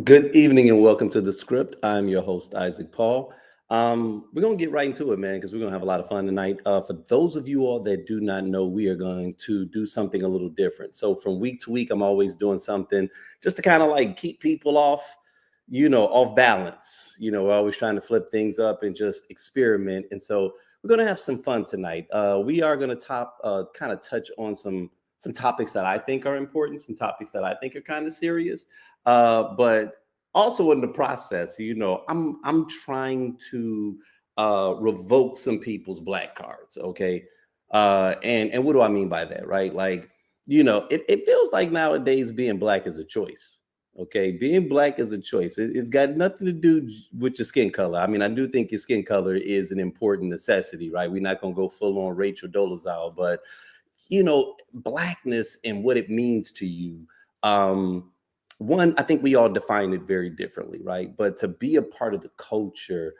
Good evening and welcome to the script. I'm your host, Isaac Paul. We're going to get right into it, man, because we're going to have a lot of fun tonight. For those of you all that do not know, we are going to do something a little different. So, from week to week, I'm always doing something just to kind of like keep people off, off balance. We're always trying to flip things up and just experiment. And so, we're going to have some fun tonight. We are going to kind of touch on some topics that I think are important, some topics that I think are kind of serious. But also in the process, I'm trying to revoke some people's black cards. Okay. And what do I mean by that? Right. Like, it feels like nowadays being black is a choice. Okay. Being black is a choice. It's got nothing to do with your skin color. I mean, I do think your skin color is an important necessity, right? We're not going to go full on Rachel Dolezal, but blackness and what it means to you. One, I think we all define it very differently, right? But to be a part of the culture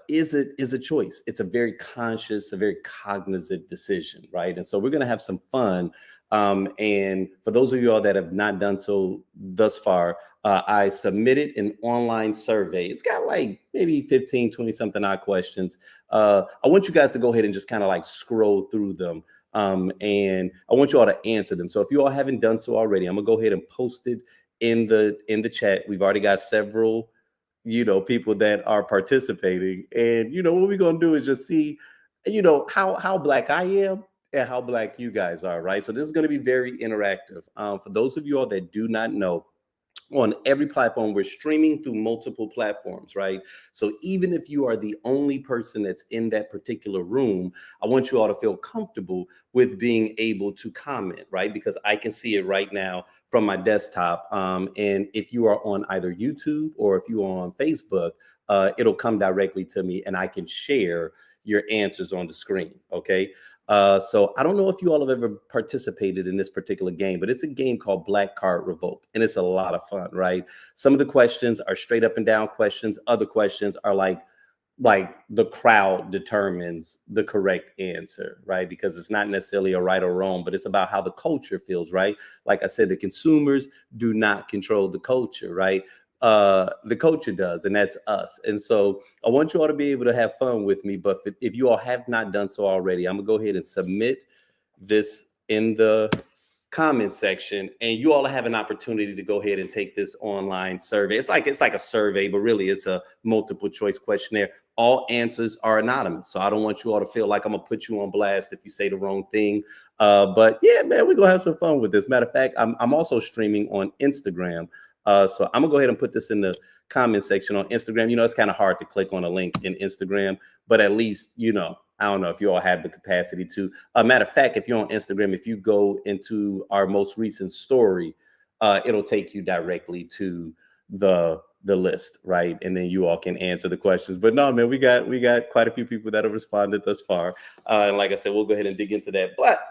is a choice. It's a very conscious, a very cognizant decision, right? And so we're going to have some fun. And for those of you all that have not done so thus far, I submitted an online survey. It's got like maybe 15, 20 something odd questions. I want you guys to go ahead and just kind of like scroll through them. And I want you all to answer them. So if you all haven't done so already, I'm gonna go ahead and post it in the chat. We've already got several, people that are participating. And what we're gonna do is just see, how black I am and how black you guys are, right? So this is gonna be very interactive. For those of you all that do not know, on every platform, we're streaming through multiple platforms, right? So even if you are the only person that's in that particular room, I want you all to feel comfortable with being able to comment, right? Because I can see it right now from my desktop. And if you are on either YouTube or if you are on Facebook, it'll come directly to me and I can share your answers on the screen, okay? So I don't know if you all have ever participated in this particular game, but it's a game called Black Card Revoke, and it's a lot of fun, right? Some of the questions are straight up and down questions. Other questions are like the crowd determines the correct answer, right? Because it's not necessarily a right or wrong, but it's about how the culture feels, right? Like I said, the consumers do not control the culture, right? The culture does, and that's us. And so I want you all to be able to have fun with me. But if you all have not done so already, I'm gonna go ahead and submit this in the comment section, and you all have an opportunity to go ahead and take this online survey. It's like a survey, but really it's a multiple choice questionnaire. All answers are anonymous, so I don't want you all to feel like I'm gonna put you on blast if you say the wrong thing. But yeah, man, we're gonna have some fun with this. Matter of fact, I'm also streaming on Instagram. So I'm gonna go ahead and put this in the comment section on Instagram. It's kind of hard to click on a link in Instagram, but at least, I don't know if you all have the capacity to. Matter of fact, if you're on Instagram, if you go into our most recent story, it'll take you directly to the list, right? And then you all can answer the questions. But no, man, we got quite a few people that have responded thus far. And like I said, we'll go ahead and dig into that. But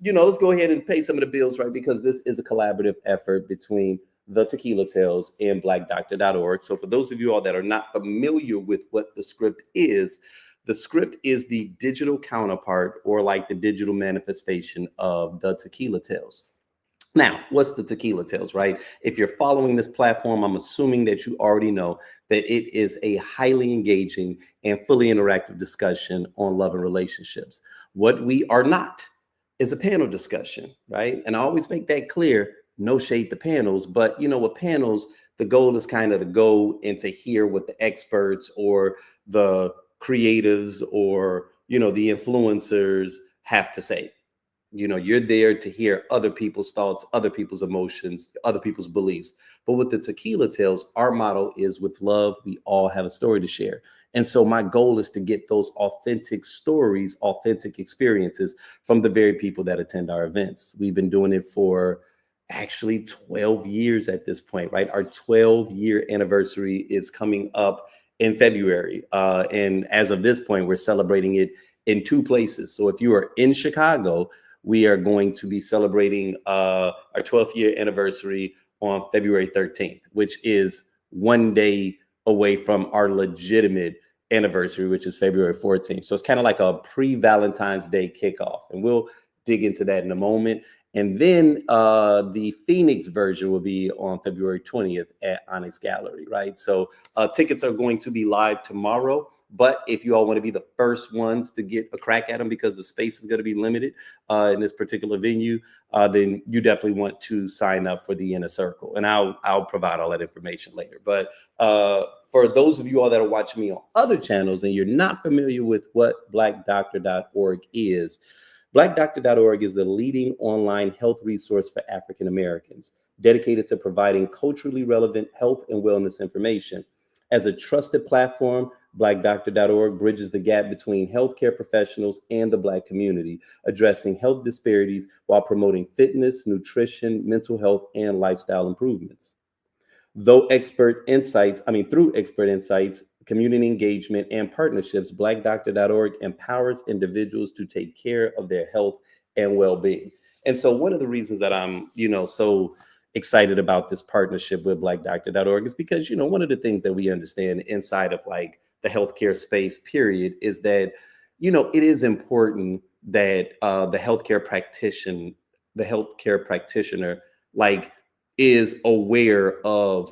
let's go ahead and pay some of the bills, right? Because this is a collaborative effort between the Tequila Tales and blackdoctor.org. So for those of you all that are not familiar with what the script is the digital counterpart or like the digital manifestation of the Tequila Tales. Now, what's the Tequila Tales, right? If you're following this platform, I'm assuming that you already know that it is a highly engaging and fully interactive discussion on love and relationships. What we are not is a panel discussion, right? And I always make that clear, no shade to panels, but with panels, the goal is kind of to go and to hear what the experts or the creatives or, the influencers have to say. You're there to hear other people's thoughts, other people's emotions, other people's beliefs. But with the Tequila Tales, our motto is with love, we all have a story to share. And so my goal is to get those authentic stories, authentic experiences from the very people that attend our events. We've been doing it for actually 12 years at this point, right? Our 12-year anniversary is coming up in February. And as of this point, we're celebrating it in two places. So if you are in Chicago, we are going to be celebrating our 12th year anniversary on February 13th, which is one day away from our legitimate anniversary, which is February 14th. So it's kind of like a pre-Valentine's Day kickoff. And we'll dig into that in a moment. And then the Phoenix version will be on February 20th at Onyx Gallery, right? So tickets are going to be live tomorrow. But if you all want to be the first ones to get a crack at them, because the space is going to be limited in this particular venue, then you definitely want to sign up for the Inner Circle. And I'll provide all that information later. But for those of you all that are watching me on other channels and you're not familiar with what blackdoctor.org is, blackdoctor.org is the leading online health resource for African Americans, dedicated to providing culturally relevant health and wellness information. As a trusted platform, blackdoctor.org bridges the gap between healthcare professionals and the Black community, addressing health disparities while promoting fitness, nutrition, mental health, and lifestyle improvements. Through expert insights, community engagement, and partnerships, blackdoctor.org empowers individuals to take care of their health and well-being. And so one of the reasons that I'm, so excited about this partnership with blackdoctor.org is because, one of the things that we understand inside of like the healthcare space, period, is that, it is important that the healthcare practitioner, like, is aware of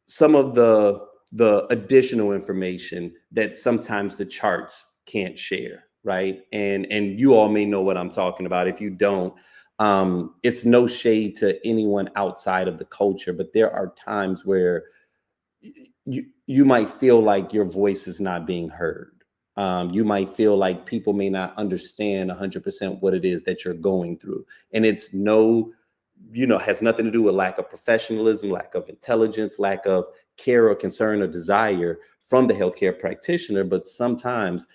some of the additional information that sometimes the charts can't share, right? And you all may know what I'm talking about. If you don't, it's no shade to anyone outside of the culture, but there are times where you might feel like your voice is not being heard. You might feel like people may not understand 100% what it is that you're going through. And it's has nothing to do with lack of professionalism, lack of intelligence, lack of care or concern or desire from the healthcare practitioner. But sometimes,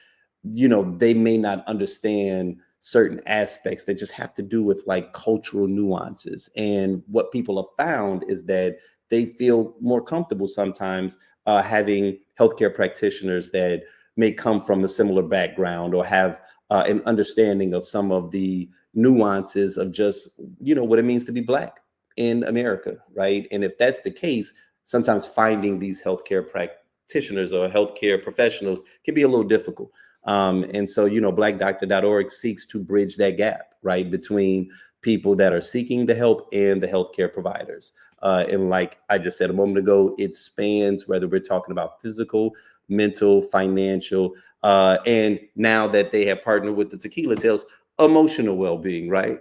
they may not understand certain aspects that just have to do with like cultural nuances. And what people have found is that they feel more comfortable sometimes having healthcare practitioners that may come from a similar background or have an understanding of some of the nuances of just, what it means to be Black in America, right? And if that's the case, sometimes finding these healthcare practitioners or healthcare professionals can be a little difficult. And so, blackdoctor.org seeks to bridge that gap, right, between people that are seeking the help and the healthcare providers. And like I just said a moment ago, it spans whether we're talking about physical, mental, financial, and now that they have partnered with the Tequila Tales, emotional well-being, right?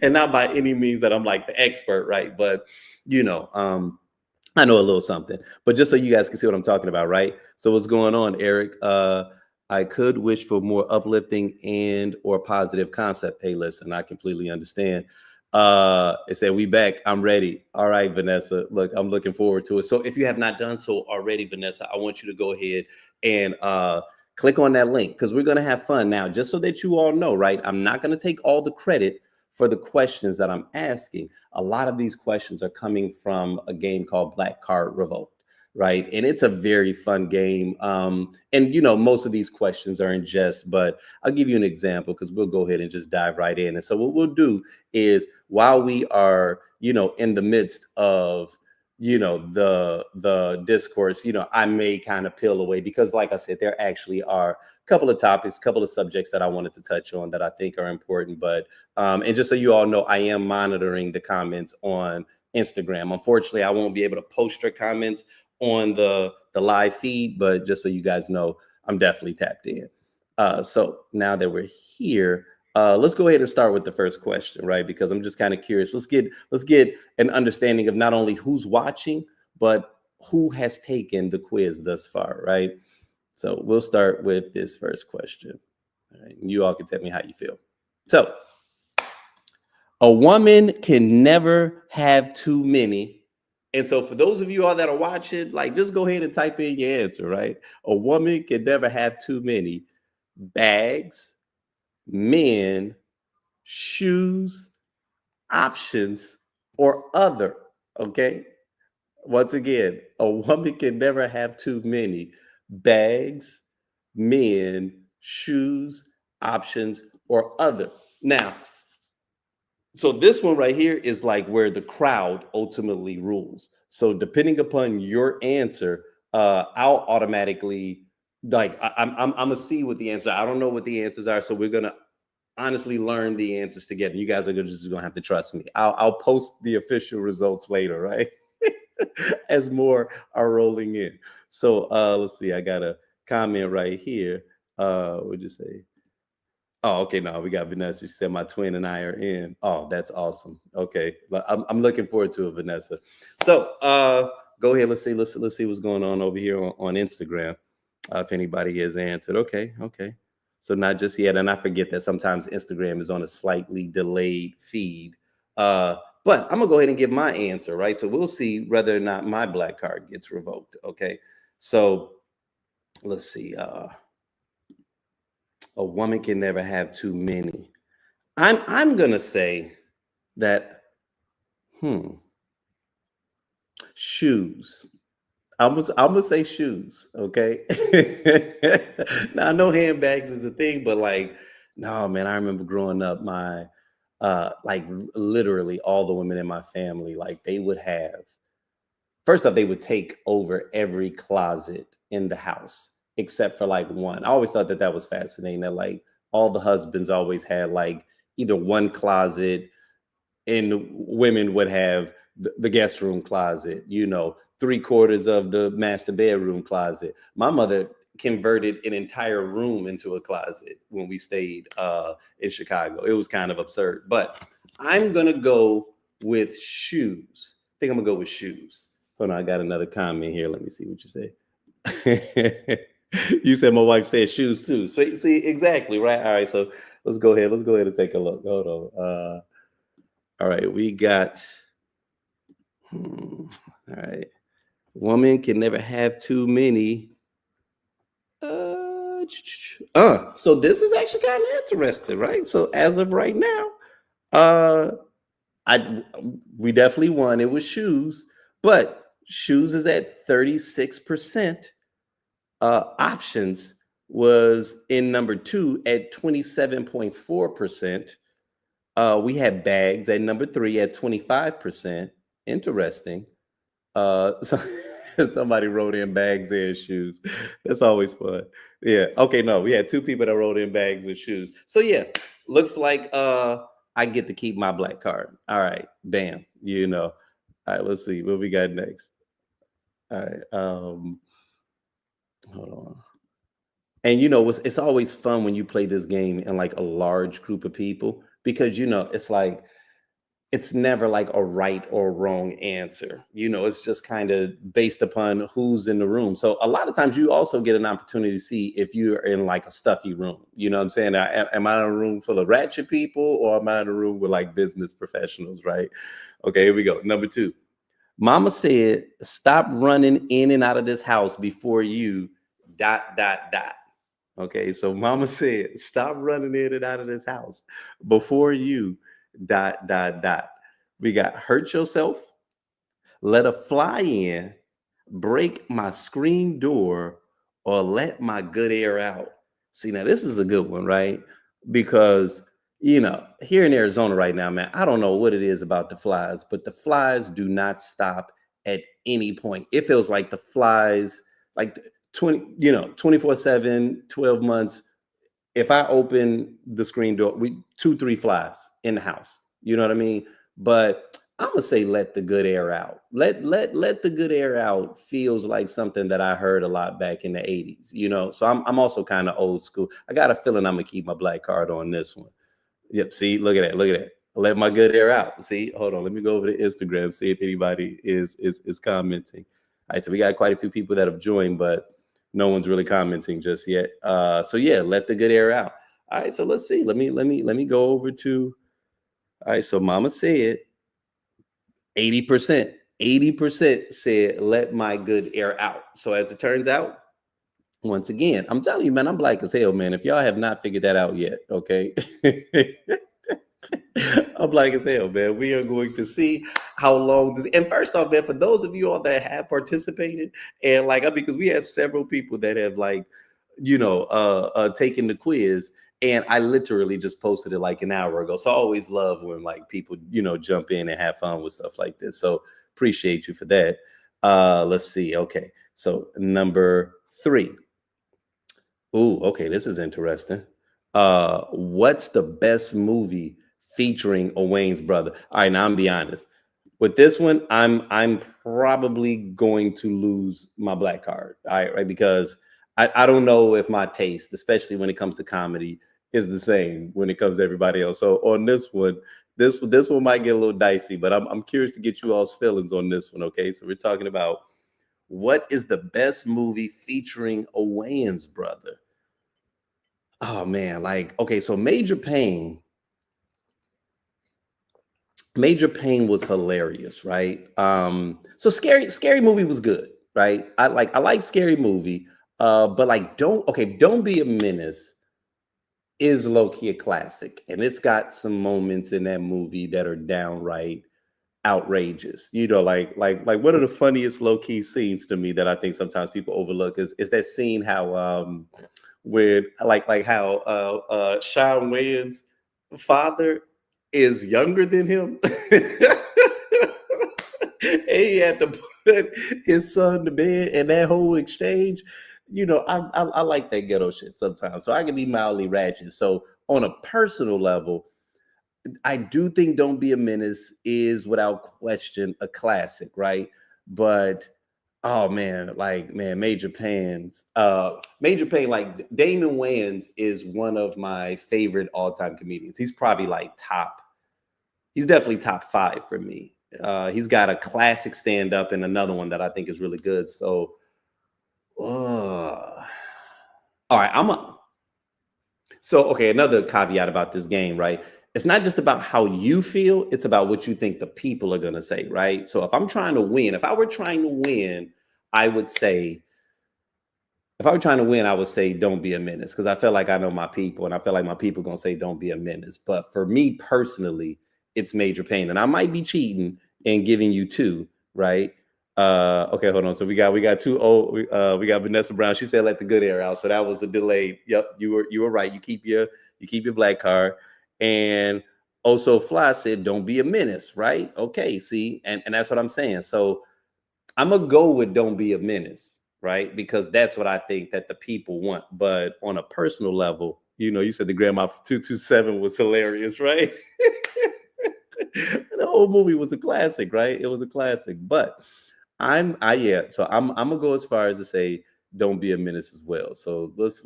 And not by any means that I'm like the expert, right? But, I know a little something, but just so you guys can see what I'm talking about, right? So what's going on, Eric? I could wish for more uplifting and or positive concept. Hey, listen, I completely understand. It said, we back. I'm ready. All right, Vanessa. Look, I'm looking forward to it. So if you have not done so already, Vanessa, I want you to go ahead and click on that link because we're going to have fun now, just so that you all know, right? I'm not going to take all the credit for the questions that I'm asking. A lot of these questions are coming from a game called Black Card Revolt, right? And it's a very fun game. And, most of these questions are in jest, but I'll give you an example because we'll go ahead and just dive right in. And so what we'll do is while we are, in the midst of, the discourse, I may kind of peel away because like I said, there actually are a couple of topics, couple of subjects that I wanted to touch on that I think are important. But, and just so you all know, I am monitoring the comments on Instagram. Unfortunately, I won't be able to post your comments on the live feed, but just so you guys know, I'm definitely tapped in. So now that we're here, let's go ahead and start with the first question, right? Because I'm just kind of curious. Let's get an understanding of not only who's watching, but who has taken the quiz thus far, right? So we'll start with this first question. All right, and you all can tell me how you feel. So, a woman can never have too many. And so for those of you all that are watching, like just go ahead and type in your answer, right? A woman can never have too many bags, men, shoes, options, or other. Okay. Once again, a woman can never have too many bags, men, shoes, options, or other. Now, so this one right here is like where the crowd ultimately rules. So depending upon your answer, I'll automatically I'm gonna see what the answer. I don't know what the answers are, so we're gonna honestly learn the answers together. You guys are just gonna have to trust me. I'll post the official results later, right? As more are rolling in. So let's see. I got a comment right here. What'd you say? Oh, okay. No, we got Vanessa. She said my twin and I are in. Oh, that's awesome. Okay, I'm looking forward to it, Vanessa. So go ahead. Let's see what's going on over here on Instagram. If anybody has answered. Okay, okay. So not just yet, and I forget that sometimes Instagram is on a slightly delayed feed. Uh, but I'm gonna go ahead and give my answer, right? So we'll see whether or not my black card gets revoked. Okay. So let's see. A woman can never have too many. I'm gonna say that shoes. I'm gonna say shoes. Okay. Now I know handbags is a thing, but like, no, man. I remember growing up, my like literally all the women in my family, like they would have. First off, they would take over every closet in the house except for like one. I always thought that that was fascinating. That like all the husbands always had like either one closet, and women would have the guest room closet, you know, three-quarters of the master bedroom closet. My mother converted an entire room into a closet when we stayed in Chicago. It was kind of absurd, but I'm gonna go with shoes. I think I'm gonna go with shoes. Hold on, I got another comment here. Let me see what you say. You said my wife said shoes too. So see, exactly right. All right, so let's go ahead. Let's go ahead and take a look. Hold on. All right, we got. All right, woman can never have too many. So this is actually kind of interesting, right? So as of right now, uh, I we definitely won. It was shoes, but shoes is at 36%. Options was in number two at 27.4%. We had bags at number three at 25%. Interesting. So somebody wrote in bags and shoes. That's always fun. Yeah. Okay. No, we had two people that wrote in bags and shoes. So yeah, looks like I get to keep my black card. All right. Bam. You know. All right. Let's see what we got next. All right. Hold on. And you know, it's always fun when you play this game in like a large group of people because you know it's like it's never like a right or wrong answer. You know, it's just kind of based upon who's in the room. So a lot of times you also get an opportunity to see if you're in like a stuffy room. You know what I'm saying? Am I in a room full of ratchet people or am I in a room with like business professionals, right? Okay, here we go. Number two. Mama said, stop running in and out of this house before you dot dot dot. Okay, so mama said, stop running in and out of this house before you dot dot dot. We got hurt yourself, let a fly in, break my screen door, or let my good air out. See, now this is a good one, right? Because, you know, here in Arizona right now, man, I don't know what it is about the flies, but the flies do not stop at any point. It feels like the flies, like 20, you know, 24/7, 12 months. If I open the screen door, we two, three flies in the house. You know what I mean? But I'm gonna say let the good air out. Let the good air out feels like something that I heard a lot back in the 80s, you know. So I'm also kind of old school. I got a feeling I'm gonna keep my black card on this one. Yep, see, look at that, look at that. Let my good air out. See, hold on, let me go over to Instagram, see if anybody is commenting. All right, so we got quite a few people that have joined, but no one's really commenting just yet. So yeah, let the good air out. All right, so let's see. Let me go over to. All right, so Mama said 80%. 80% said let my good air out. So as it turns out, once again, I'm telling you, man, I'm black as hell, man. If y'all have not figured that out yet, okay. I'm black as hell, man. We are going to see how long this. And first off, man, for those of you all that have participated, and like, because we had several people that have like, you know, taken the quiz, and I literally just posted it like an hour ago. So I always love when like people, you know, jump in and have fun with stuff like this. So appreciate you for that. Let's see. Okay, so number three. Ooh, okay, this is interesting. What's the best movie featuring a Wayne's brother? All right, now I'm be honest. With this one, I'm probably going to lose my black card. All right, because I don't know if my taste, especially when it comes to comedy, is the same when it comes to everybody else. So on this one, this one might get a little dicey, but I'm curious to get you all's feelings on this one. Okay, so we're talking about what is the best movie featuring a Wayans brother? Oh man, like okay, so Major Pain was hilarious, right? So scary movie was good, right? I like scary movie, but like don't be a menace is low key a classic, and it's got some moments in that movie that are downright outrageous. Like one of the funniest low key scenes to me that I think sometimes people overlook is that scene how with like how Sean Wayans' father is younger than him. And he had to put his son to bed, and that whole exchange, I like that ghetto shit sometimes. So I can be mildly ratchet. So on a personal level, I do think "Don't Be a Menace" is without question a classic, right? But oh man, like man, Major Payne, like Damon Wayans is one of my favorite all-time comedians. He's probably like he's definitely top five for me. He's got a classic stand-up and another one that I think is really good. So all right, okay, another caveat about this game, right? It's not just about how you feel, it's about what you think the people are gonna say, right? So if I were trying to win, I would say if I were trying to win, I would say don't be a menace because I feel like I know my people and I feel like my people gonna say don't be a menace. But for me personally, it's Major Pain. And I might be cheating and giving you two, right? Okay, hold on. So we got two we got Vanessa Brown. She said let the good air out. So that was a delay. Yep, you were right. You keep your black card. And also Fly said don't be a menace, right? Okay, see, and that's what I'm saying. So I'm gonna go with "Don't Be a Menace," right? Because that's what I think that the people want. But on a personal level, you said the Grandma 227 was hilarious, right? The whole movie was a classic, right? It was a classic. But so I'm gonna go as far as to say "Don't Be a Menace" as well. So let's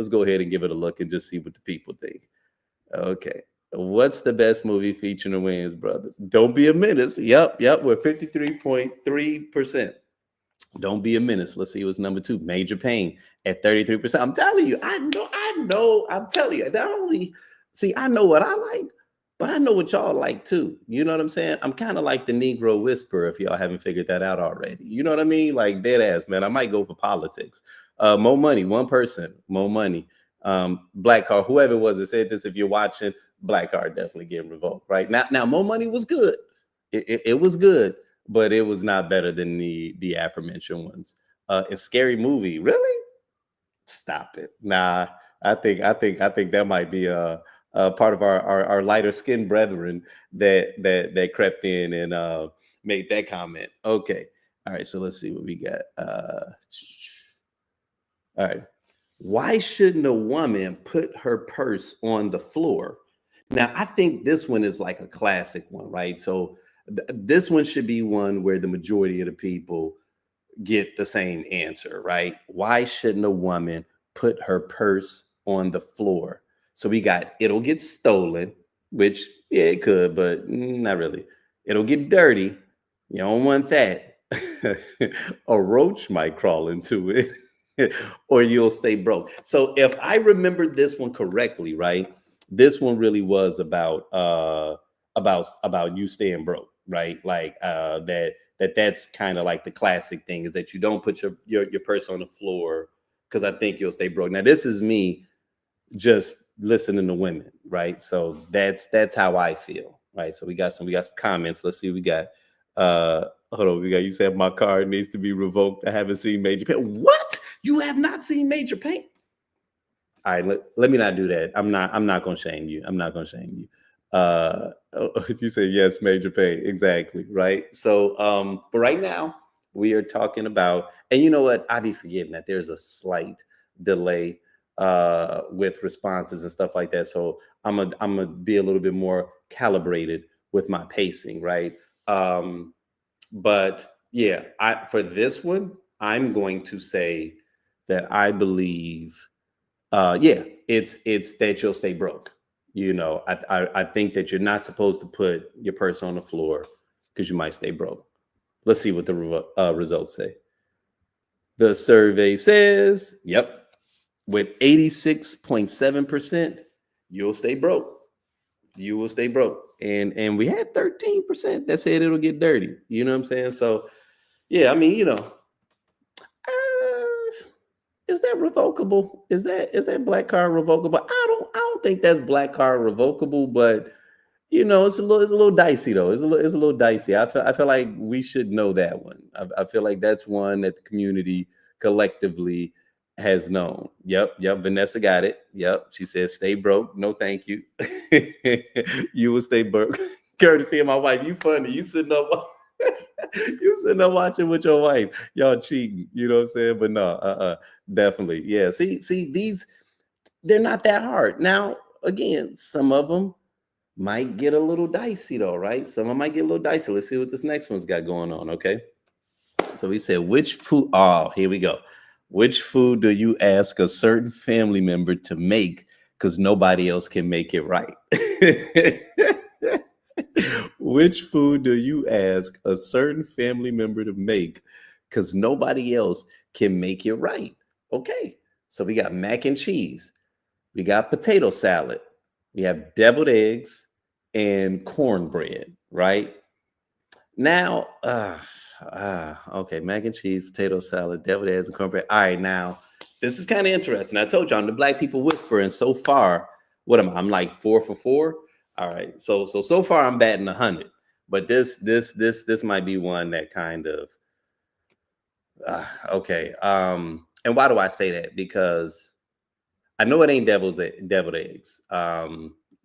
go ahead and give it a look and just see what the people think. Okay. What's the best movie featuring the Wayans brothers? Don't Be a Menace. Yep. We're 53.3%. Don't Be a Menace. Let's see what's number two. Major Pain at 33%. I'm telling you, I know. I'm telling you. Not only see, I know what I like, but I know what y'all like too. You know what I'm saying? I'm kind of like the Negro Whisperer if y'all haven't figured that out already. You know what I mean? Like dead ass, man. I might go for politics. More money, one person, more money. Black card, whoever it was that said this, if you're watching, black card definitely getting revoked. Right now, more money was good. It was good, but it was not better than the aforementioned ones. A scary movie, really? Stop it. Nah, I think that might be a part of our lighter skinned brethren that crept in and made that comment. Okay. All right, so let's see what we got. All right. Why shouldn't a woman put her purse on the floor? Now, I think this one is like a classic one, right? So this one should be one where the majority of the people get the same answer, right? Why shouldn't a woman put her purse on the floor? So we got it'll get stolen, which yeah, it could, but not really. It'll get dirty. You don't want that. A roach might crawl into it, or you'll stay broke. So if I remember this one correctly, right? This one really was about you staying broke, right? Like that's kind of like the classic thing is that you don't put your purse on the floor because I think you'll stay broke. Now this is me just listening to women, right? So that's how I feel, right? So we got some comments. Let's see what we got. Hold on, you said my card needs to be revoked. I haven't seen Major Pain. What? You have not seen Major Pain? All right, let me not do that. I'm not gonna shame you. I'm not gonna shame you. You say yes, Major Pain. Exactly, right? So but right now we are talking about, and you know what? I be forgetting that there's a slight delay with responses and stuff like that. So I'm gonna be a little bit more calibrated with my pacing, right? But yeah, I for this one, I'm going to say that I believe, yeah, it's that you'll stay broke. I think that you're not supposed to put your purse on the floor because you might stay broke. Let's see what the results say. The survey says, yep, with 86.7%, you'll stay broke. You will stay broke. And we had 13% that said it'll get dirty. You know what I'm saying? So yeah, I mean, is that revocable? Is that black card revocable? I don't think that's black card revocable, but it's a little dicey though. It's a little dicey. I feel like we should know that one. I feel like that's one that the community collectively has known. Yep. Vanessa got it. Yep. She says, "Stay broke. No, thank you. You will stay broke." Courtesy of my wife. You funny. You sitting up. You sitting there watching with your wife. Y'all cheating. You know what I'm saying? But no, definitely. Yeah. See, these they're not that hard. Now, again, some of them might get a little dicey though, right? Some of them might get a little dicey. Let's see what this next one's got going on. Okay. So we said, which food? Oh, here we go. Which food do you ask a certain family member to make because nobody else can make it right? Which food do you ask a certain family member to make because nobody else can make it right? Okay. So we got mac and cheese. We got potato salad. We have deviled eggs and cornbread, right? Now, okay, mac and cheese, potato salad, deviled eggs, and cornbread. All right, now this is kind of interesting. I told you I'm the Black People Whisperer, and so far, what am I? I'm like 4 for 4. All right, so far I'm batting 100, but this might be one that kind of okay. And why do I say that? Because I know it ain't deviled eggs.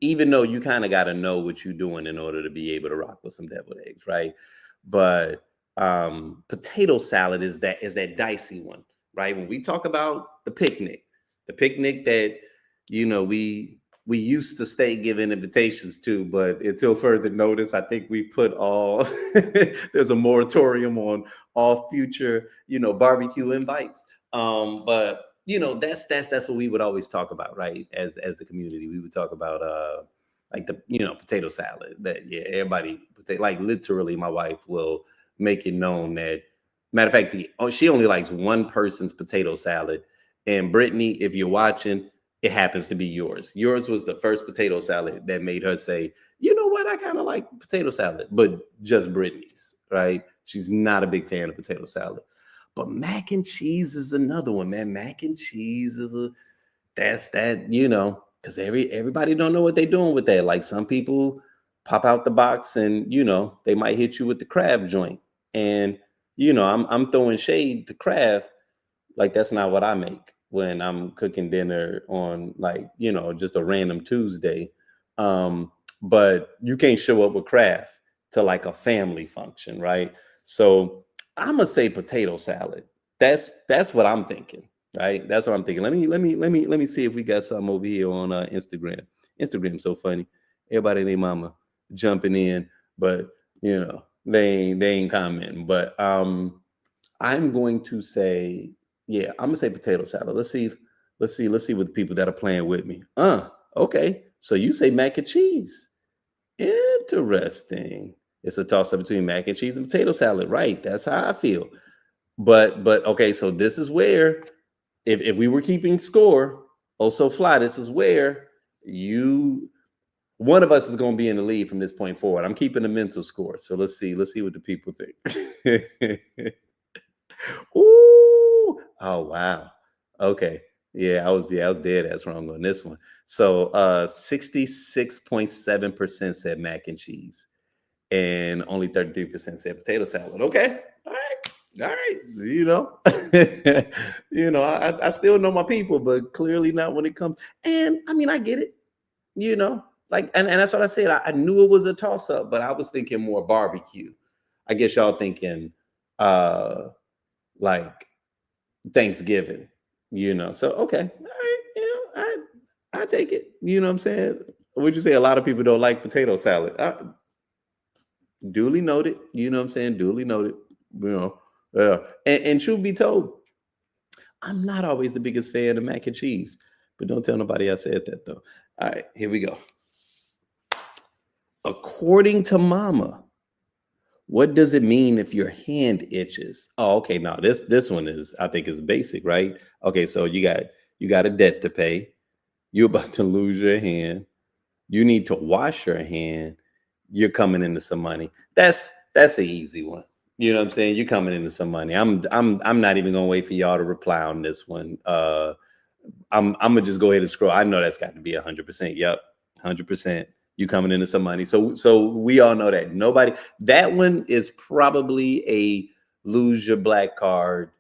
Even though you kind of got to know what you're doing in order to be able to rock with some deviled eggs, right? But potato salad is that dicey one, right? When we talk about the picnic that we used to stay giving invitations to, but until further notice, I think we put all there's a moratorium on all future barbecue invites. But that's what we would always talk about, right? As the community, we would talk about like the potato salad. That yeah, everybody like literally, my wife will make it known that matter of fact, she only likes one person's potato salad. And Brittany, if you're watching, it happens to be yours. Yours was the first potato salad that made her say, you know what, I kind of like potato salad, but just Brittany's, right? She's not a big fan of potato salad. But mac and cheese is another one, man. Mac and cheese is because everybody don't know what they're doing with that. Like some people pop out the box and they might hit you with the Kraft joint. And I'm throwing shade to Kraft, like that's not what I make when I'm cooking dinner on like, just a random Tuesday. But you can't show up with Kraft to like a family function, right? So I'm gonna say potato salad. That's what I'm thinking, right? That's what I'm thinking. Let me see if we got something over here on Instagram. Instagram's so funny. Everybody and their mama jumping in, but they ain't commenting. But I'm going to say, yeah, I'm gonna say potato salad. Let's see what the people that are playing with me. Okay. So you say mac and cheese. Interesting. It's a toss up between mac and cheese and potato salad, right? That's how I feel. But okay, so this is where if we were keeping score, oh so fly, this is where one of us is going to be in the lead from this point forward. I'm keeping the mental score. So let's see what the people think. Ooh, oh wow. Okay. Yeah, I was dead ass wrong on this one. So 66.7% said mac and cheese and only 33% said potato salad. Okay. All right. All right. I still know my people, but clearly not when it comes. And I mean, I get it, like, and that's what I said. I knew it was a toss up, but I was thinking more barbecue. I guess y'all thinking like Thanksgiving, So okay, all right, yeah, I take it. You know what I'm saying? Would you say a lot of people don't like potato salad? Duly noted. You know what I'm saying? Duly noted. You know, yeah. And truth be told, I'm not always the biggest fan of mac and cheese, but don't tell nobody I said that though. All right, here we go. According to Mama, what does it mean if your hand itches? Oh, okay. Now this one is, I think, is basic, right? Okay, so you got a debt to pay. You're about to lose your hand. You need to wash your hand. You're coming into some money. That's an easy one. You know what I'm saying? You're coming into some money. I'm not even gonna wait for y'all to reply on this one. I'm gonna just go ahead and scroll. I know that's got to be 100%. Yep, 100%. You coming into some money. So we all know that nobody. That one is probably a lose your black card,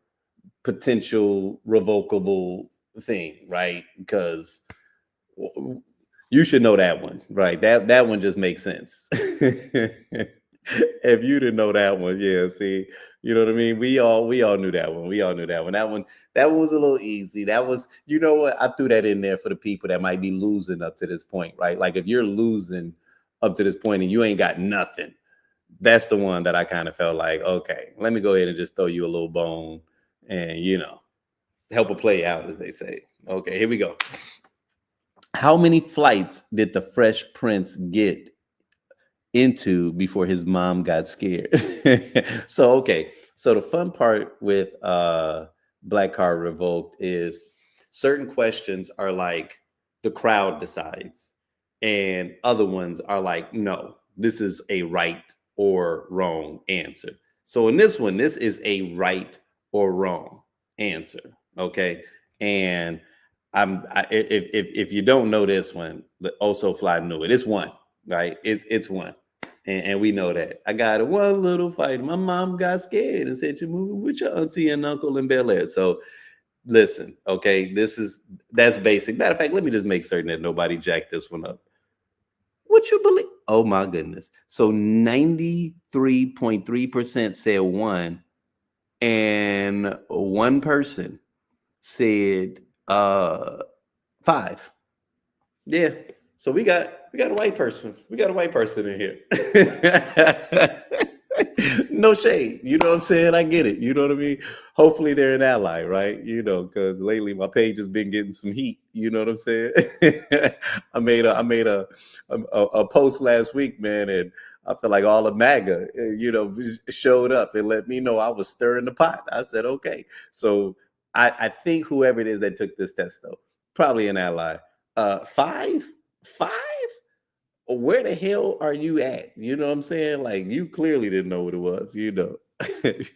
potential revocable thing, right? Because you should know that one, right? That one just makes sense. If you didn't know that one, yeah. See, you know what I mean. We all knew that one. We all knew that one. That one was a little easy. That was, you know what? I threw that in there for the people that might be losing up to this point, right? Like if you're losing up to this point and you ain't got nothing, that's the one that I kind of felt like, okay, let me go ahead and just throw you a little bone and help a play out, as they say. Okay, here we go. How many flights did the Fresh Prince get into before his mom got scared? So okay, so the fun part with Black Card Revoked is certain questions are like the crowd decides, and other ones are like, no, this is a right or wrong answer. So in this one, this is a right or wrong answer. Okay, and if you don't know this one, the Also Fly knew it. It's one, right? It's one. And we know that. I got a one little fight. My mom got scared and said, you're moving with your auntie and uncle in Bel Air. So listen, okay, that's basic. Matter of fact, let me just make certain that nobody jacked this one up. What you believe? Oh my goodness. So 93.3% said one, and one person said five. Yeah. So we got a white person. We got a white person in here. No shade. You know what I'm saying? I get it. You know what I mean? Hopefully they're an ally, right? Because lately my page has been getting some heat. You know what I'm saying? I made a post last week, man, and I feel like all of MAGA, showed up and let me know I was stirring the pot. I said, okay. So I think whoever it is that took this test, though, probably an ally. Five? Where the hell are you at? You know what I'm saying? Like, you clearly didn't know what it was. You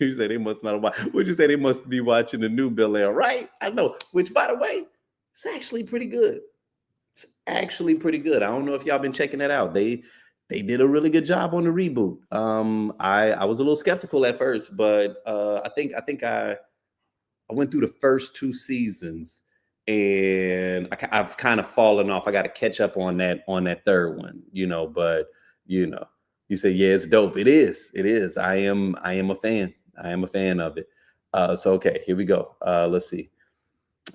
say they must not watch. Would you say they must be watching the new Bel Air, right? I know. Which, by the way, it's actually pretty good. It's actually pretty good. I don't know if y'all been checking that out. They did a really good job on the reboot. I was a little skeptical at first, but I went through the first two seasons, and I've kind of fallen off. I got to catch up on that third one, But you know, you say, yeah, it's dope. It is. It is. I am a fan. I am a fan of it. So okay, here we go. Let's see.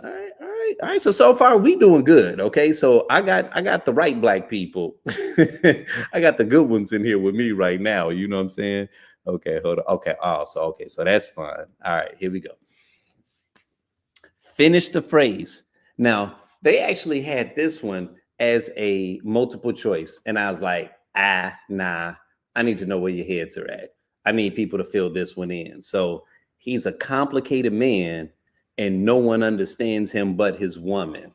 All right, all right, all right. So far we doing good. Okay, so I got the right black people. I got the good ones in here with me right now. You know what I'm saying? Okay, hold on. Okay, so that's fine. All right, here we go. Finish the phrase. Now, they actually had this one as a multiple choice. And I was like, nah, I need to know where your heads are at. I need people to fill this one in. So he's a complicated man, and no one understands him but his woman.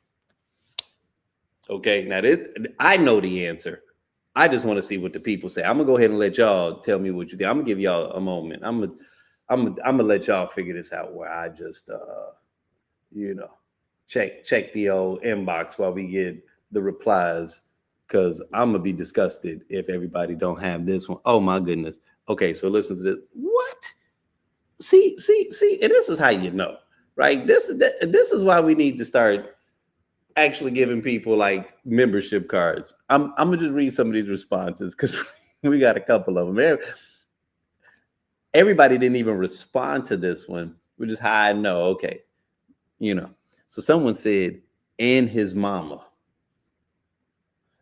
Okay, now I know the answer. I just want to see what the people say. I'm gonna go ahead and let y'all tell me what you think. I'm gonna give y'all a moment. I'm gonna let y'all figure this out where I just you know, check the old inbox while we get the replies, because I'm gonna be disgusted if everybody don't have this one. Oh my goodness. Okay, so listen to this. What? See, and this is how you know, right? This is why we need to start actually giving people like membership cards. I'm gonna just read some of these responses because we got a couple of them. Everybody didn't even respond to this one, which is how I know. Okay. So someone said, and his mama.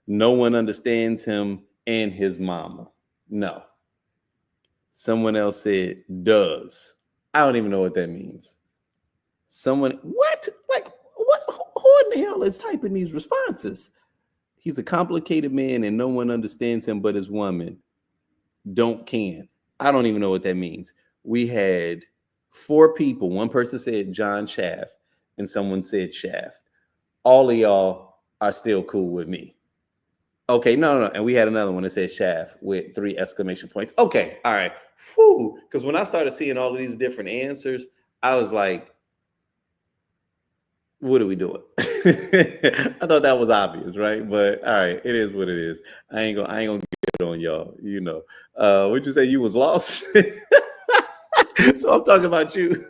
No one understands him and his mama. No. Someone else said does. I don't even know what that means. Someone, what? Like, what? Who in the hell is typing these responses? He's a complicated man and no one understands him but his woman. Don't can. I don't even know what that means. We had 4 people. One person said John Shaft and someone said Shaft. All of y'all are still cool with me. Okay, no. And we had another one that said Shaft with 3 exclamation points. Okay, all right. Whew. Because when I started seeing all of these different answers, I was like, what are we doing? I thought that was obvious, right? But all right, it is what it is. I ain't gonna get on y'all, you know. Would you say you was lost? So I'm talking about you.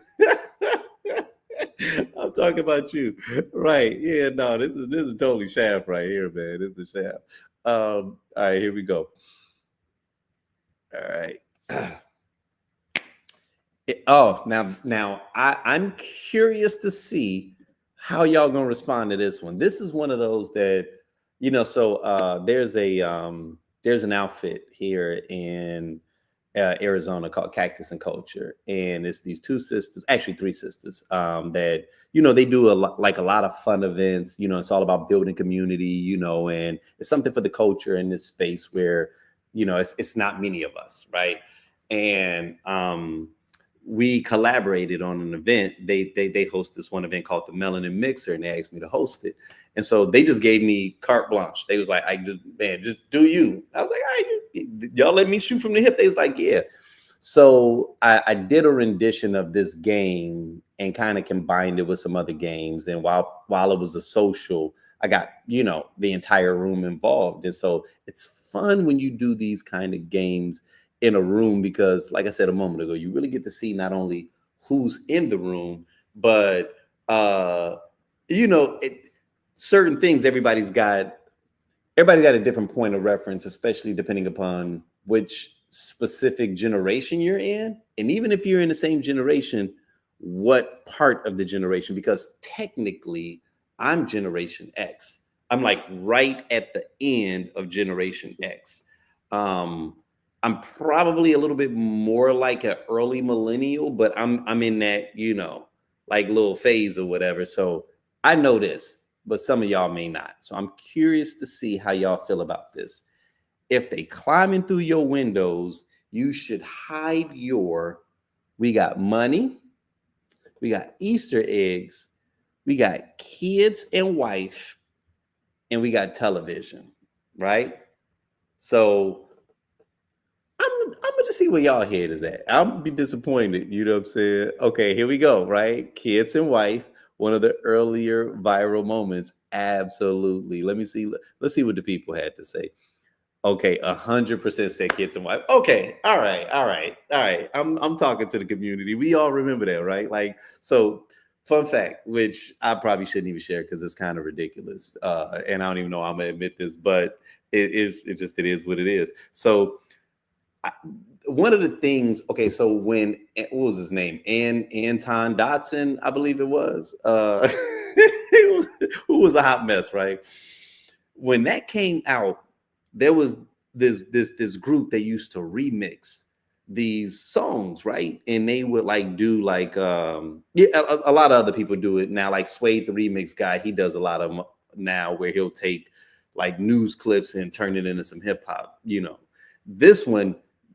I'm talking about you. Right. Yeah, no, this is totally Shaft right here, man. This is Shaft. All right, here we go. All right. I'm curious to see how y'all gonna respond to this one. This is one of those that, so there's an outfit here in Arizona called Cactus and Culture, and it's these 2 sisters, actually 3 sisters, that they do a lot of fun events. It's all about building community, and it's something for the culture in this space where it's not many of us, right? And we collaborated on an event. They host this one event called the Melanin Mixer, and they asked me to host it. And so they just gave me carte blanche. They was like, just do you. I was like, all right, y'all let me shoot from the hip. They was like, yeah. So I did a rendition of this game and kind of combined it with some other games. And while it was a social, I got, the entire room involved. And so it's fun when you do these kind of games in a room, because like I said a moment ago, you really get to see not only who's in the room, but certain things everybody's got a different point of reference, especially depending upon which specific generation you're in. And even if you're in the same generation, what part of the generation, because technically I'm Generation X. I'm like right at the end of Generation X. I'm probably a little bit more like an early millennial, but I'm in that, like little phase or whatever. So I know this, but some of y'all may not. So I'm curious to see how y'all feel about this. If they climbing through your windows, you should hide we got money, we got Easter eggs, we got kids and wife, and we got television, right? So I'm gonna just see where y'all head is at. I'm gonna be disappointed. You know what I'm saying? Okay, here we go. Right, kids and wife. One of the earlier viral moments. Absolutely. Let me see. Let's see what the people had to say. Okay, 100% said kids and wife. Okay, all right. I'm talking to the community. We all remember that, right? Like, so fun fact, which I probably shouldn't even share because it's kind of ridiculous. And I don't even know I'm gonna admit this, but it is what it is. So one of the things, okay, so when, what was his name? Anton Dotson, I believe it was, who was a hot mess, right? When that came out, there was this group that used to remix these songs, right? And they would like do like a lot of other people do it now, like Suede the remix guy, he does a lot of them now, where he'll take like news clips and turn it into some hip hop. This one,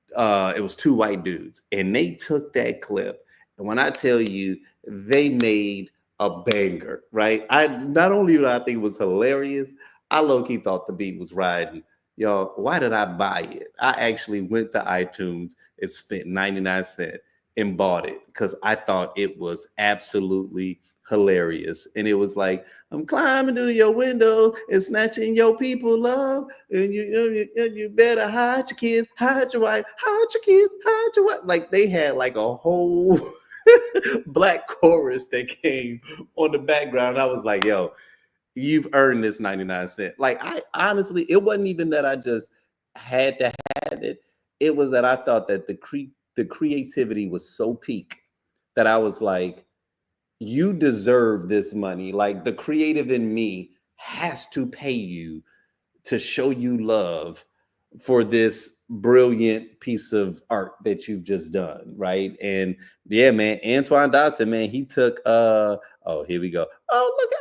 it was 2 white dudes, and they took that clip, and when I tell you, they made a banger, right? I not only did I think it was hilarious, I low-key thought the beat was riding. Y'all, why did I buy it? I actually went to iTunes and spent 99 cents and bought it because I thought it was absolutely hilarious. And it was like, I'm climbing through your window and snatching your people love. And you better hide your kids, hide your wife, hide your kids, hide your wife. Like they had like a whole black chorus that came on the background. I was like, yo, you've earned this 99 cents. Like I honestly, it wasn't even that I just had to have it. It was that I thought that the creativity was so peak that I was like, you deserve this money. Like the creative in me has to pay you to show you love for this brilliant piece of art that you've just done, right? And yeah, man, Antoine Dodson, man, he took oh, here we go. Oh, look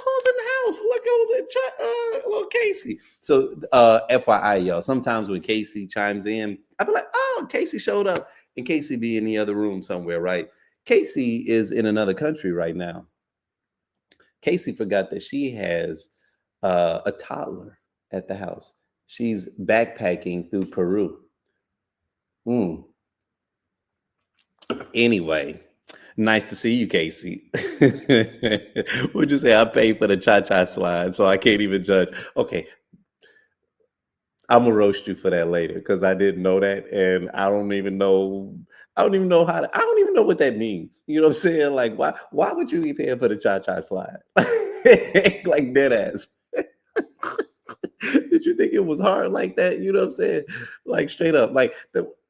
who's in the house. Look who's in chat, little Casey. So FYI, y'all, sometimes when Casey chimes in, I'll be like, oh, Casey showed up. And Casey be in the other room somewhere, right? Casey is in another country right now. Casey forgot that she has a toddler at the house. She's backpacking through Peru. Mm. Anyway, nice to see you, Casey. Would you say I paid for the cha-cha slide, so I can't even judge? Okay, I'm gonna roast you for that later because I didn't know that, and I don't even know. I don't even know how to. I don't even know what that means. You know what I'm saying? Like, why? Why would you be paying for the cha-cha slide? Like dead ass. Did you think it was hard like that? You know what I'm saying? Like straight up. Like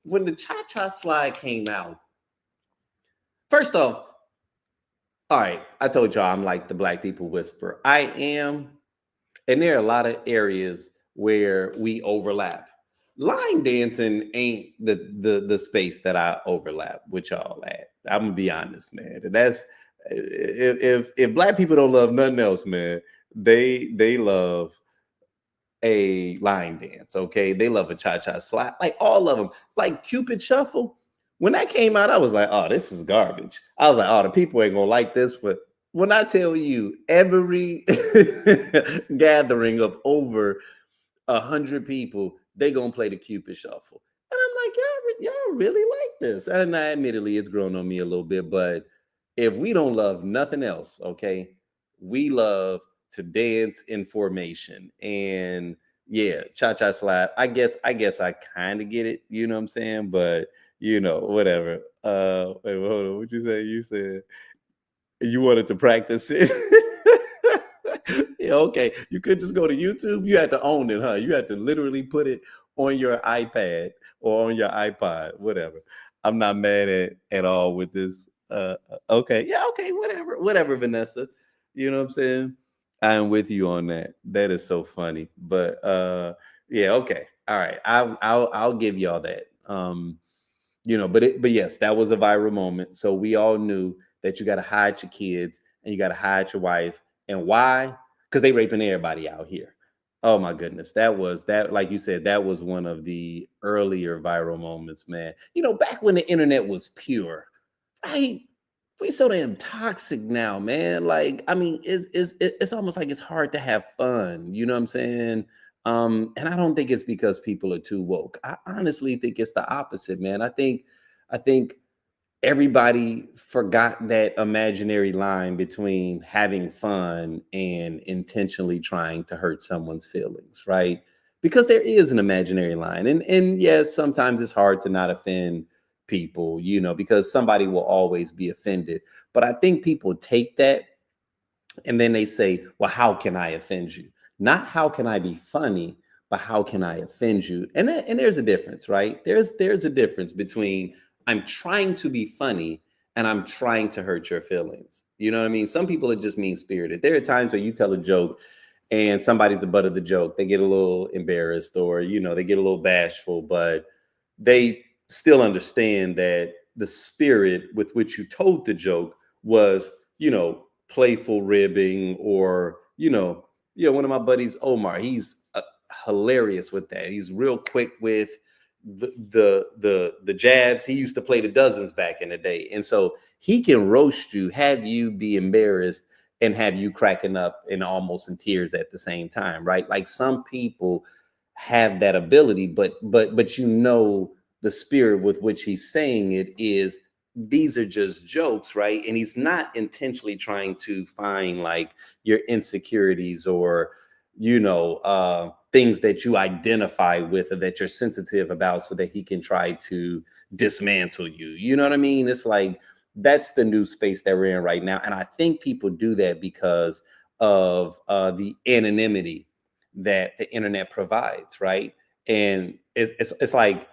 when the cha-cha slide came out, first off, all right, I told y'all I'm like the black people whisper. I am, and there are a lot of areas where we overlap. Line dancing ain't the space that I overlap with y'all at. I'm gonna be honest, man. And that's if black people don't love nothing else, man, they love a line dance, okay? They love a cha-cha slide, like all of them. Like Cupid Shuffle. When that came out, I was like, oh, this is garbage. I was like, oh, the people ain't gonna like this. But when I tell you every gathering of over 100 people, they gonna play the Cupid Shuffle. And I'm like, y'all really like this. And admittedly, it's grown on me a little bit, but if we don't love nothing else, okay, we love to dance in formation. And yeah, cha-cha slide. I guess I kind of get it, you know what I'm saying? But whatever. Wait, hold on. What you say? You said you wanted to practice it. Yeah, okay. You could just go to YouTube. You had to own it, huh? You had to literally put it on your iPad or on your iPod, whatever. I'm not mad at all with this. Okay, yeah, okay, whatever, Vanessa. You know what I'm saying? I'm with you on that. That is so funny. But yeah, okay, all right. I'll give y'all that. But yes, that was a viral moment. So we all knew that you got to hide your kids and you got to hide your wife. And why? Because they raping everybody out here. Oh my goodness, that. Like you said, that was one of the earlier viral moments, man. Back when the internet was pure, right? We so damn toxic now, man. Like, I mean, it's almost like it's hard to have fun. You know what I'm saying? And I don't think it's because people are too woke. I honestly think it's the opposite, man. I think everybody forgot that imaginary line between having fun and intentionally trying to hurt someone's feelings, right? Because there is an imaginary line. And yes, sometimes it's hard to not offend people, because somebody will always be offended. But I think people take that and then they say, well, how can I offend you? Not how can I be funny, but how can I offend you? And there's a difference, right? There's a difference between I'm trying to be funny and I'm trying to hurt your feelings. You know what I mean? Some people are just mean spirited. There are times where you tell a joke and somebody's the butt of the joke. They get a little embarrassed or, they get a little bashful, but they still understand that the spirit with which you told the joke was, playful ribbing or, one of my buddies, Omar, he's hilarious with that. He's real quick with the jabs. He used to play the dozens back in the day. And so he can roast you, have you be embarrassed and have you cracking up and almost in tears at the same time, right? Like some people have that ability, but the spirit with which he's saying it is these are just jokes, right? And he's not intentionally trying to find like your insecurities or things that you identify with or that you're sensitive about so that he can try to dismantle you. You know what I mean? It's like that's the new space that we're in right now. And I think people do that because of the anonymity that the internet provides, right? And it's like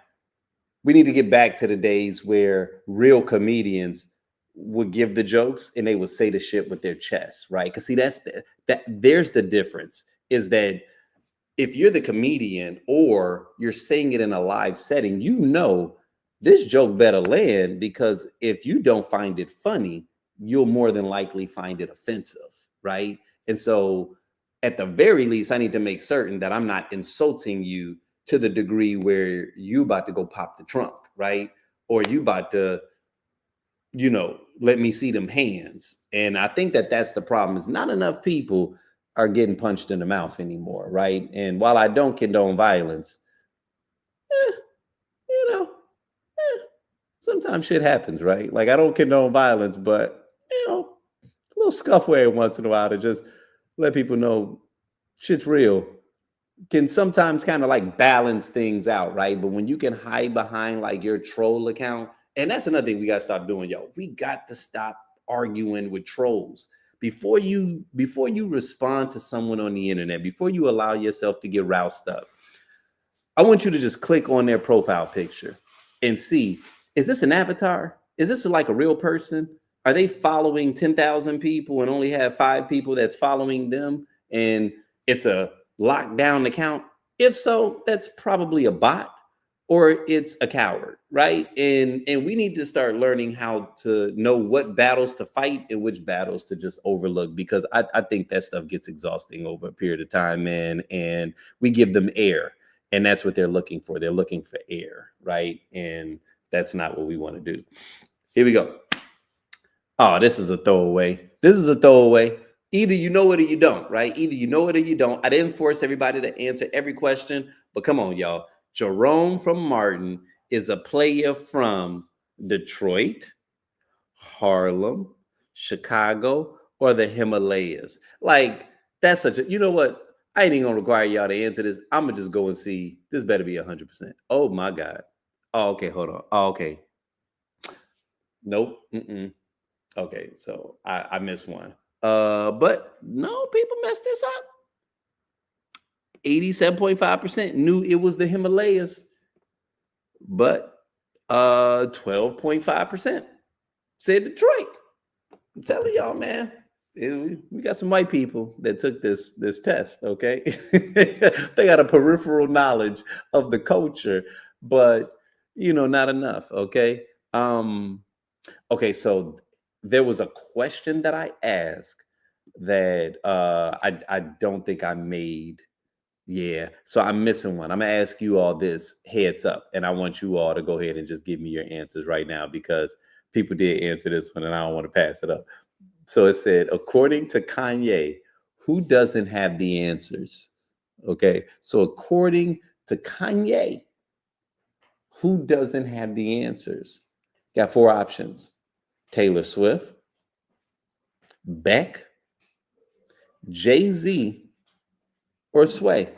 we need to get back to the days where real comedians would give the jokes and they would say the shit with their chest, right? Because see, that there's the difference, is that if you're the comedian or you're saying it in a live setting, you know this joke better land, because if you don't find it funny, you'll more than likely find it offensive, right? And so at the very least, I need to make certain that I'm not insulting you to the degree where you about to go pop the trunk, right? Or you about to, let me see them hands. And I think that that's the problem, is not enough people are getting punched in the mouth anymore, right? And while I don't condone violence, eh, you know, sometimes shit happens, right? Like, I don't condone violence, but a little scuffle every once in a while to just let people know shit's real can sometimes kind of like balance things out, right? But when you can hide behind like your troll account, and that's another thing we got to stop doing, yo. We got to stop arguing with trolls. Before you respond to someone on the internet, before you allow yourself to get roused up, I want you to just click on their profile picture and see, is this an avatar? Is this like a real person? Are they following 10,000 people and only have 5 people that's following them? And it's a lockdown account? If so, that's probably a bot or it's a coward, right? And we need to start learning how to know what battles to fight and which battles to just overlook, because I think that stuff gets exhausting over a period of time, man. And we give them air, and that's what they're looking for. They're looking for air, right? And that's not what we want to do. Here we go. Oh, this is a throwaway. This is a throwaway. Either you know it or you don't, right? Either you know it or you don't. I didn't force everybody to answer every question, but come on, y'all. Jerome from Martin is a player from Detroit, Harlem, Chicago, or the Himalayas. Like, that's such a, you know what? I ain't even gonna require y'all to answer this. I'm gonna just go and see. This better be 100%. Oh my God. Oh, okay, hold on. Oh, okay. Nope. Mm-mm. Okay, so I missed one. But no, people messed this up. 87.5% knew it was the Himalayas, but 12.5% said Detroit. I'm telling y'all, man. We got some white people that took this test, okay? They got a peripheral knowledge of the culture, but not enough, okay? Okay, so there was a question that I asked that I don't think I made. Yeah, so I'm missing one. I'm gonna ask you all this heads up, and I want you all to go ahead and just give me your answers right now, because people did answer this one, and I don't want to pass it up. So it said, according to Kanye, who doesn't have the answers? Okay, so according to Kanye, who doesn't have the answers? Got 4 options: Taylor Swift, Beck, Jay-Z, or Sway,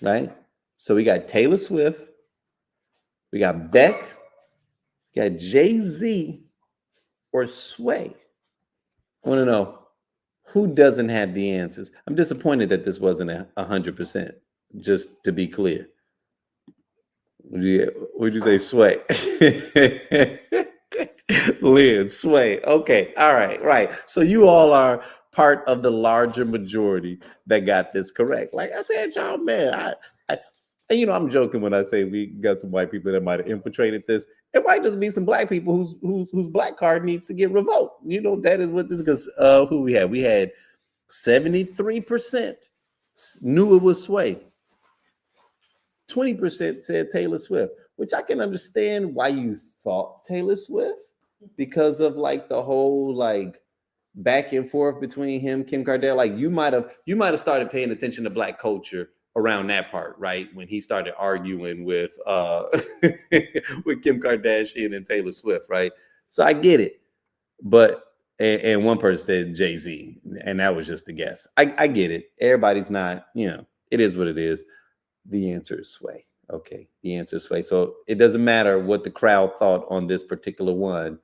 right? So we got Taylor Swift, we got Beck, we got Jay-Z, or Sway. I want to know who doesn't have the answers. I'm disappointed that this wasn't 100%, just to be clear. Would you say Sway? Lynn, Sway. Okay. All right. Right. So you all are part of the larger majority that got this correct. Like I said, y'all, man, and I'm joking when I say we got some white people that might have infiltrated this. It might just be some black people whose black card needs to get revoked. That is what this, because who we had? We had 73% knew it was Sway. 20% said Taylor Swift, which I can understand why you thought Taylor Swift, because of like the whole like back and forth between him, Kim Kardashian. Like you might have started paying attention to black culture around that part, right? When he started arguing with with Kim Kardashian and Taylor Swift, right? So I get it. But and one person said Jay-Z, and that was just a guess. I get it. Everybody's not, it is what it is. The answer is Sway. Okay, the answer is Sway. So it doesn't matter what the crowd thought on this particular one.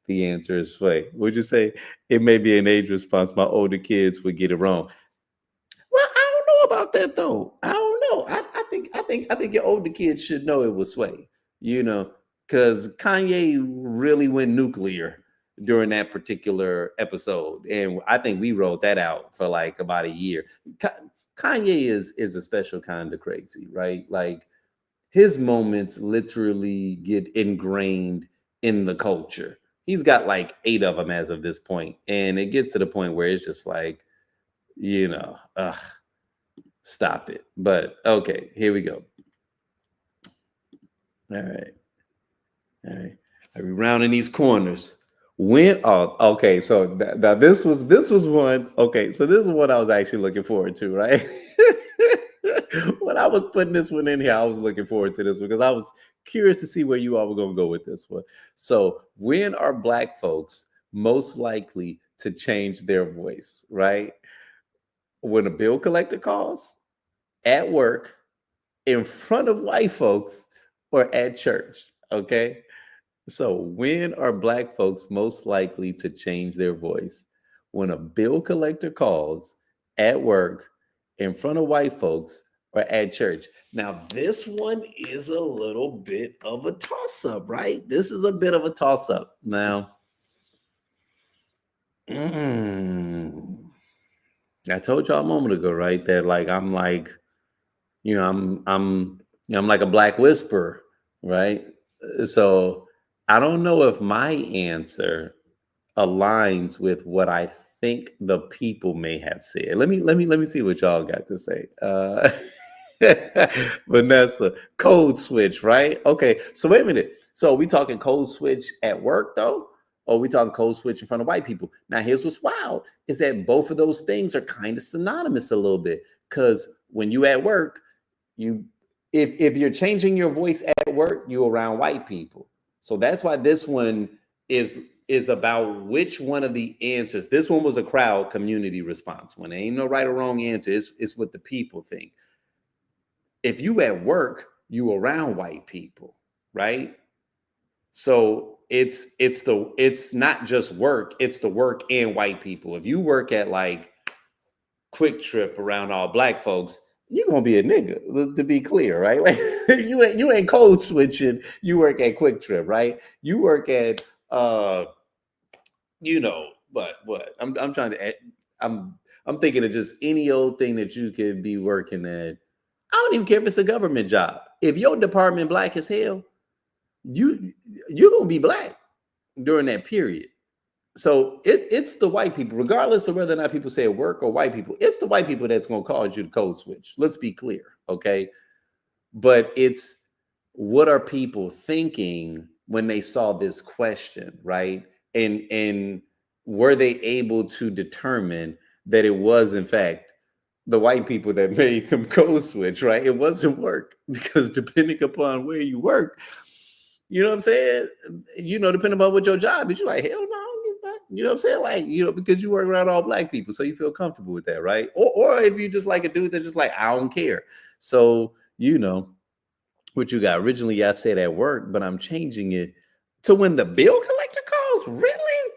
The answer is Sway. Would you say it may be an age response? My older kids would get it wrong. Well, I don't know about that though. I don't know. I think your older kids should know it was Sway. because Kanye really went nuclear during that particular episode, and I think we wrote that out for like about a year. Kanye is a special kind of crazy, right? Like his moments literally get ingrained in the culture. He's got like 8 of them as of this point, and it gets to the point where it's just like, stop it. But okay, here we go. All right. All right. Are we rounding these corners? When okay, so now this was one. Okay, so this is what I was actually looking forward to, right? When I was putting this one in here, I was looking forward to this because I was curious to see where you all were gonna go with this one. So when are black folks most likely to change their voice, right? When a bill collector calls, at work, in front of white folks, or at church. Okay. So, when are black folks most likely to change their voice? When a bill collector calls, at work, in front of white folks, or at church. Now, this one is a little bit of a toss up, right? This is a bit of a toss up. Now, I told y'all a moment ago, right? That like I'm like, I'm like a black whisperer, right? So I don't know if my answer aligns with what I think the people may have said. Let me see what y'all got to say. Vanessa, code switch, right? Okay, so wait a minute. So we talking code switch at work though, or we talking code switch in front of white people? Now here's what's wild is that both of those things are kind of synonymous a little bit because when you at work, you if you're changing your voice at work, you're around white people. So that's why this one is about which one of the answers. This one was a crowd community response. When there ain't no right or wrong answer, it's what the people think. If you at work, you around white people, right? So it's not just work, it's the work and white people. If you work at like Quick Trip around all black folks, you're gonna be a nigga, to be clear, right? Like you ain't code switching, you work at Quick Trip, right? You work at what I'm trying to I'm thinking of just any old thing that you could be working at. I don't even care if it's a government job. If your department black as hell, you're gonna be black during that period. So it's the white people, regardless of whether or not people say work or white people, it's the white people that's gonna cause you to code switch. Let's be clear, okay? But it's what are people thinking when they saw this question, right? And were they able to determine that it was in fact the white people that made them code switch, right? It wasn't work because depending upon where you work, you know what I'm saying? Depending upon what your job is, you're like, hell no, I don't give a fuck. You know what I'm saying? Like, because you work around all black people, so you feel comfortable with that, right? Or if you just like a dude that's just like, I don't care. So, what you got. Originally, I said at work, but I'm changing it to when the bill collector calls. Really?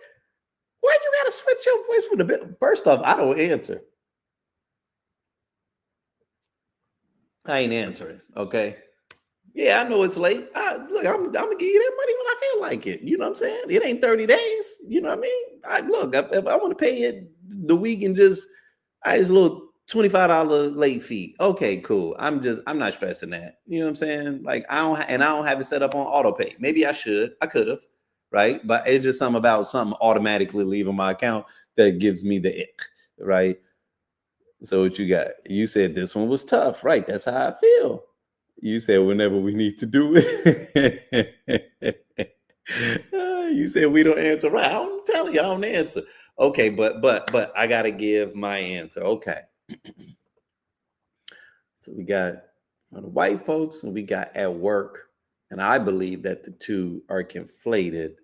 Why you gotta switch your voice with the bill? First off, I don't answer. I ain't answering. Okay. Yeah, I know it's late. Look, I'm gonna give you that money when I feel like it. You know what I'm saying? It ain't 30 days. You know what I mean? If I want to pay it the week and just a little $25 late fee. Okay, cool. I'm not stressing that. You know what I'm saying? Like I don't have it set up on auto pay. Maybe I should. I could have, right? But it's just something about something automatically leaving my account that gives me the ick, right? So what you got? You said this one was tough, right? That's how I feel. You said whenever we need to do it. You said we don't answer right. I'm telling you, I don't answer. Okay, but I gotta give my answer. Okay. So we got the white folks and we got at work. And I believe that the two are conflated.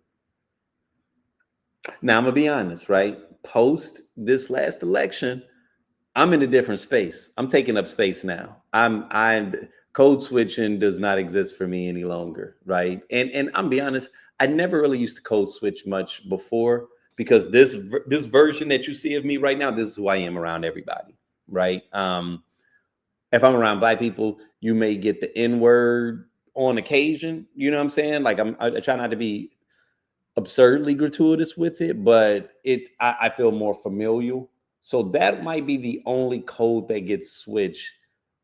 Now I'm gonna be honest, right? Post this last election, I'm in a different space. I'm taking up space now. I'm code switching does not exist for me any longer, right? And I'm be honest, I never really used to code switch much before because this version that you see of me right now, this is who I am around everybody, right? If I'm around black people, you may get the N word on occasion. You know what I'm saying? Like I try not to be absurdly gratuitous with it, but I feel more familial. So that might be the only code that gets switched.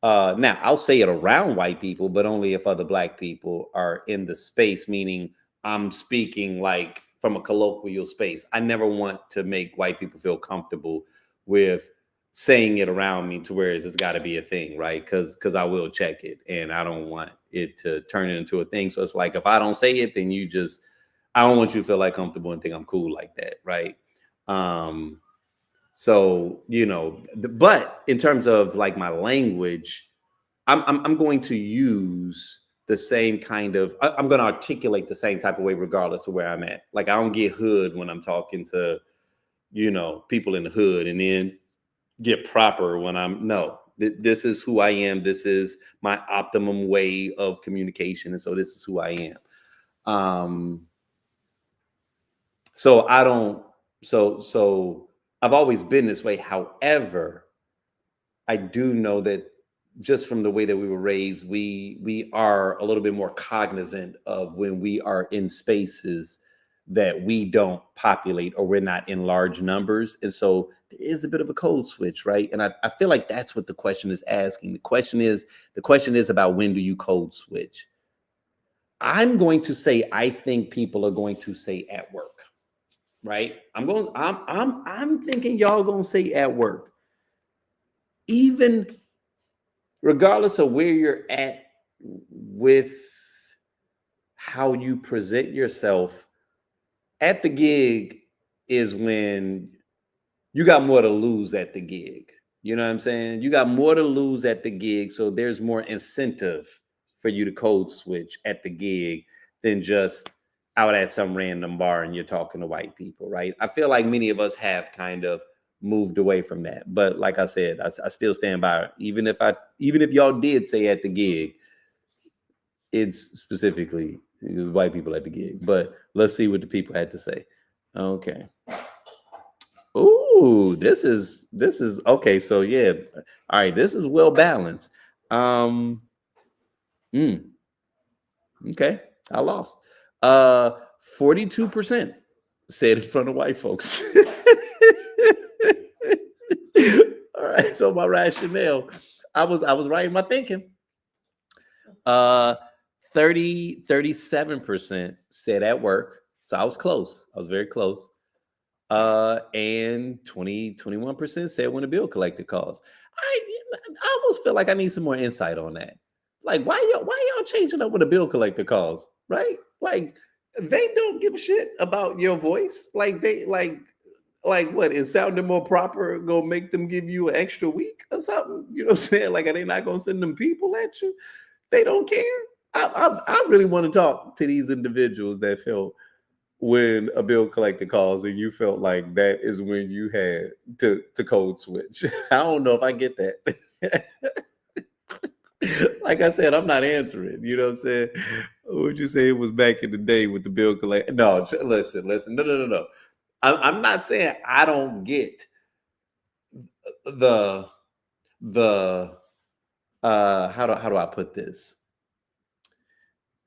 Now I'll say it around white people, but only if other black people are in the space, meaning I'm speaking like from a colloquial space. I never want to make white people feel comfortable with saying it around me to where it's got to be a thing, right? Because I will check it, and I don't want it to turn it into a thing. So it's like if I don't say it, then you just I don't want you to feel like comfortable and think I'm cool like that, right? So but in terms of like my language, I'm going to use the same kind of I'm going to articulate the same type of way regardless of where I'm at. Like I don't get hood when I'm talking to people in the hood, and then get proper when I'm no. This is who I am. This is my optimum way of communication, and so this is who I am. So I don't, so I've always been this way. However, I do know that just from the way that we were raised, we are a little bit more cognizant of when we are in spaces that we don't populate or we're not in large numbers. And so there is a bit of a code switch, right? And I feel like that's what the question is asking. The question is about when do you code switch? I'm going to say I think people are going to say at work. Right? I'm thinking y'all gonna say at work. Even regardless of where you're at with how you present yourself at the gig is when you got more to lose at the gig. You know what I'm saying? You got more to lose at the gig, so there's more incentive for you to code switch at the gig than just out at some random bar and you're talking to white people, right? I feel like many of us have kind of moved away from that, but like I said, I still stand by it. Even if y'all did say at the gig, it's specifically it was white people at the gig. But let's see what the people had to say. Okay. Ooh, this is okay. So yeah, all right. This is well balanced. Mm, okay, I lost. 42% said in front of white folks. All right. So my rationale, I was right in my thinking. 37% said at work. So I was close. I was very close. And 21% said when a bill collector calls. I almost feel like I need some more insight on that. Like, why y'all changing up when a bill collector calls? Right? Like, they don't give a shit about your voice. Like they like what is sounding more proper gonna make them give you an extra week or something? You know what I'm saying? Like, are they not gonna send them people at you? They don't care. I really want to talk to these individuals that felt when a bill collector calls and you felt like that is when you had to code switch. I don't know if I get that. Like I said, I'm not answering. You know what I'm saying? Would you say it was back in the day with the bill collector? No, listen. No. I'm not saying I don't get the how do I put this?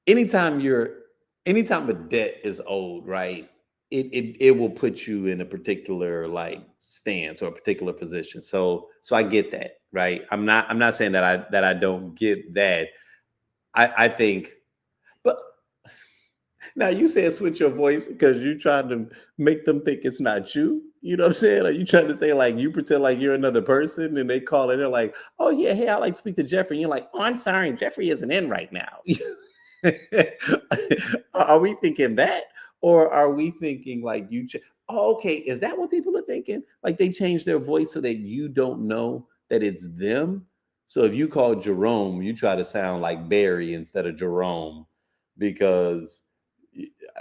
Anytime a debt is owed, right? It will put you in a particular like stance or a particular position. So I get that, right? I'm not saying that I don't get that. I think, but now you said switch your voice because you trying to make them think it's not you. You know what I'm saying? Are you trying to say like you pretend like you're another person and they call and they're like, oh yeah, hey, I like to speak to Jeffrey. And you're like, oh, I'm sorry, Jeffrey isn't in right now. Are we thinking that? Or are we thinking like oh, okay, is that what people are thinking? Like they change their voice so that you don't know that it's them? So if you call Jerome, you try to sound like Barry instead of Jerome because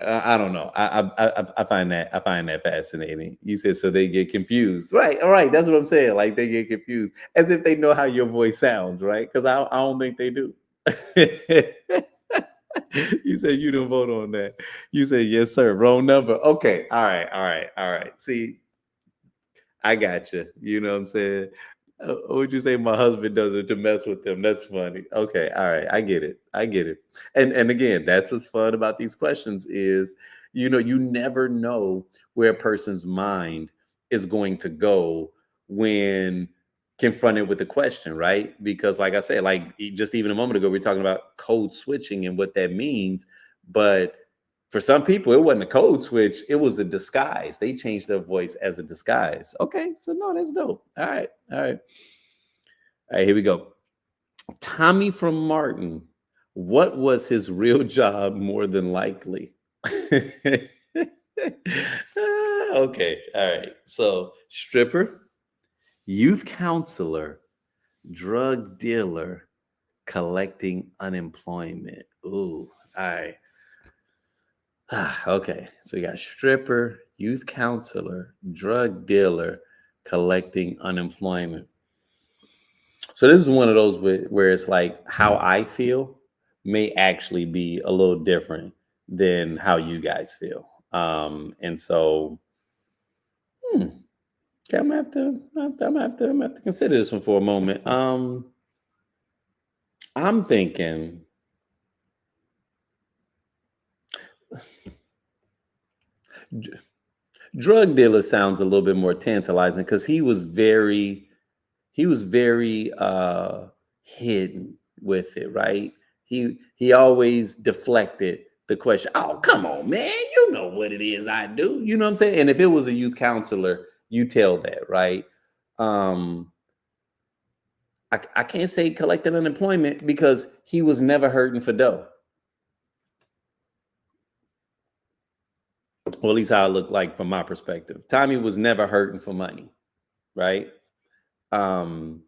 I don't know. I find that fascinating. You said so they get confused, right? All right, that's what I'm saying. Like they get confused as if they know how your voice sounds, right? Because I don't think they do. You said you didn't vote on that. You said yes, sir. Wrong number. Okay. All right. See, I got you. You know what I'm saying? What would you say my husband does it to mess with them? That's funny. Okay, all right, I get it. I get it. And again, that's what's fun about these questions is, you never know where a person's mind is going to go when confronted with the question, right? Because like I said, like just even a moment ago, we were talking about code switching and what that means, but for some people, it wasn't a code switch, it was a disguise. They changed their voice as a disguise. Okay, so no, that's dope. All right, all right. All right, here we go. Tommy from Martin. What was his real job more than likely? Okay, all right. So, stripper, youth counselor, drug dealer, collecting unemployment. Ooh, all right. Okay, so you got stripper, youth counselor, drug dealer, collecting unemployment. So this is one of those where it's like how I feel may actually be a little different than how you guys feel. And so, hmm, okay, I'm gonna have to consider this one for a moment. I'm thinking d- drug dealer sounds a little bit more tantalizing because he was very hidden with it, right? He always deflected the question. Oh, come on, man, you know what it is I do. You know what I'm saying? And if it was a youth counselor, you tell that, right? Um, I can't say collecting unemployment because he was never hurting for dough. Well, at least how it looked like from my perspective. Tommy was never hurting for money, right? Um,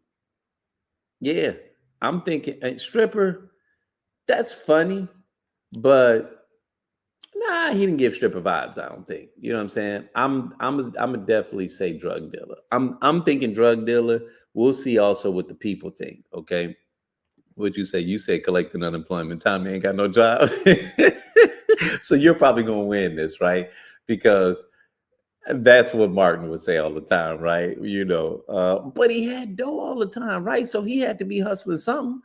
yeah, I'm thinking stripper. That's funny, but nah, he didn't give stripper vibes. I don't think. You know what I'm saying? I'm definitely say drug dealer. I'm thinking drug dealer. We'll see also what the people think. Okay, what you say? You say collecting unemployment. Tommy ain't got no job, so you're probably gonna win this, right? Because that's what Martin would say all the time, right? But he had dough all the time, right? So he had to be hustling something.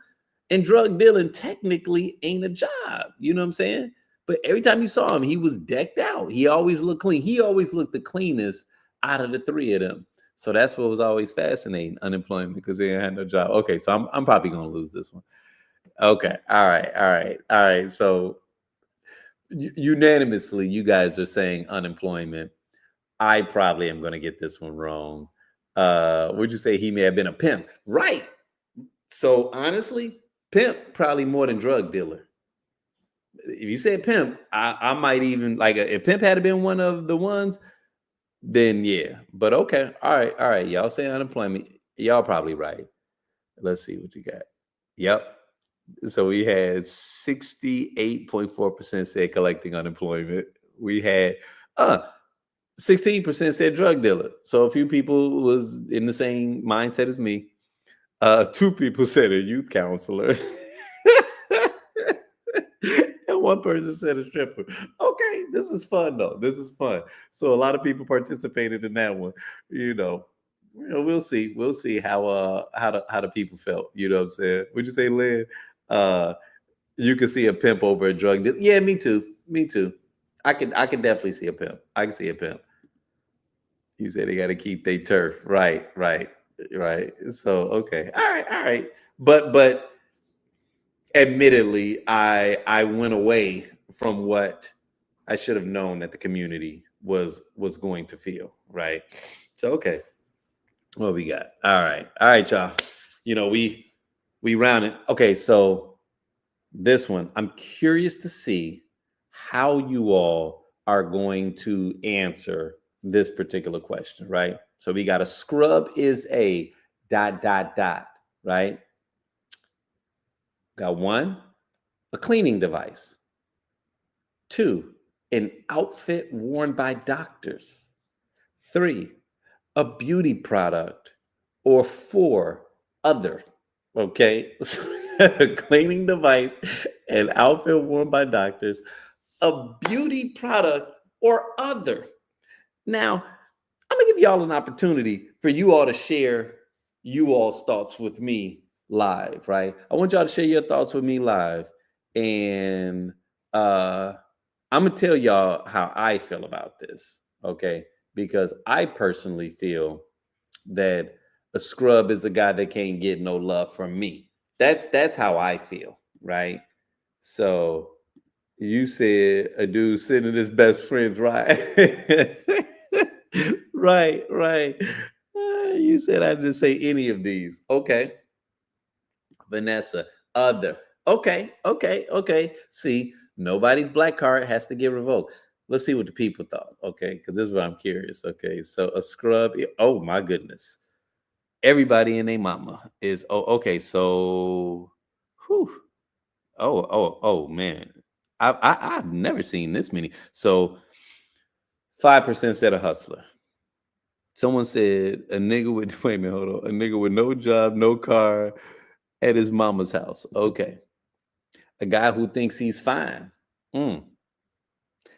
And drug dealing technically ain't a job. You know what I'm saying? But every time you saw him, he was decked out. He always looked clean. He always looked the cleanest out of the three of them. So that's what was always fascinating, unemployment, because they didn't have no job. Okay, so I'm probably gonna lose this one. Okay, all right, all right, all right. So unanimously, you guys are saying unemployment. I probably am gonna get this one wrong. Would you say he may have been a pimp? Right. So honestly, pimp probably more than drug dealer. If you said pimp, I might even like if pimp had been one of the ones, then yeah. But okay, all right. Y'all say unemployment. Y'all probably right. Let's see what you got. Yep. So we had 68.4% said collecting unemployment. We had 16% said drug dealer. So a few people was in the same mindset as me. Two people said a youth counselor. And one person said a stripper. Okay, this is fun though. This is fun. So a lot of people participated in that one. You know, we'll see. We'll see how the people felt. You know what I'm saying? Would you say, Lynn? Uh, you could see a pimp over a drug deal. Yeah, me too. Me too. I could definitely see a pimp. I can see a pimp. You said they got to keep their turf. Right, right, right. So okay. All right, all right. But admittedly, I went away from what I should have known that the community was going to feel, right? So okay, what we got? All right, y'all. We rounded. Okay, so this one, I'm curious to see how you all are going to answer this particular question, right? So we got a scrub is a dot dot dot, right? Got one, a cleaning device. Two, an outfit worn by doctors. Three, a beauty product. Or four, other. Okay. A cleaning device, an outfit worn by doctors, a beauty product, or other. Now, I'm going to give y'all an opportunity for you all to share you all's thoughts with me live, right? I want y'all to share your thoughts with me live. And uh I'm gonna tell y'all how I feel about this, okay? Because I personally feel that a scrub is a guy that can't get no love from me. That's how I feel, right? So you said a dude sitting his best friend's right. Right, right. You said I didn't say any of these. Okay. Vanessa, other. Okay, okay, okay. See, nobody's black card has to get revoked. Let's see what the people thought. Okay, because this is what I'm curious. Okay, so a scrub. Oh my goodness. Everybody and their mama is. Oh, okay. So, whew. Oh man. I've never seen this many. So 5% said a hustler. Someone said a nigga with wait a minute, hold on. A nigga with no job, no car at his mama's house. Okay. A guy who thinks he's fine. Mm.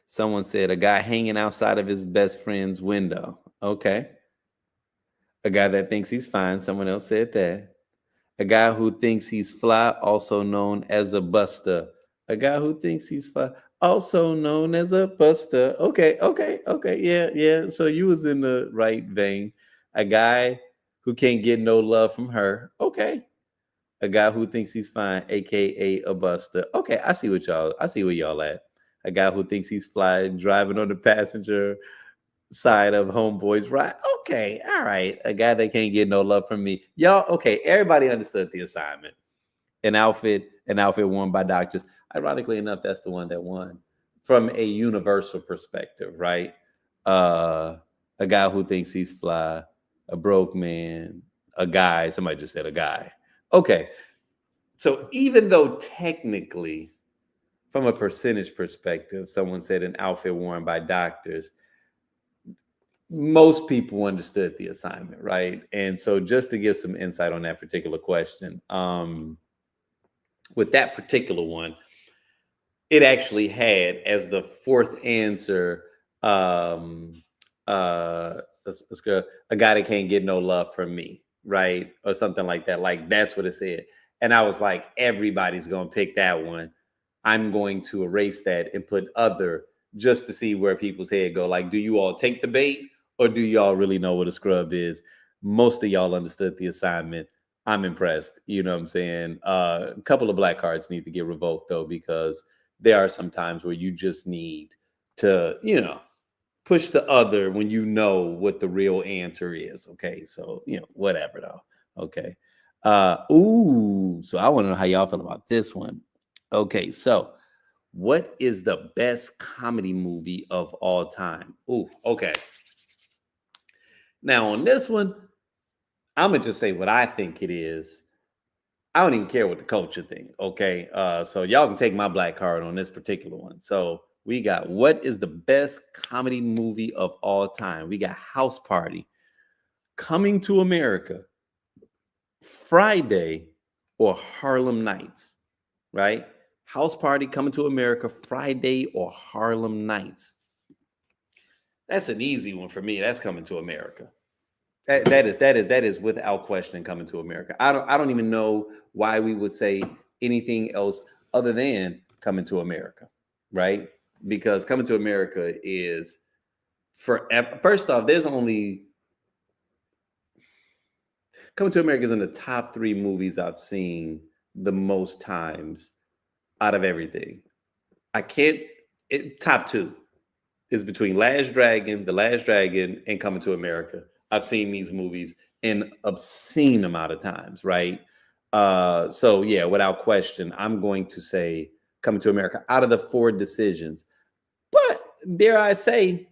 Someone said a guy hanging outside of his best friend's window. Okay. A guy that thinks he's fine. Someone else said that. A guy who thinks he's fly, also known as a buster. A guy who thinks he's fly, also known as a buster. Okay, okay, okay. Yeah, yeah. So you was in the right vein. A guy who can't get no love from her. Okay. A guy who thinks he's fine, aka a buster. Okay, I see where y'all at. A guy who thinks he's fly, driving on the passenger side of homeboys, right? Okay, all right. A guy that can't get no love from me. Y'all, okay, everybody understood the assignment. An outfit worn by doctors. Ironically enough, that's the one that won from a universal perspective, right? Uh a guy who thinks he's fly, a broke man, a guy, somebody just said a guy. Okay, so even though technically, from a percentage perspective, someone said an outfit worn by doctors, most people understood the assignment, right? And so just to give some insight on that particular question, with that particular one, it actually had as the fourth answer, um, let's go, a guy that can't get no love from me, right? Or something like that. Like that's what it said. And I was like, everybody's gonna pick that one. I'm going to erase that and put other just to see where people's head go. Like, do you all take the bait or do y'all really know what a scrub is? Most of y'all understood the assignment. I'm impressed. You know what I'm saying? A couple of black cards need to get revoked though, because there are some times where you just need to, push the other when you know what the real answer is. Okay. So, whatever though. Okay. So I want to know how y'all feel about this one. Okay, so what is the best comedy movie of all time? Ooh, okay. Now on this one, I'm gonna just say what I think it is. I don't even care what the culture think. Okay, so y'all can take my black card on this particular one. So we got what is the best comedy movie of all time? We got House Party, Coming to America, Friday, or Harlem Nights, right? House Party, Coming to America, Friday, or Harlem Nights. That's an easy one for me. That's Coming to America. That is without question Coming to America. I don't even know why we would say anything else other than Coming to America, right? Because Coming to America is forever. First off, there's only Coming to America is in the top three movies I've seen the most times out of everything. I can't. Top two is between The Last Dragon, and Coming to America. I've seen these movies an obscene amount of times, right? So yeah, without question, I'm going to say Coming to America out of the four decisions. But dare I say,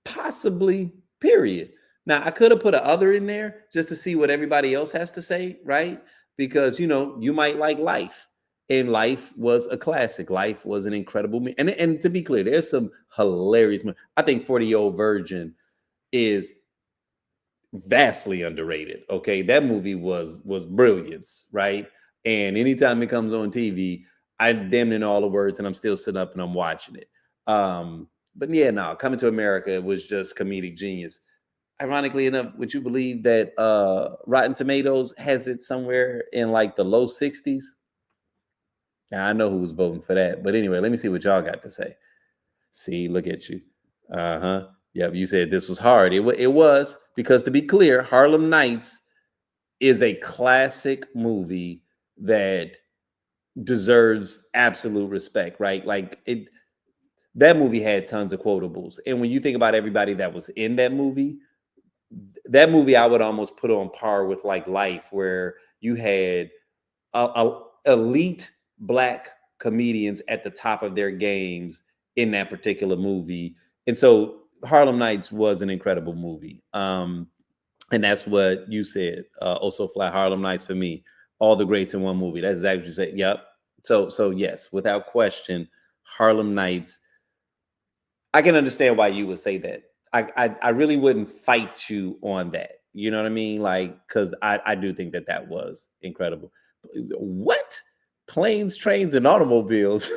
possibly, period. Now, I could have put a other in there just to see what everybody else has to say, right? Because, you might like Life. And Life was a classic. Life was an incredible and to be clear, there's some hilarious. I think 40-Year-Old Virgin is vastly underrated. Okay, that movie was brilliance, right? And anytime it comes on TV, I damn near know all the words, and I'm still sitting up and I'm watching it. But yeah, no, Coming to America was just comedic genius. Ironically enough, would you believe that Rotten Tomatoes has it somewhere in like the low 60s? Now I know who was voting for that, but anyway, let me see what y'all got to say. See, look at you. Uh-huh. Yep, you said this was hard. It was, because to be clear, Harlem Nights is a classic movie that deserves absolute respect, right? Like that movie had tons of quotables. And when you think about everybody that was in that movie I would almost put on par with like Life, where you had elite black comedians at the top of their games in that particular movie. And so Harlem Nights was an incredible movie. And that's what you said. Also fly Harlem Nights for me. All the greats in one movie. That's exactly what you said. Yep. So yes, without question, Harlem Nights. I can understand why you would say that. I really wouldn't fight you on that. You know what I mean? Like, because I do think that that was incredible. What? Planes, trains, and automobiles.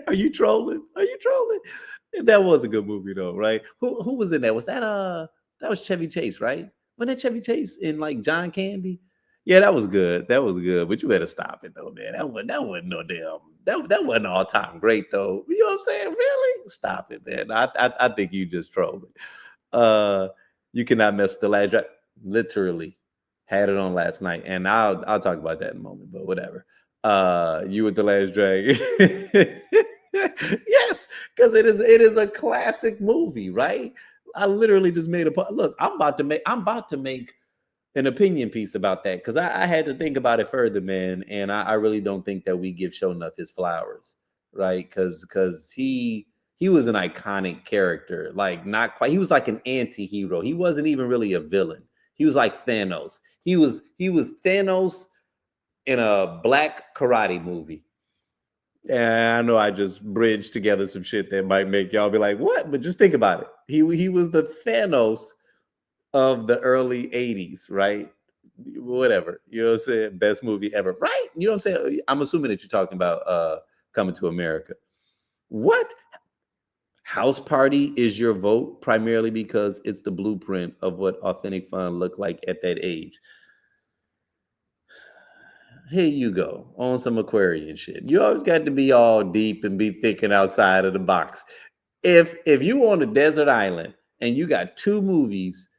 Are you trolling? Are you trolling? That was a good movie though, right? Who was in that? Was that was Chevy Chase, right? Wasn't that Chevy Chase in like John Candy? Yeah, that was good. That was good. But you better stop it though, man. That wasn't no damn that wasn't all time great though. You know what I'm saying? Really? Stop it, man. I think you just trolling. You cannot mess with the last drive. Literally had it on last night, and I'll talk about that in a moment. But whatever. You with the last dragon? Yes, because it is a classic movie, right? I literally just made a look. I'm about to make an opinion piece about that, because I had to think about it further, man. And I really don't think that we give Shonuff his flowers, right? Because he was an iconic character, like not quite. He was like an anti-hero. He wasn't even really a villain. He was like Thanos. He was Thanos in a black karate movie. And I know I just bridged together some shit that might make y'all be like, what? But just think about it. He was the Thanos of the early 80s, right? Whatever. You know what I'm saying? Best movie ever. Right? You know what I'm saying? I'm assuming that you're talking about Coming to America. What? House Party is your vote primarily because it's the blueprint of what authentic fun looked like at that age. Here you go on some Aquarian shit. You always got to be all deep and be thinking outside of the box. If you on a desert island and you got two movies,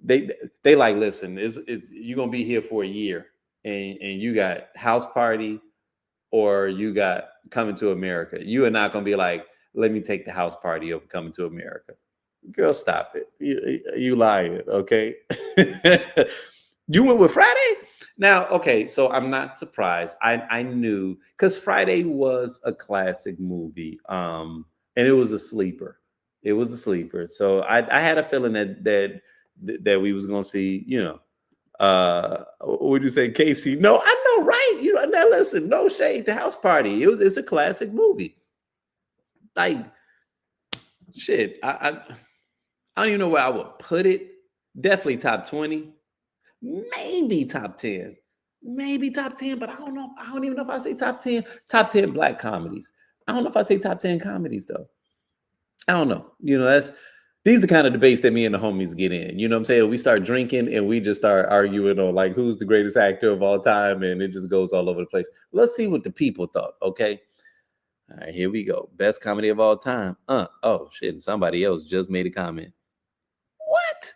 they like, listen, it's you're gonna be here for a year, and you got House Party or you got Coming to America. You are not gonna be like, let me take the House Party over Coming to America. Girl, stop it. You lying, okay? You went with Friday? Now, okay, so I'm not surprised. I knew, because Friday was a classic movie. And it was a sleeper. It was a sleeper. So I had a feeling that we was gonna see, what would you say, Casey? No, I know, right? Now listen, no shade to House Party. It's a classic movie. Like, shit. I don't even know where I would put it. Definitely top 20. Maybe top 10. Maybe top 10, but I don't know. I don't even know if I say top 10. Top 10 black comedies. I don't know if I say top 10 comedies though. I don't know. These are the kind of debates that me and the homies get in. You know what I'm saying? We start drinking and we just start arguing on like who's the greatest actor of all time, and it just goes all over the place. Let's see what the people thought, okay? All right, here we go. Best comedy of all time. Oh shit, somebody else just made a comment. What?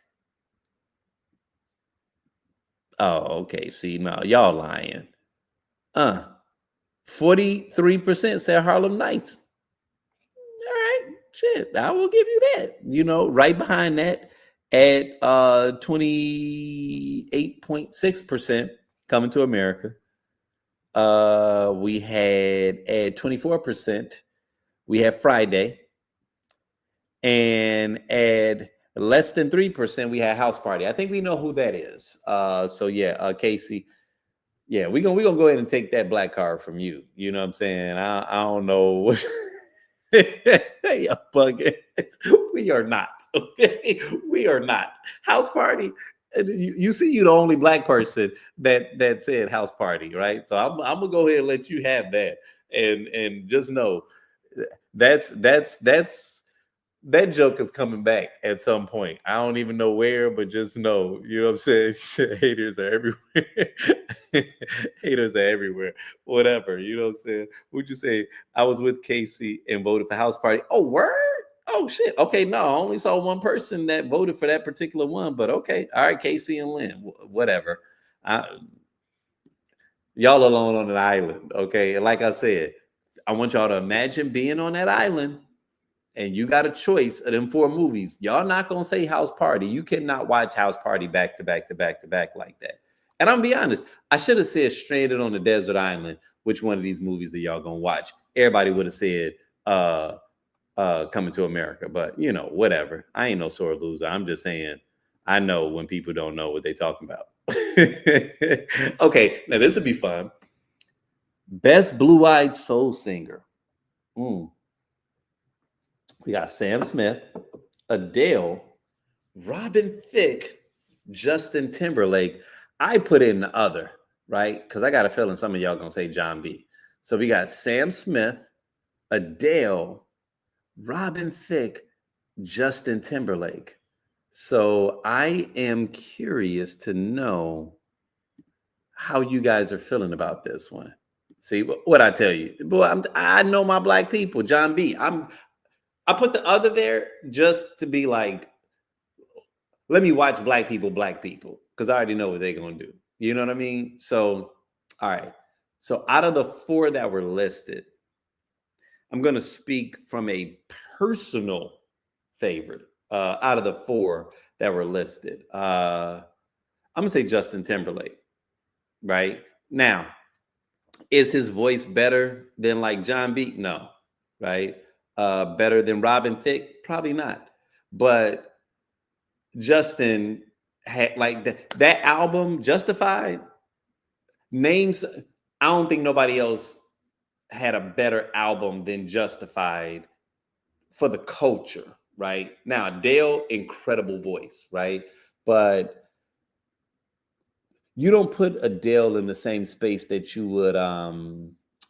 Oh, okay. See, no, y'all lying. 43% said Harlem Nights. All right, shit, I will give you that. Right behind that at 28.6% Coming to America. We had at 24%, we have Friday. And at less than 3%, we had House Party. I think we know who that is. So yeah, Casey. Yeah, we gonna go ahead and take that black card from you. You know what I'm saying? I don't know. You're bugging. We are not. Okay, we are not. House Party. You see, you the only black person that said House Party, right? So I'm gonna go ahead and let you have that, and just know that's that joke is coming back at some point. I don't even know where, but just know, you know what I'm saying? Haters are everywhere. Haters are everywhere. Whatever, you know what I'm saying? Would you say I was with Casey and voted for House Party? Oh, word? Oh shit. Okay, no, I only saw one person that voted for that particular one, but okay. All right, Casey and Lynn. Whatever. I, y'all alone on an island, okay? And like I said, I want y'all to imagine being on that island and you got a choice of them four movies. Y'all not gonna say House Party. You cannot watch House Party back to back to back to back like that. And I'm gonna be honest, I should have said Stranded on a Desert Island. Which one of these movies are y'all gonna watch? Everybody would have said Coming to America, but you know, whatever. I ain't no sore loser. I'm just saying I know when people don't know what they talking about. Okay, now this would be fun. Best blue-eyed soul singer. Mm. We got Sam Smith, Adele, Robin Thicke, Justin Timberlake. I put in the other, right? Because I got a feeling some of y'all gonna say John B. So we got Sam Smith, Adele, Robin Thicke, Justin Timberlake. So I am curious to know how you guys are feeling about this one. See what I tell you, boy. I know my black people. John B. I put the other there just to be like, let me watch black people, because I already know what they're gonna do. You know what I mean? So, all right. So out of the four that were listed, I'm gonna speak from a personal favorite. Out of the four that were listed, I'm gonna say Justin Timberlake. Right now, is his voice better than like John B? No. Right? Better than Robin Thicke? Probably not. But Justin had like that album, Justified, names. I don't think nobody else had a better album than Justified for the culture, right? Now, Adele, incredible voice, right? But you don't put Adele in the same space that you would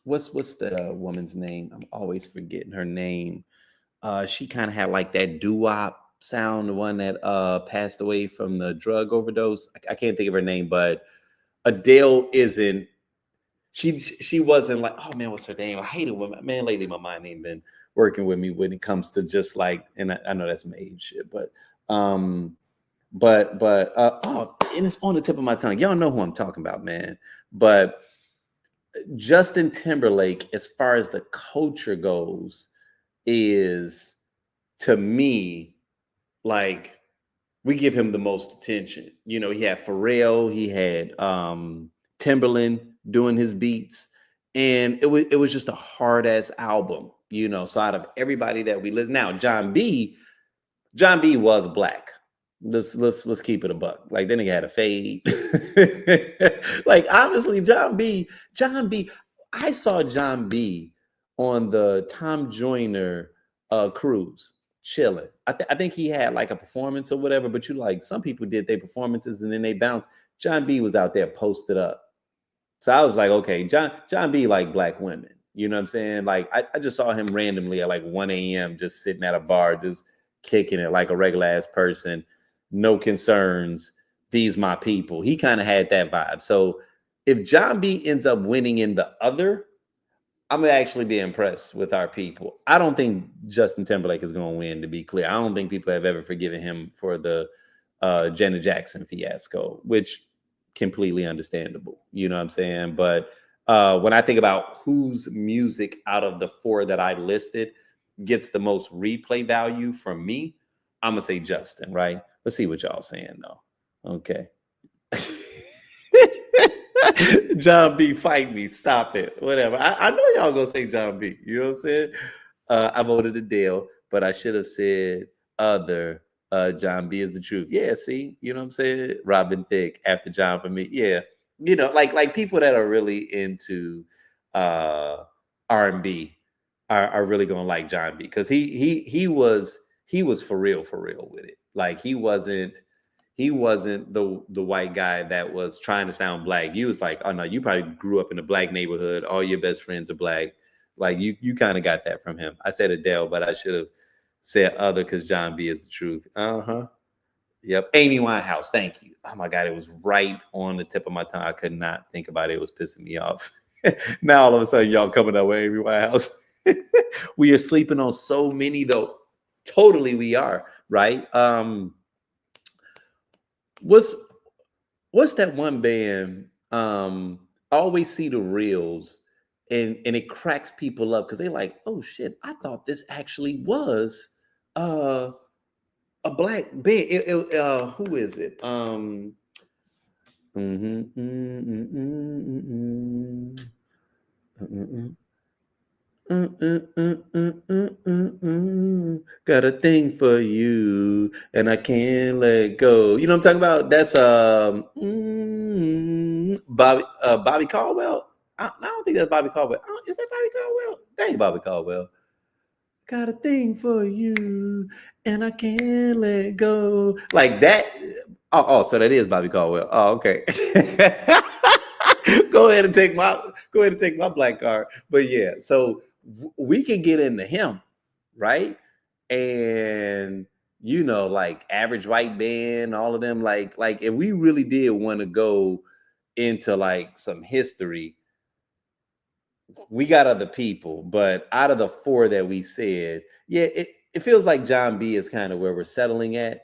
what's the woman's name? I'm always forgetting her name. She kind of had like that doo-wop sound, the one that passed away from the drug overdose. I can't think of her name, but Adele isn't. She wasn't like, oh man, what's her name? I hate it when man lately my mind ain't been working with me when it comes to just like, and I know that's some age shit, but oh, and it's on the tip of my tongue. Y'all know who I'm talking about, man. But Justin Timberlake, as far as the culture goes, is to me like we give him the most attention. You know, he had Pharrell, he had Timberland doing his beats, and it was just a hard ass album. You know, so out of everybody that we listen now, John B was black. Let's keep it a buck. Like then he had a fade. Like honestly, John B. I saw John B. on the Tom Joyner cruise, chilling. I think he had like a performance or whatever. But you like some people did their performances and then they bounced. John B. was out there posted up. So I was like, okay, John B. like black women. You know what I'm saying? Like I just saw him randomly at like 1 a.m. just sitting at a bar, just kicking it like a regular ass person. No concerns. These my people. He kind of had that vibe. So if John B ends up winning in the other, I'm gonna actually be impressed with our people. I don't think Justin Timberlake is gonna win, to be clear. I don't think people have ever forgiven him for the Janet Jackson fiasco, which completely understandable. You know what I'm saying? But when I think about whose music out of the four that I listed gets the most replay value from me, I'm gonna say Justin, right? Let's see what y'all saying though. Okay. John B, fight me. Stop it. Whatever. I know y'all gonna say John B. You know what I'm saying? I voted Adele, but I should have said other. John B is the truth. Yeah, see, you know what I'm saying? Robin Thicke after John for me. Yeah. You know, like people that are really into R&B are really gonna like John B because he was for real with it. Like he wasn't the white guy that was trying to sound black. He was like, oh no, you probably grew up in a black neighborhood. All your best friends are black. Like you kind of got that from him. I said Adele, but I should have Said other because John B is the truth. Uh-huh. Yep. Amy Winehouse. Thank you. Oh my God. It was right on the tip of my tongue. I could not think about it. It was pissing me off. Now all of a sudden y'all coming up with Amy Winehouse. We are sleeping on so many though. Totally we are, right? What's what's that one band? I always see the reels and it cracks people up because they're like, oh shit, I thought this actually was uh a black band. Who is it? Mhm, mm, mm, mm, mm, mm, mm, got a thing for you, and I can't let go. You know what I'm talking about? That's Bobby Caldwell. I don't think that's Bobby Caldwell. Is that Bobby Caldwell? That ain't Bobby Caldwell. Got a thing for you, and I can't let go. Like that. Oh, so that is Bobby Caldwell. Oh, okay. Go ahead and take my black card. But yeah, so we can get into him, right? And like average white band, all of them, like if we really did want to go into like some history, we got other people, but out of the four that we said, yeah, it feels like John B is kind of where we're settling at.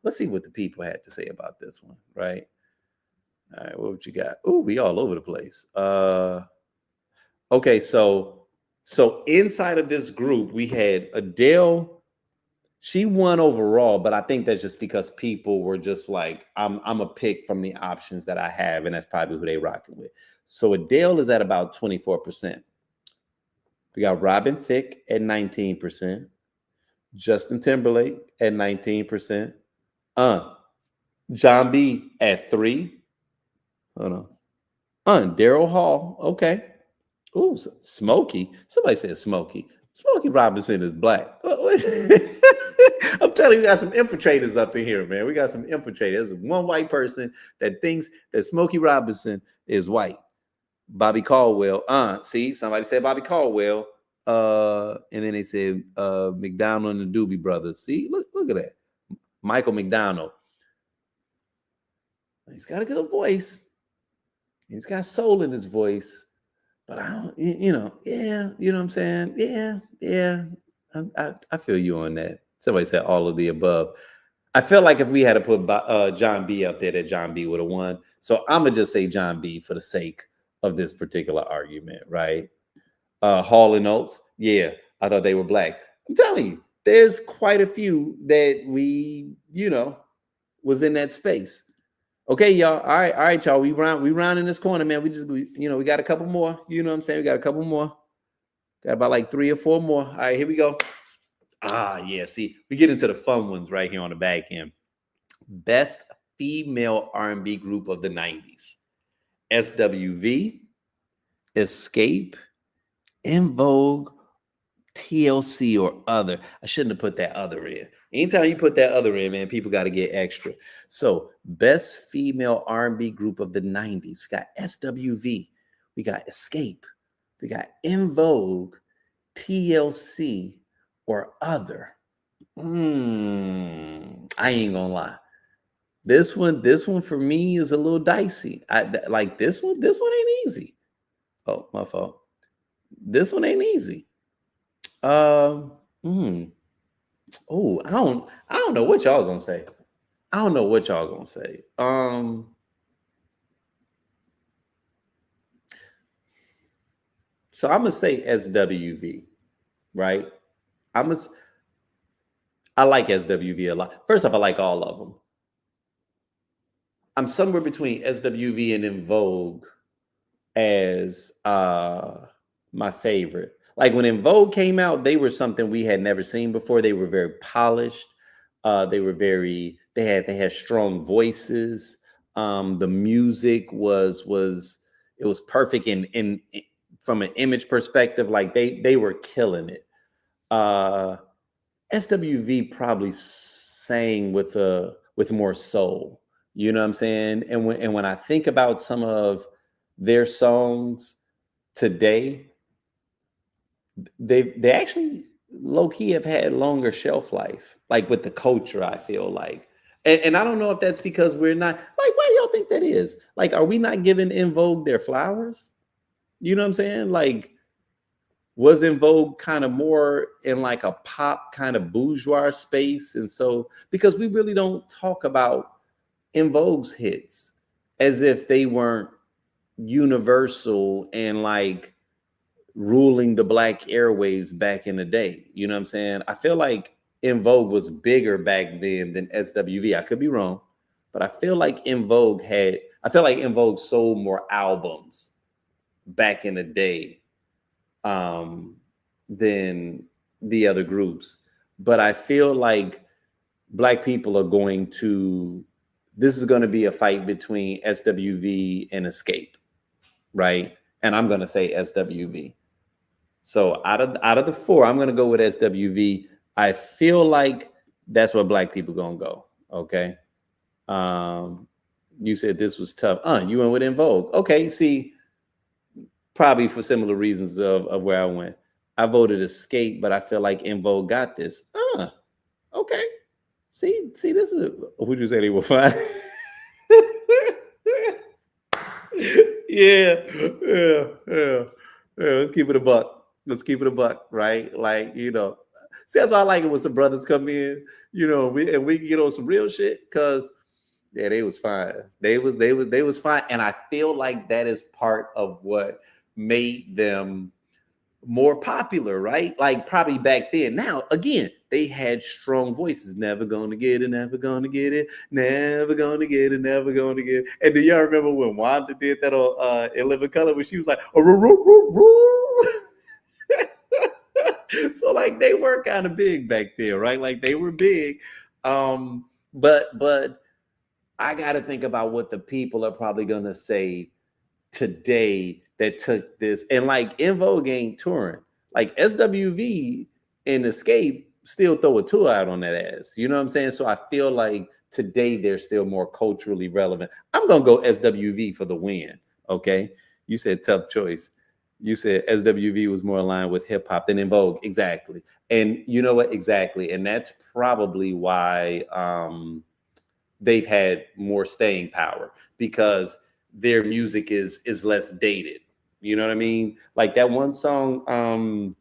Let's see what the people had to say about this one, right? All right, what you got? Oh, we all over the place. Okay, so inside of this group, we had Adele. She won overall, but I think that's just because people were just like, I'm a pick from the options that I have, and that's probably who they rocking with. So Adele is at about 24%. We got Robin Thicke at 19%, Justin Timberlake at 19%, John B at 3. Hold on. Daryl Hall. Okay. Ooh, Smokey. Somebody said Smokey. Smokey Robinson is black. I'm telling you, we got some infiltrators up in here, man. We got some infiltrators. There's one white person that thinks that Smokey Robinson is white. Bobby Caldwell. See, somebody said Bobby Caldwell. And then they said McDonald and the Doobie Brothers. See, look at that. Michael McDonald. He's got a good voice. He's got soul in his voice. But I don't, yeah, you know what I'm saying? Yeah. I feel you on that. Somebody said all of the above. I felt like if we had to put John B up there, that John B would have won. So I'm gonna just say John B for the sake of this particular argument, right? Hall and Oates, yeah, I thought they were black. I'm telling you, there's quite a few that we, was in that space. Okay, y'all. All right, y'all. We round in this corner, man. We got a couple more. You know what I'm saying? We got a couple more. Got about like 3 or 4 more. All right, here we go. Yeah. See, we get into the fun ones right here on the back end. Best female R&B group of the 90s. SWV, Escape, In Vogue, TLC, or other. I shouldn't have put that other in. Anytime you put that other in, man, people got to get extra. So, best female R&B group of the 90s. We got SWV. We got Escape. We got In Vogue, TLC, or other. I ain't gonna lie. This one for me is a little dicey. I like this one. This one ain't easy. Oh, my fault. This one ain't easy. Oh, I don't know what y'all gonna say. I don't know what y'all gonna say. So I'm gonna say SWV, right? I'm gonna. I like SWV a lot. First off, I like all of them. I'm somewhere between SWV and In Vogue as my favorite. Like when In Vogue came out, they were something we had never seen before. They were very polished. They had strong voices. The music was perfect in from an image perspective. Like they were killing it. SWV probably sang with more soul. You know what I'm saying? And when I think about some of their songs today, they actually low key have had longer shelf life, like with the culture, I feel like. And I don't know if that's because we're not like, why y'all think that is? Like, are we not giving In Vogue their flowers? You know what I'm saying? Like, was In Vogue kind of more in like a pop kind of bourgeois space? And so, because we really don't talk about In Vogue's hits as if they weren't universal and like ruling the black airwaves back in the day. You know what I'm saying? I feel like In Vogue was bigger back then than SWV. I could be wrong, but I feel like In Vogue sold more albums back in the day um, than the other groups. But I feel like black people are this is going to be a fight between SWV and Escape, right? And I'm going to say SWV. So out of the four, I'm gonna go with SWV. I feel like that's where black people gonna go. Okay. Um, you said this was tough. You went with In Vogue. Okay, see, probably for similar reasons of where I went. I voted Escape, but I feel like In Vogue got this. Okay. See, this is would you say they were fine? Yeah, yeah, yeah, yeah. Let's keep it a buck. Let's keep it a buck, right? Like, see, that's why I like it when some brothers come in, we can get on some real shit. Cause yeah, they was fine. They was fine. And I feel like that is part of what made them more popular, right? Like probably back then. Now, again, they had strong voices. Never gonna get it, never gonna get it, never gonna get it, never gonna get it. And do y'all remember when Wanda did that on In Living Color when she was like, "Oh, roo, roo, roo, roo." So like they were kind of big back there, right? Like they were big. But I gotta think about what the people are probably gonna say today that took this. And like In Vogue ain't touring. Like SWV and Escape still throw a tour out on that ass. You know what I'm saying? So I feel like today they're still more culturally relevant. I'm gonna go SWV for the win. Okay. You said tough choice. You said SWV was more aligned with hip hop than In Vogue. Exactly. And you know what? Exactly. And that's probably why they've had more staying power because their music is less dated. You know what I mean? Like that one song,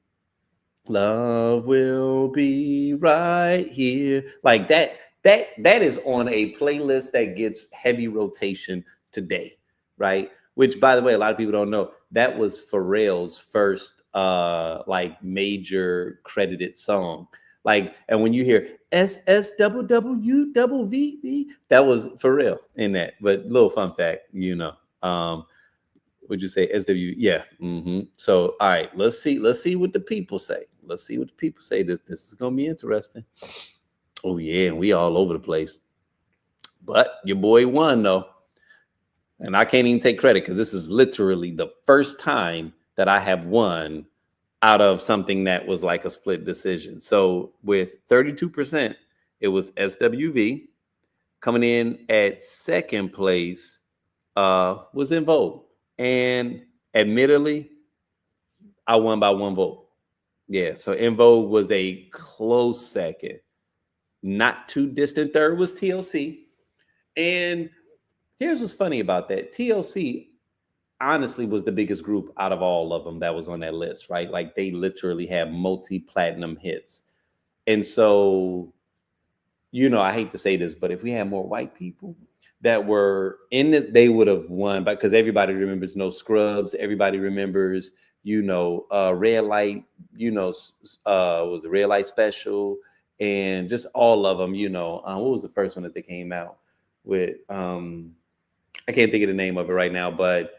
Love Will Be Right Here. Like that is on a playlist that gets heavy rotation today, right? Which by the way, a lot of people don't know, that was Pharrell's first like major credited song. Like, and when you hear SSWWVV, that was Pharrell in that. But little fun fact, would you say SW? Yeah. So, all right, let's see what the people say. Let's see what the people say. This is gonna be interesting. Oh yeah, and we all over the place. But your boy won though, and I can't even take credit because this is literally the first time that I have won out of something that was like a split decision. So with 32%, it was SWV. Coming in at second place was In Vogue. And admittedly, I won by one vote. Yeah, so In Vogue was a close second. Not too distant third was TLC. And here's what's funny about that. TLC honestly was the biggest group out of all of them that was on that list, right? Like they literally had multi-platinum hits. And so, I hate to say this, but if we had more white people that were in this, they would have won. But because everybody remembers No Scrubs, everybody remembers, Red Light, was a Red Light Special, and just all of them. What was the first one that they came out with? I can't think of the name of it right now, but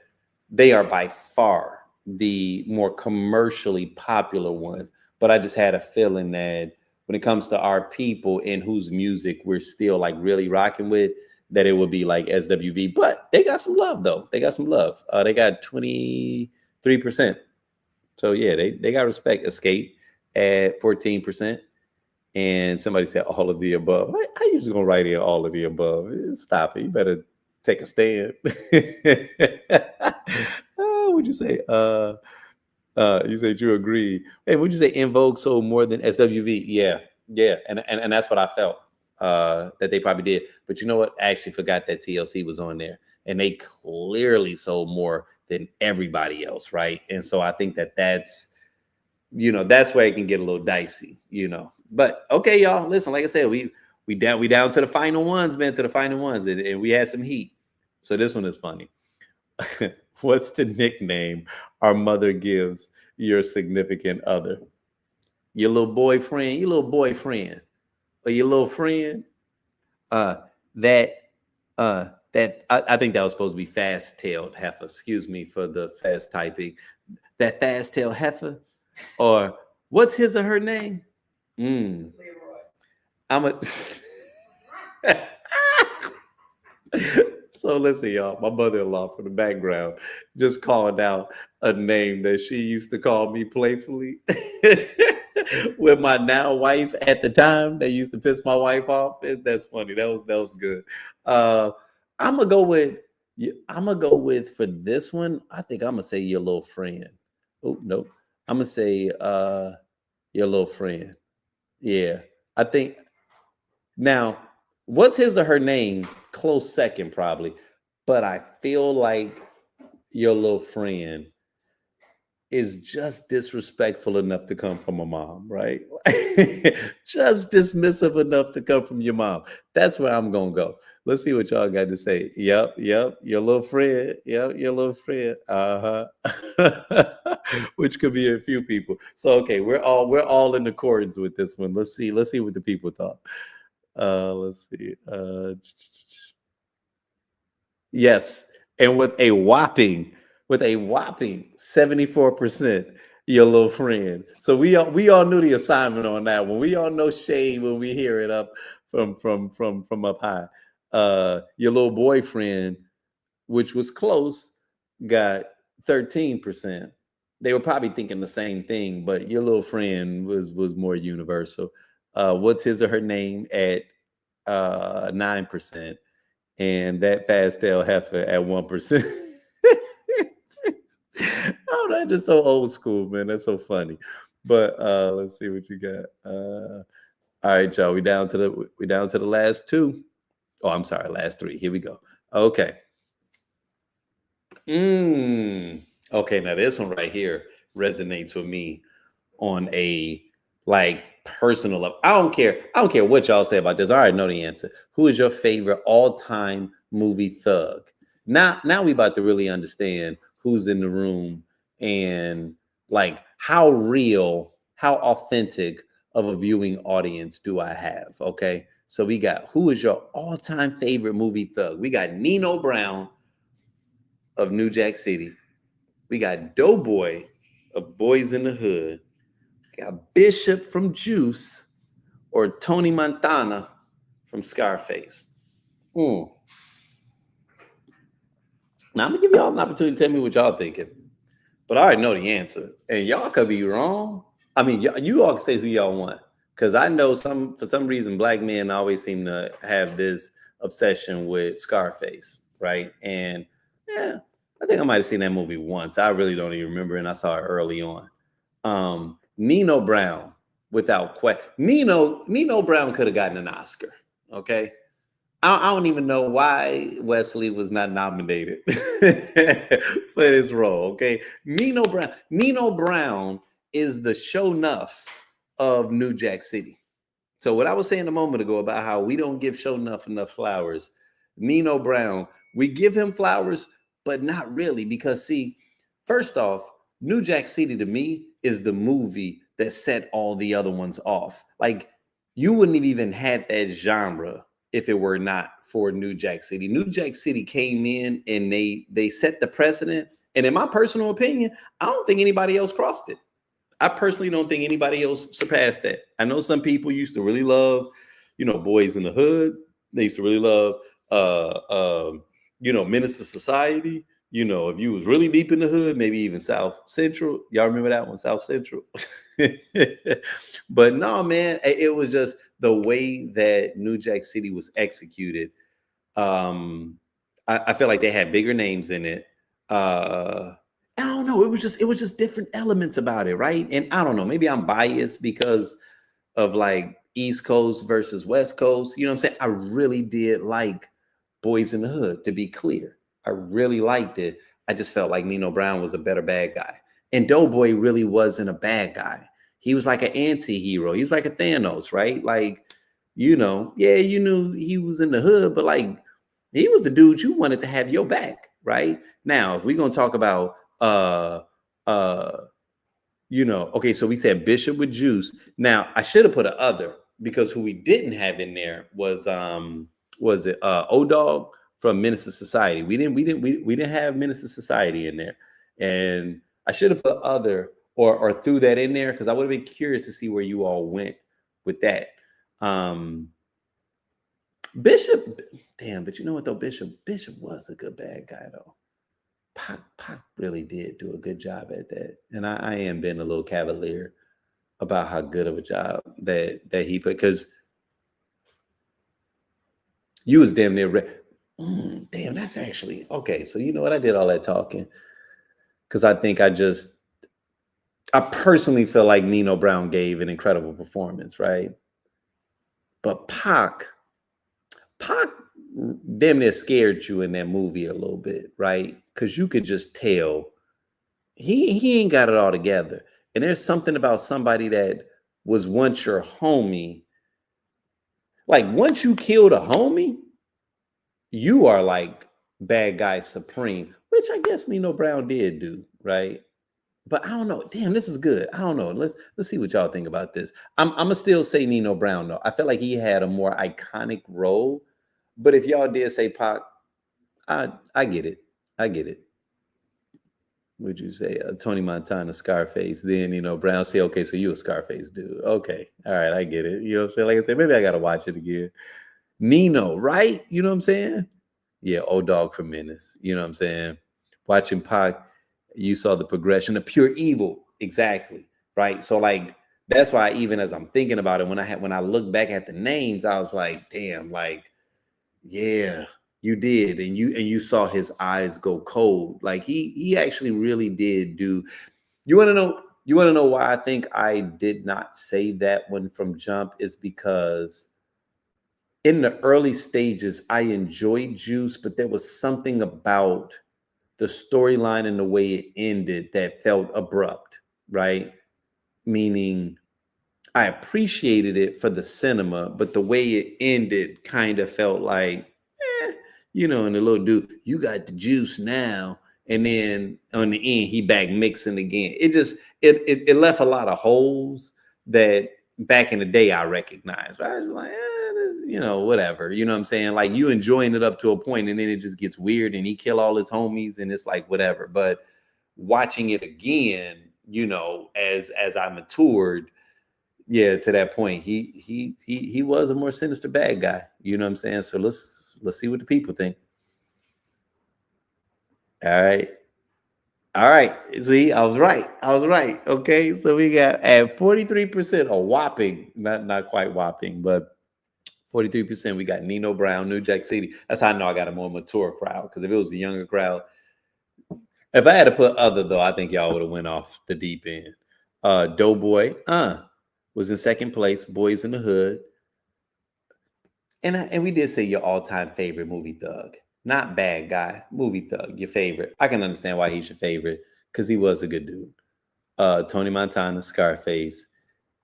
they are by far the more commercially popular one. But I just had a feeling that when it comes to our people and whose music we're still like really rocking with, that it would be like SWV. But they got some love though. They got some love. They got 23%. So yeah, they got respect. Escape at 14%. And somebody said all of the above. I usually gonna write in all of the above. Stop it. You better take a stand. Would you say? You said you agree. Hey, would you say In Vogue sold more than SWV? Yeah, yeah, and that's what I felt that they probably did. But you know what? I actually forgot that TLC was on there, and they clearly sold more than everybody else, right? And so I think that that's where it can get a little dicey, But okay, y'all, listen. Like I said, we down to the final ones, man, to the final ones, and we had some heat. So this one is funny. What's the nickname our mother gives your significant other? Your little boyfriend, or your little friend. Uh, that I think that was supposed to be fast-tailed heifer. Excuse me for the fast typing. That fast-tailed heifer, or what's his or her name? Mm. I'm a. So listen, y'all. My mother-in-law from the background just called out a name that she used to call me playfully with my now wife at the time. They used to piss my wife off. That's funny. That was good. Uh, I'm gonna go with. I'm gonna go with for this one. I think I'm gonna say your little friend. Oh no, I'm gonna say your little friend. Yeah, I think now, what's his or her name? Close second, probably. But I feel like your little friend is just disrespectful enough to come from a mom, right? Just dismissive enough to come from your mom. That's where I'm gonna go. Let's see what y'all got to say. Yep, your little friend. Yep, your little friend. Uh-huh. Which could be a few people. So okay, we're all in accordance with this one. Let's see what the people thought. Let's see. Yes, and with a whopping 74%, your little friend. So we all knew the assignment on that one. We all know shade when we hear it up from up high. Your little boyfriend, which was close, got 13%. They were probably thinking the same thing, but your little friend was more universal. What's his or her name at 9%, and that fast tail heifer at 1%. Oh, that's just so old school, man. That's so funny. But let's see what you got. All right, y'all. We down to the last two. Oh, I'm sorry, last three. Here we go. Okay. Mm. Okay, now this one right here resonates with me on a like personal level. I don't care. I don't care what y'all say about this. I already know the answer. Who is your favorite all-time movie thug? Now we about to really understand who's in the room and like how real, how authentic of a viewing audience do I have? Okay. So we got who is your all-time favorite movie thug? We got Nino Brown of New Jack City. We got Doughboy of Boys in the Hood. Got Bishop from Juice or Tony Montana from Scarface. Hmm. Now I'm gonna give y'all an opportunity to tell me what y'all thinking, but I already know the answer, and y'all could be wrong. I mean, you all can say who y'all want, because I know for some reason black men always seem to have this obsession with Scarface, right? And yeah, I think I might have seen that movie once. I really don't even remember, and I saw it early on. Nino Brown, without question. Nino Brown could have gotten an Oscar. Okay. I don't even know why Wesley was not nominated for his role. Okay. Nino Brown is the show nuff of New Jack City. So what I was saying a moment ago about how we don't give show enough flowers, Nino Brown, we give him flowers, but not really, because see, first off, New Jack City to me is the movie that set all the other ones off. Like you wouldn't have even had that genre if it were not for New Jack City. New Jack City came in and they set the precedent. And in my personal opinion, I don't think anybody else crossed it. I personally don't think anybody else surpassed that. I know some people used to really love, Boys in the Hood. They used to really love, Minister Society. If you was really deep in the hood, maybe even South Central. Y'all remember that one, South Central? But no, man, it was just the way that New Jack City was executed. I feel like they had bigger names in it. I don't know. It was just different elements about it, right? And I don't know. Maybe I'm biased because of like East Coast versus West Coast. You know what I'm saying? I really did like Boys in the Hood, to be clear. I really liked it. I just felt like Nino Brown was a better bad guy. And Doughboy really wasn't a bad guy. He was like an anti-hero. He was like a Thanos, right? Like, yeah, you knew he was in the hood, but like he was the dude you wanted to have your back, right? Now, if we're gonna talk about uh okay, so we said Bishop with Juice. Now I should have put a other because who we didn't have in there was it O Dog from Minister Society. We didn't have Minister Society in there. And I should have put other or threw that in there because I would have been curious to see where you all went with that. Bishop, damn, but you know what though? Bishop was a good bad guy though. Pac really did do a good job at that. And I am being a little cavalier about how good of a job that he put because you was damn near damn, that's actually okay. So you know what? I did all that talking because I think I personally feel like Nino Brown gave an incredible performance, right? But Pac damn near scared you in that movie a little bit, right? Because you could just tell he ain't got it all together. And there's something about somebody that was once your homie. Like once you killed a homie, you are like bad guy supreme, which I guess Nino Brown did do, right? But I don't know. Damn, this is good. I don't know. Let's see what y'all think about this. I'm gonna still say Nino Brown though. I feel like he had a more iconic role. But if y'all did say Pac, I get it. I get it. Would you say Tony Montana, Scarface? Then Brown say, okay, so you a Scarface dude. Okay, all right, I get it. You know what I'm saying? Like I said, maybe I gotta watch it again. Nino, right? You know what I'm saying? Yeah, old dog for Menace. You know what I'm saying? Watching Pac, you saw the progression of pure evil. Exactly. Right. So like that's why even as I'm thinking about it, when I look back at the names, I was like, damn, like, yeah, you did. And you saw his eyes go cold. Like he actually really did do. You want to know why I think I did not say that one from jump is because in the early stages, I enjoyed Juice, but there was something about the storyline and the way it ended that felt abrupt, right? Meaning I appreciated it for the cinema, but the way it ended kind of felt like, and the little dude, you got the juice now. And then on the end, he back mixing again. It left a lot of holes that back in the day I recognized. Right? I was like, whatever. You know what I'm saying? Like you enjoying it up to a point, and then it just gets weird, and he kill all his homies, and it's like whatever. But watching it again, as I matured, yeah, to that point, he was a more sinister bad guy. You know what I'm saying? So let's see what the people think. All right. All right. See, I was right. I was right. Okay. So we got at 43%, a whopping, not quite whopping, but 43%, we got Nino Brown, New Jack City. That's how I know I got a more mature crowd. Because if it was a younger crowd, if I had to put other though, I think y'all would have went off the deep end. Doughboy, was in second place. Boys in the Hood, and we did say your all-time favorite movie, Thug. Not bad guy, movie Thug, your favorite. I can understand why he's your favorite because he was a good dude. Tony Montana, Scarface,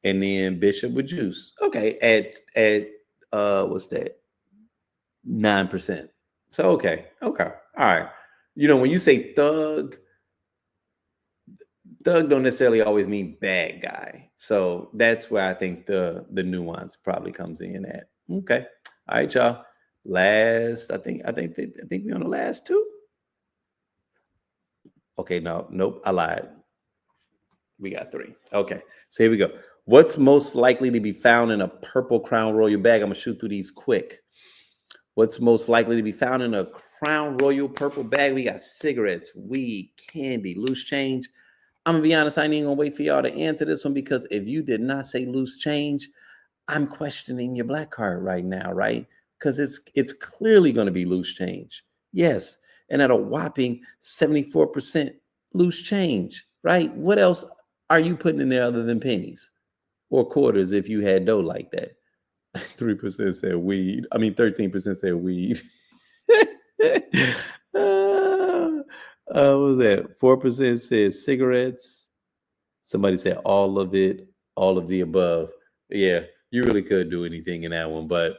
and then Bishop with Juice. Okay, at what's that? 9%. So okay, all right. When you say Thug don't necessarily always mean bad guy. So that's where I think the nuance probably comes in at. Okay. All right, y'all. Last, I think we're on the last two. Okay, no, nope, I lied. We got three. Okay, so here we go. What's most likely to be found in a purple Crown Royal bag? I'm gonna shoot through these quick. What's most likely to be found in a Crown Royal purple bag? We got cigarettes, weed, candy, loose change. I'm gonna be honest, I ain't even gonna wait for y'all to answer this one because if you did not say loose change, I'm questioning your black card right now, right? Because it's clearly gonna be loose change. Yes. And at a whopping 74%, loose change, right? What else are you putting in there other than pennies or quarters if you had dough like that? 3% said weed. I mean, 13% said weed. What was that? 4% said cigarettes. Somebody said all of it, all of the above. Yeah, you really could do anything in that one, but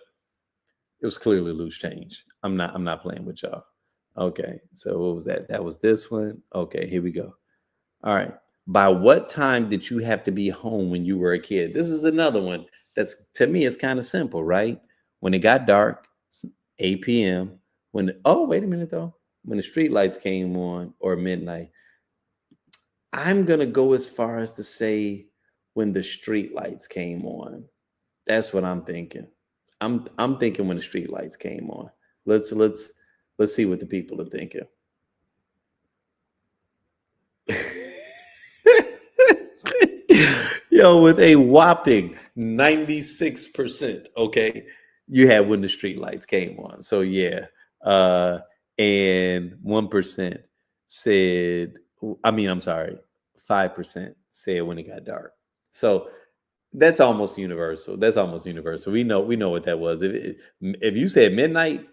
it was clearly loose change. I'm not playing with y'all. Okay, so what was that? That was this one. Okay, here we go. All right. By what time did you have to be home when you were a kid? This is another one that's, to me, it's kind of simple, right? When it got dark, 8 p.m. Oh, wait a minute though. When the street lights came on or midnight, I'm gonna go as far as to say when the street lights came on. That's what I'm thinking. I'm thinking when the street lights came on. Let's see what the people are thinking. Yo, with a whopping 96%, okay, you had when the street lights came on. So yeah. And 1% said, I'm sorry, 5% said when it got dark. So that's almost universal. That's almost universal. We know what that was. If you said midnight,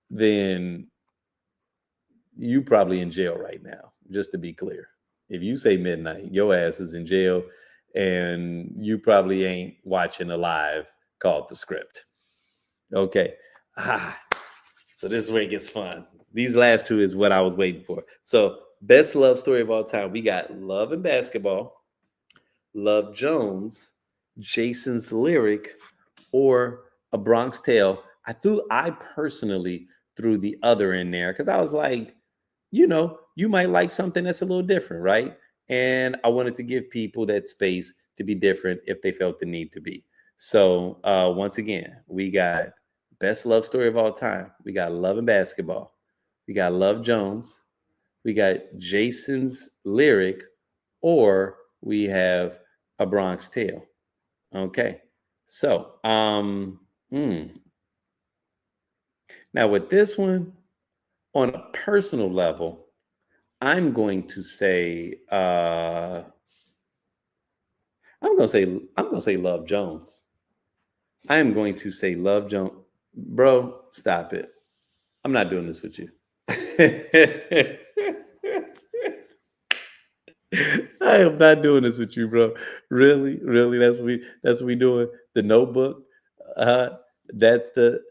then you probably in jail right now, just to be clear. If you say midnight, your ass is in jail and you probably ain't watching a live called The Script. Okay. So this is where it gets fun. These last two is what I was waiting for. So best love story of all time. We got Love and Basketball, Love Jones, Jason's Lyric, or A Bronx Tale. I personally threw the other in there because I was like, you might like something that's a little different, right? And I wanted to give people that space to be different if they felt the need to be. So once again, we got best love story of all time. We got Love and Basketball. We got Love Jones. We got Jason's Lyric, or we have A Bronx Tale. Okay. So, now with this one, on a personal level, I'm going to say I'm gonna say Love Jones. I am going to say Love Jones. Bro, stop it. I'm not doing this with you. I am not doing this with you, bro. Really, really. That's what we doing. The Notebook. Uh, that's the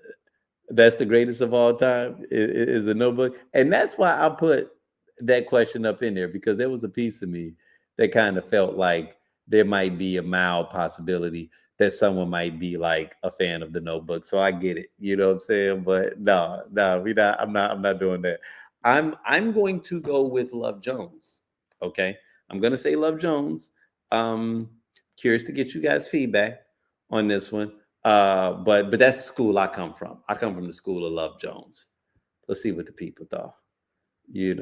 greatest of all time. Is the Notebook, and that's why I put that question up in there because there was a piece of me that kind of felt like there might be a mild possibility that someone might be like a fan of the Notebook. So I get it. You know what I'm saying? But no, we not. I'm not doing that. I'm going to go with Love Jones. Okay. I'm gonna say Love Jones. Um, Curious to get you guys' feedback on this one. But that's the school I come from. I come from the school of Love Jones. Let's see what the people thought. You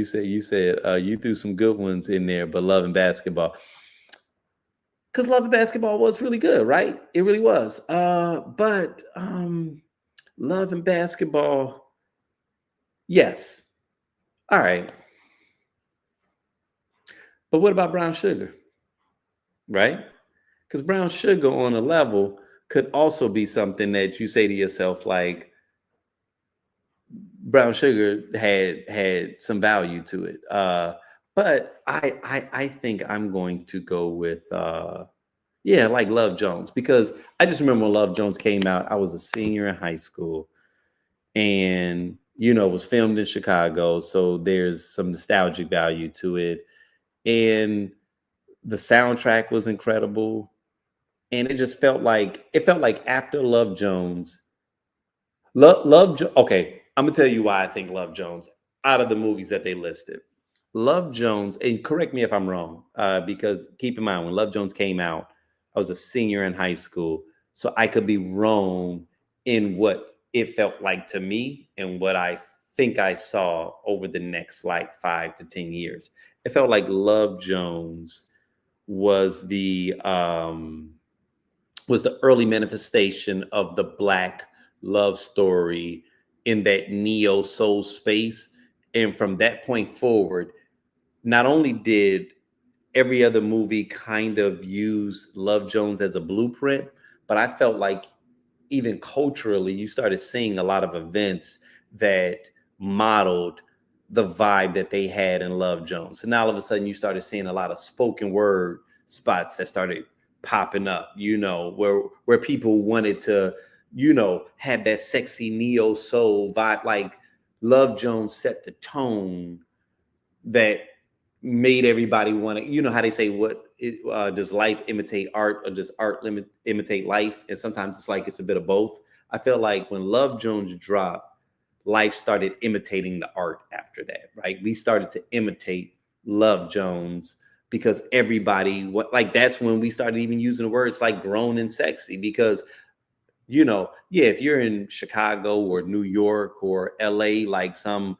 said you threw some good ones in there, but Love and Basketball. Because Love and Basketball was really good, right? It really was. But Love and Basketball, yes. All right. But what about Brown Sugar? Right? Because Brown Sugar on a level could also be something that you say to yourself, like, Brown Sugar had some value to it. But I think I'm going to go with yeah, like Love Jones, because I just remember when Love Jones came out, I was a senior in high school, and it was filmed in Chicago, so there's some nostalgic value to it, and the soundtrack was incredible, and it felt like after Love Jones, okay, I'm gonna tell you why I think Love Jones out of the movies that they listed. Love Jones, and correct me if I'm wrong, because keep in mind when Love Jones came out, I was a senior in high school, so I could be wrong in what it felt like to me and what I think I saw over the next like 5 to 10 years. It felt like Love Jones was the early manifestation of the Black love story in that neo soul space, and from that point forward, not only did every other movie kind of use Love Jones as a blueprint, but I felt like even culturally, you started seeing a lot of events that modeled the vibe that they had in Love Jones. And now all of a sudden you started seeing a lot of spoken word spots that started popping up, where people wanted to, have that sexy neo soul vibe. Like Love Jones set the tone that made everybody want to, how they say, does life imitate art, or does art imitate life? And sometimes it's like it's a bit of both. I feel like when Love Jones dropped, life started imitating the art after that, right? We started to imitate Love Jones because everybody, like, that's when we started even using the words like grown and sexy. Because yeah, if you're in Chicago or New York or LA, like some,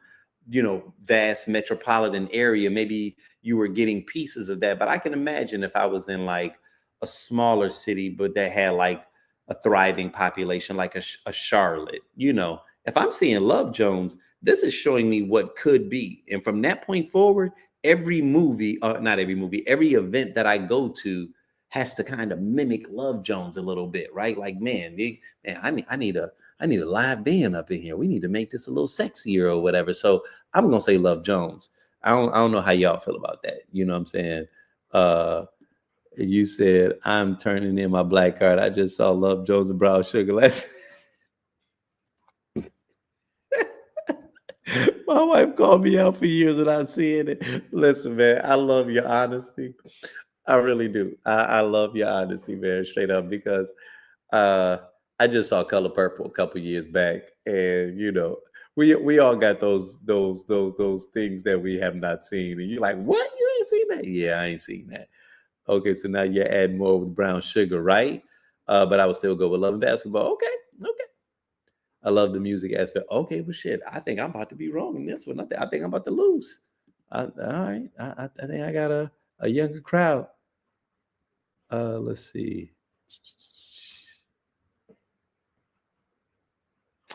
vast metropolitan area, maybe you were getting pieces of that. But I can imagine if I was in like a smaller city, but that had like a thriving population, like a Charlotte, if I'm seeing Love Jones, this is showing me what could be. And from that point forward, every movie, not every movie, every event that I go to has to kind of mimic Love Jones a little bit, right? Like, man, I need a live band up in here. We need to make this a little sexier or whatever. So I'm gonna say Love Jones. I don't know how y'all feel about that. You know what I'm saying? You said I'm turning in my black card. I just saw Love Jones and Brown Sugar last. My wife called me out for years and I seen it. Listen, man, I love your honesty. I really do. I love your honesty, man, straight up, because uh I just saw Color Purple a couple years back, and we all got those things that we have not seen, and you're like, what? You ain't seen that? Yeah, I ain't seen that. Okay, so now you're adding more with Brown Sugar, right? But I would still go with Love and Basketball. Okay, okay. I love the music aspect. Okay, but shit, I think I'm about to be wrong in this one. I think I'm about to lose. All right, I think I got a younger crowd. Let's see.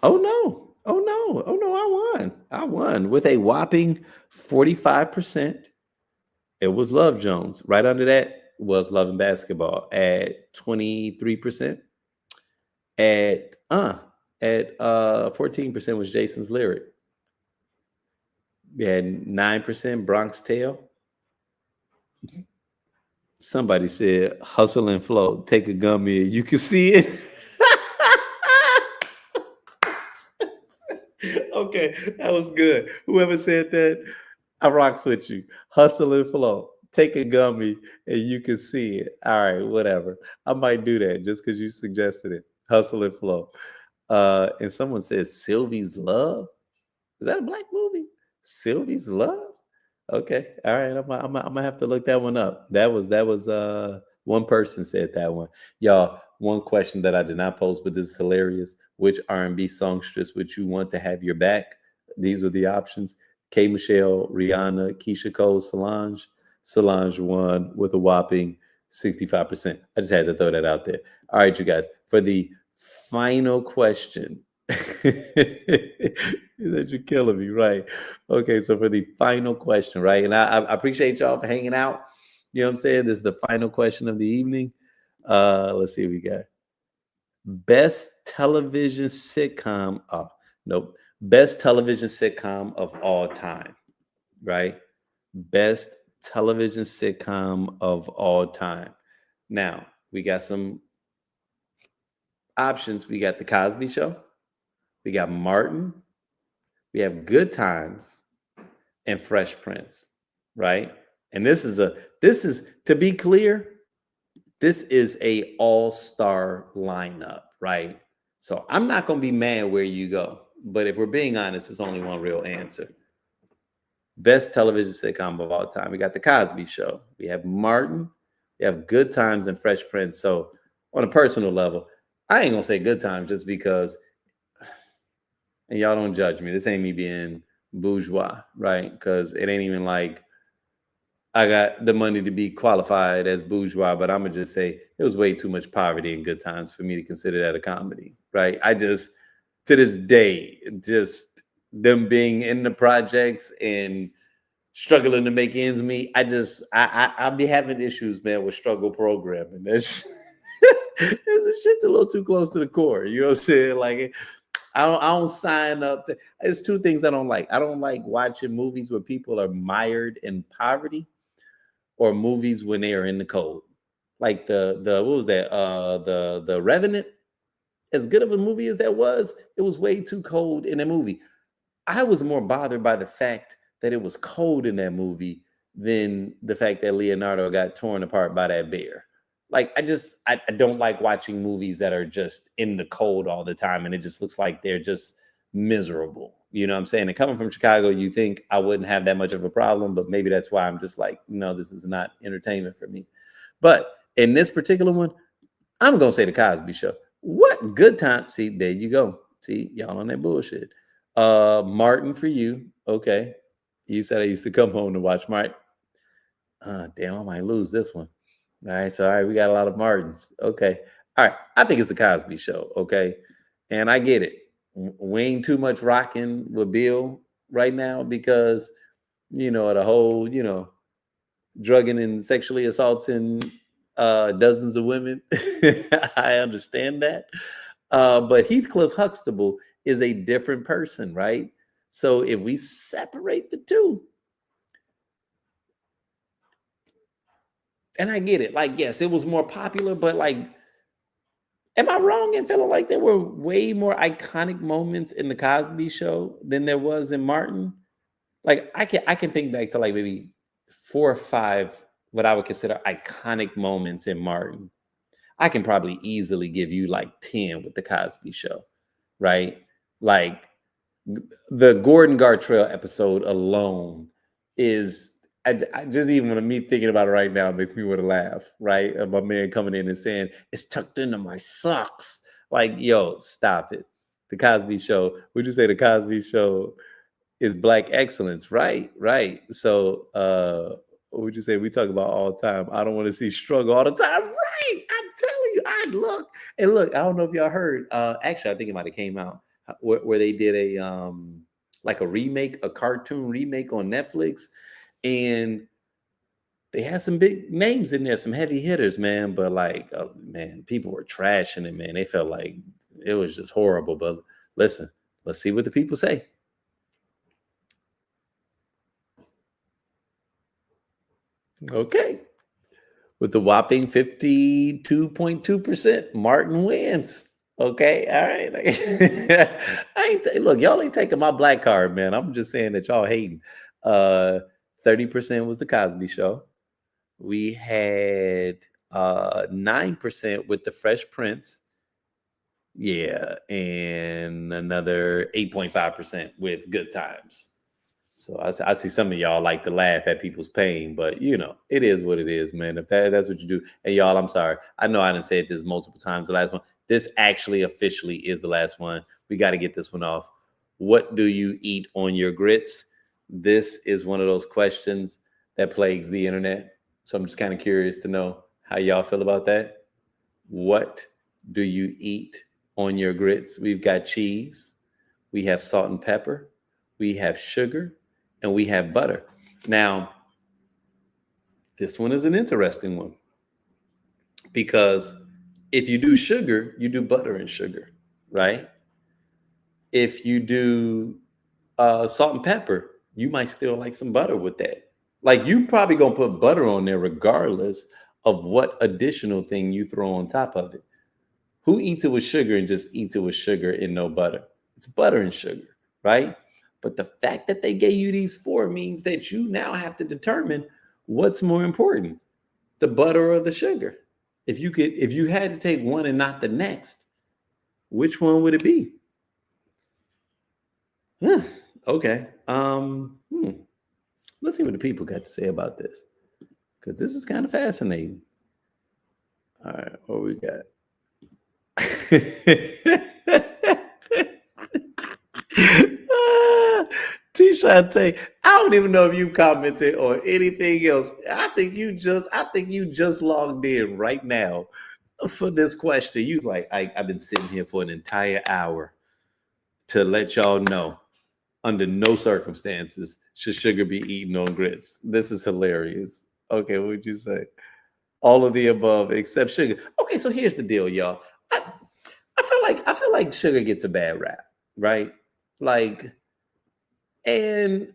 Oh no. Oh no. Oh no, I won. I won with a whopping 45%. It was Love Jones. Right under that was Love and Basketball at 23%. At 14% was Jason's Lyric. We had 9% Bronx Tale. Somebody said Hustle and Flow. Take a gummy and you can see it. Okay, that was good. Whoever said that, I rocks with you. Hustle and Flow. Take a gummy and you can see it. All right, whatever. I might do that just because you suggested it. Hustle and Flow. And someone says Sylvie's Love. Is that a black movie? Sylvie's Love? Okay. All right. I'm gonna have to look that one up. That was one person said that one. Y'all, one question that I did not post, but this is hilarious. Which R&B songstress would you want to have your back? These are the options: K. Michelle, Rihanna, Keisha Cole, Solange. Solange won with a whopping 65%. I just had to throw that out there. All right, you guys, for the final question. That you're killing me, right? Okay, so for the final question, right? And I appreciate y'all for hanging out. You know what I'm saying? This is the final question of the evening. Let's see what we got. Best television sitcom. Oh, nope. Best television sitcom of all time, right? Best television sitcom of all time. Now, we got some options. We got The Cosby Show. We got Martin. We have Good Times and Fresh Prince, right? And this is to be clear, this is a all-star lineup, right? So I'm not going to be mad where you go. But if we're being honest, it's only one real answer. Best television sitcom of all time. We got The Cosby Show. We have Martin. We have Good Times and Fresh Prince. So on a personal level, I ain't going to say Good Times just because, and y'all don't judge me. This ain't me being bourgeois, right? Because it ain't even like I got the money to be qualified as bourgeois, but I'm gonna just say it was way too much poverty in Good Times for me to consider that a comedy, right? I just, to this day, just them being in the projects and struggling to make ends meet. I'll be having issues, man, with struggle programming. That's this shit's a little too close to the core. You know what I'm saying? Like I don't sign up. There's two things I don't like. I don't like watching movies where people are mired in poverty, or movies when they are in the cold. Like the what was that? The Revenant. As good of a movie as that was, it was way too cold in that movie. I was more bothered by the fact that it was cold in that movie than the fact that Leonardo got torn apart by that bear. Like I don't like watching movies that are just in the cold all the time and it just looks like they're just miserable. You know what I'm saying? And coming from Chicago, you think I wouldn't have that much of a problem, but maybe that's why I'm just like, no, this is not entertainment for me. But in this particular one, I'm gonna say the Cosby Show. What good time? See, there you go. See, y'all on that bullshit. Martin for you. Okay. You said I used to come home to watch Martin. Damn, I might lose this one. All right, so all right, we got a lot of Martins. Okay. All right. I think it's the Cosby Show. Okay. And I get it. We ain't too much rocking with Bill right now because, the whole, drugging and sexually assaulting dozens of women. I understand that. But Heathcliff Huxtable is a different person, right? So if we separate the two, and I get it, like, yes, it was more popular, but like, am I wrong in feeling like there were way more iconic moments in the Cosby Show than there was in Martin? Like, I can think back to like maybe 4 or 5 what I would consider iconic moments in Martin. I can probably easily give you like 10 with the Cosby Show, right? Like the Gordon Gartrell episode alone is, I just even when me thinking about it right now, it makes me want to laugh, right? Of my man coming in and saying, it's tucked into my socks. Like, yo, stop it. The Cosby Show, would you say the Cosby Show is Black excellence, right? Right. So what would you say we talk about all the time? I don't want to see struggle all the time. Right. I'm telling you, look, I don't know if y'all heard. Actually, I think it might have came out where they did a like a remake, a cartoon remake on Netflix. And they had some big names in there, some heavy hitters, man. But like, man, people were trashing it, man. They felt like it was just horrible. But listen, let's see what the people say. Okay. With the whopping 52.2%, Martin wins. Okay. All right. Look, y'all ain't taking my black card, man. I'm just saying that y'all hating. 30% was the Cosby Show. We had 9% with the Fresh Prince. Yeah. And another 8.5% with Good Times. So I see some of y'all like to laugh at people's pain, but it is what it is, man. If that's what you do. And y'all, I'm sorry. I know I didn't say this multiple times. The last one. This actually officially is the last one. We got to get this one off. What do you eat on your grits? This is one of those questions that plagues the internet. So I'm just kind of curious to know how y'all feel about that. What do you eat on your grits? We've got cheese. We have salt and pepper. We have sugar. And we have butter. Now, this one is an interesting one because if you do sugar, you do butter and sugar, right? If you do salt and pepper, you might still like some butter with that. Like you probably gonna put butter on there regardless of what additional thing you throw on top of it. Who eats it with sugar and just eats it with sugar and no butter? It's butter and sugar, right? But the fact that they gave you these 4 means that you now have to determine what's more important, the butter or the sugar. If you had to take one and not the next, which one would it be? Okay. Let's see what the people got to say about this. Because this is kind of fascinating. All right, what we got? T-Shante, I don't even know if you commented on anything else. I think you just logged in right now for this question. You like, I've been sitting here for an entire hour to let y'all know, under no circumstances should sugar be eaten on grits? This is hilarious. Okay, what would you say? All of the above except sugar. Okay, so here's the deal, y'all. I, I feel like sugar gets a bad rap, right? Like, and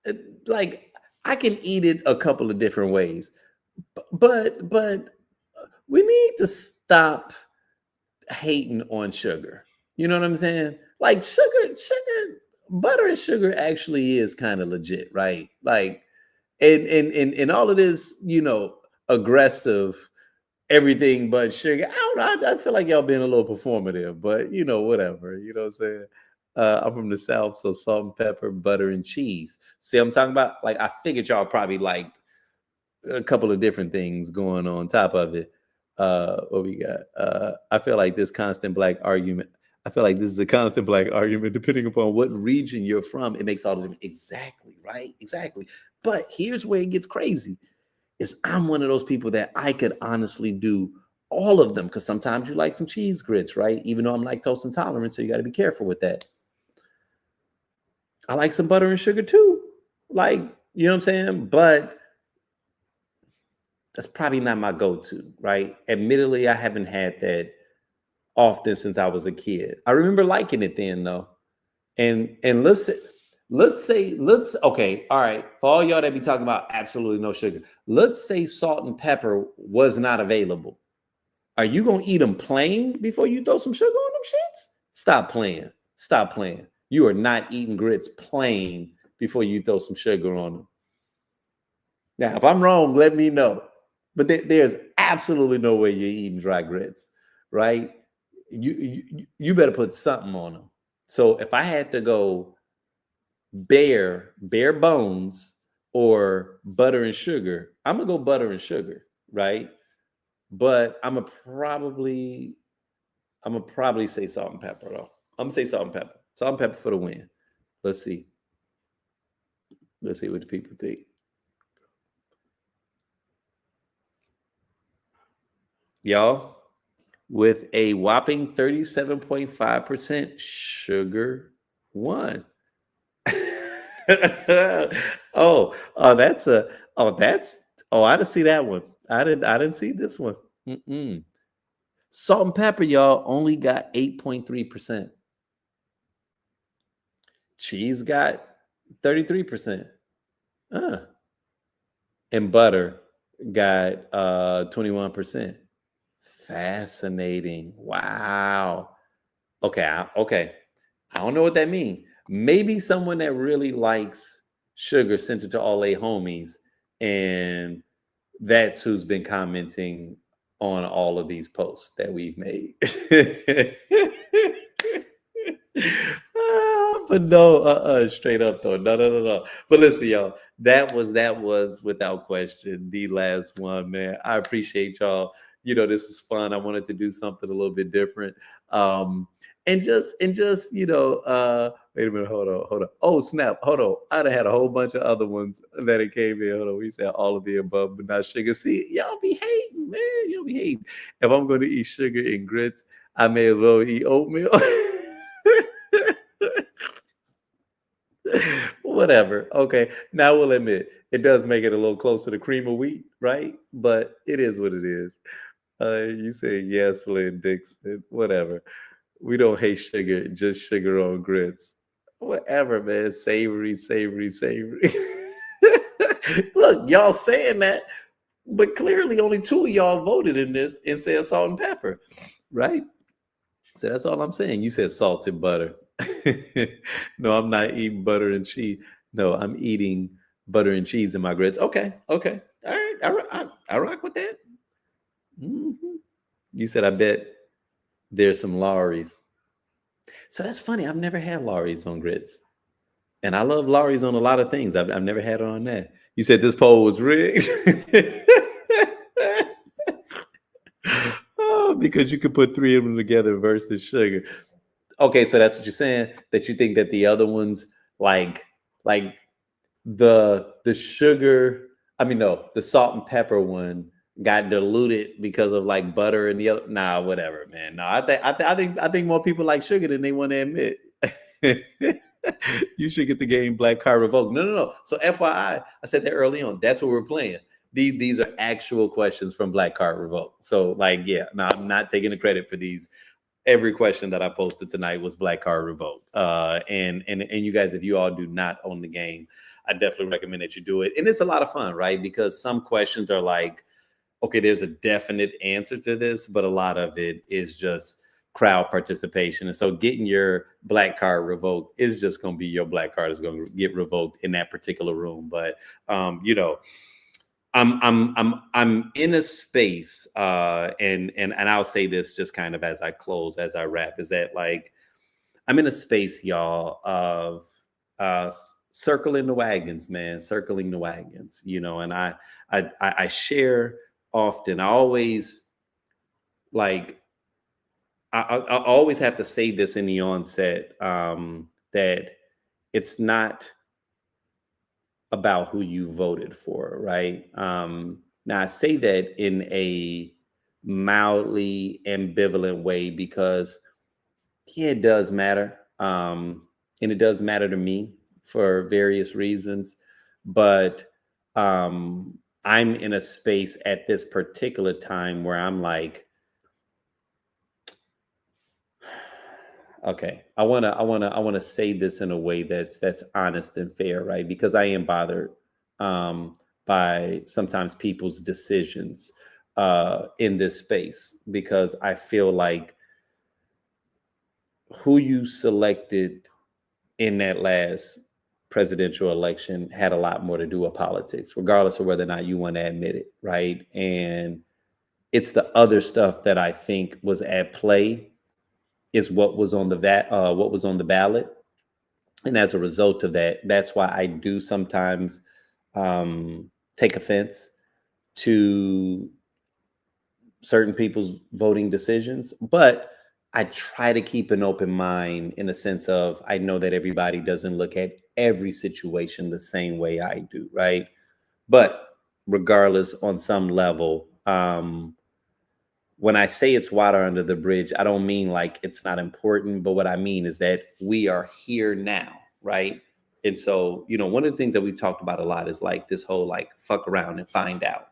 uh, like I can eat it a couple of different ways, but we need to stop hating on sugar. You know what I'm saying? Like butter and sugar actually is kind of legit, right? Like, and all of this, aggressive everything but sugar. I don't know. I feel like y'all being a little performative, but whatever. You know what I'm saying? I'm from the South, so salt and pepper, butter and cheese. See, I'm talking about, like, I figured y'all probably like a couple of different things going on top of it. What we got? I feel like this constant black argument. I feel like this is a constant black argument, depending upon what region you're from. It makes all the difference. Exactly, right? Exactly. But here's where it gets crazy: is I'm one of those people that I could honestly do all of them, because sometimes you like some cheese grits, right? Even though I'm lactose intolerant, so you got to be careful with that. I like some butter and sugar too, like, you know what I'm saying? But that's probably not my go-to, right? Admittedly, I haven't had that often since I was a kid. I remember liking it then though. And let's okay, all right. For all y'all that be talking about absolutely no sugar, let's say salt and pepper was not available. Are you gonna eat them plain before you throw some sugar on them shits? Stop playing. Stop playing. You are not eating grits plain before you throw some sugar on them. Now, if I'm wrong, let me know. But there's absolutely no way you're eating dry grits, right? You better put something on them. So if I had to go bare bones or butter and sugar, I'm gonna go butter and sugar, right? But I'm gonna probably say salt and pepper though. I'm gonna say salt and pepper. Salt and pepper for the win. Let's see. Let's see what the people think. Y'all, with a whopping 37.5%, sugar won. That's I didn't see that one. I didn't see this one. Mm-mm. Salt and pepper, y'all, only got 8.3%. Cheese got 33%. And butter got 21%. Fascinating. Wow. Okay. I don't know what that means. Maybe someone that really likes sugar sent it to all their homies, and that's who's been commenting on all of these posts that we've made. But no, straight up though, no. But listen, y'all, that was without question the last one, man. I appreciate y'all. This was fun. I wanted to do something a little bit different. And just wait a minute, hold on. Oh snap, hold on. I'd have had a whole bunch of other ones that it came in. Hold on, we said all of the above, but not sugar. See, y'all be hating, man. Y'all be hating. If I'm going to eat sugar and grits, I may as well eat oatmeal. Whatever. Okay. Now we'll admit it does make it a little closer to cream of wheat, right? But it is what it is. You say yes, Lynn Dixon. Whatever. We don't hate sugar, just sugar on grits. Whatever, man. Savory. Look, y'all saying that, but clearly only two of y'all voted in this and said salt and pepper, right? So that's all I'm saying. You said salted butter. No, I'm not eating butter and cheese. No, I'm eating butter and cheese in my grits. Okay. All right. I rock with that. Mhm. You said, I bet there's some Lawry's. So that's funny. I've never had Lawry's on grits. And I love Lawry's on a lot of things. I've never had it on that. You said this poll was rigged. Oh, because you could put three of them together versus sugar. Okay, so that's what you're saying, that you think that the other ones, like the sugar, no, the salt and pepper one got diluted because of like butter and the other. Nah, whatever, man. No, I think more people like sugar than they want to admit. You should get the game Black Card Revoked. No, no, no. So FYI, I said that early on. That's what we're playing. These are actual questions from Black Card Revoked. So like, yeah, no, I'm not taking the credit for these. Every question that I posted tonight was Black Card Revoked. And you guys, if you all do not own the game, I definitely recommend that you do it. And it's a lot of fun, right? Because some questions are like, okay, there's a definite answer to this, but a lot of it is just crowd participation. And so getting your Black Card revoked is just going to be your Black Card is going to get revoked in that particular room. But you know, I'm in a space, and I'll say this just kind of as I close, as I wrap, is that like I'm in a space, y'all, of circling the wagons, man, circling the wagons, you know, and I share often. I always like I always have to say this in the onset, that it's not about who you voted for, right? Now I say that in a mildly ambivalent way because yeah, it does matter. And it does matter to me for various reasons. But I'm in a space at this particular time where I'm like, okay, I wanna say this in a way that's honest and fair, right? Because I am bothered by sometimes people's decisions in this space because I feel like who you selected in that last presidential election had a lot more to do with politics, regardless of whether or not you want to admit it, right? And it's the other stuff that I think was at play is what was on the what was on the ballot, and as a result of that, that's why I do sometimes take offense to certain people's voting decisions, but I try to keep an open mind in the sense of I know that everybody doesn't look at every situation the same way I do, right? But regardless, on some level, when I say it's water under the bridge, I don't mean like it's not important, but what I mean is that we are here now, right? And so, you know, one of the things that we talked about a lot is like this whole like fuck around and find out.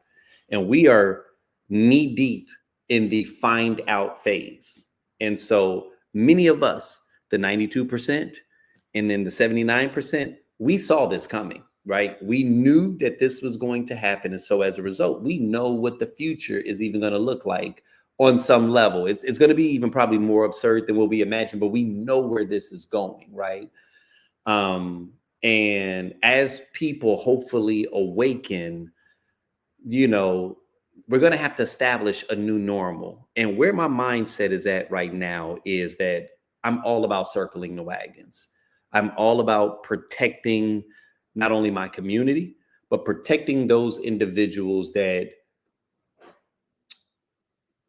And we are knee deep in the find out phase. And so many of us, the 92% and then the 79%, we saw this coming, right? We knew that this was going to happen. And so as a result, we know what the future is even going to look like on some level. It's going to be even probably more absurd than what we imagine, but we know where this is going, right? And as people hopefully awaken, you know, we're going to have to establish a new normal. And where my mindset is at right now is that I'm all about circling the wagons. I'm all about protecting not only my community, but protecting those individuals that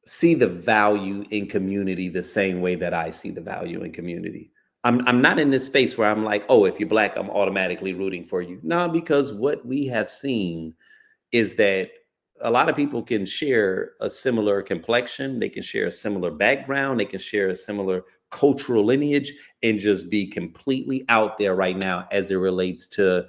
see the value in community the same way that I see the value in community. I'm not in this space where I'm like, oh, if you're Black, I'm automatically rooting for you. No, because what we have seen is that a lot of people can share a similar complexion, they can share a similar background, they can share a similar cultural lineage, and just be completely out there right now as it relates to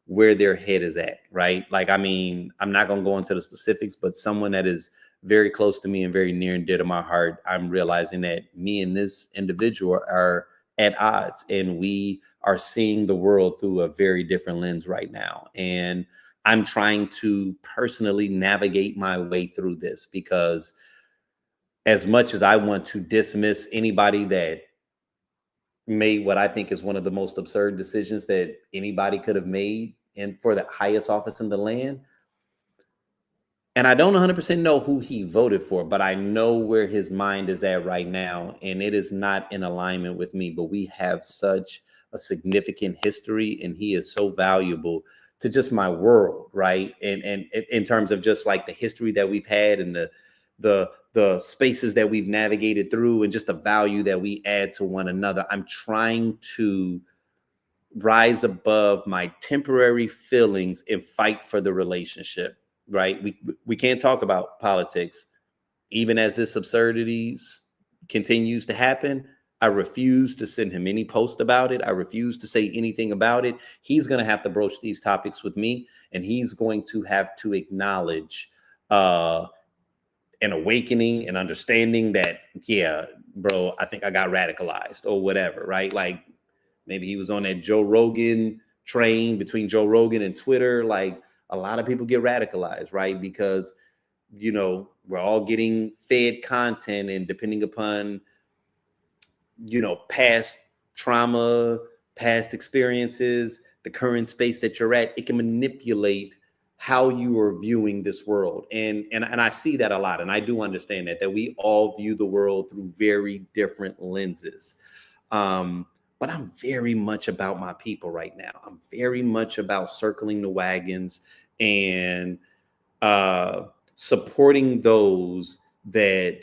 where their head is at, right? Like, I mean, I'm not going to go into the specifics, but someone that is very close to me and very near and dear to my heart, I'm realizing that me and this individual are at odds and we are seeing the world through a very different lens right now. And I'm trying to personally navigate my way through this because as much as I want to dismiss anybody that made what I think is one of the most absurd decisions that anybody could have made and for the highest office in the land, and I don't 100% know who he voted for, but I know where his mind is at right now. And it is not in alignment with me, but we have such a significant history and he is so valuable to just my world, right? And in terms of just like the history that we've had and the spaces that we've navigated through and just the value that we add to one another, I'm trying to rise above my temporary feelings and fight for the relationship, right? We can't talk about politics even as this absurdities continues to happen. I refuse to send him any post about it. I refuse to say anything about it. He's going to have to broach these topics with me, and he's going to have to acknowledge an awakening and understanding that, yeah, bro, I think I got radicalized or whatever, right? Like maybe he was on that Joe Rogan train between Joe Rogan and Twitter. Like a lot of people get radicalized, right? Because, you know, we're all getting fed content, and depending upon, you know, past trauma, past experiences, the current space that you're at, it can manipulate how you are viewing this world. And I see that a lot. And I do understand that we all view the world through very different lenses. But I'm very much about my people right now. I'm very much about circling the wagons and supporting those that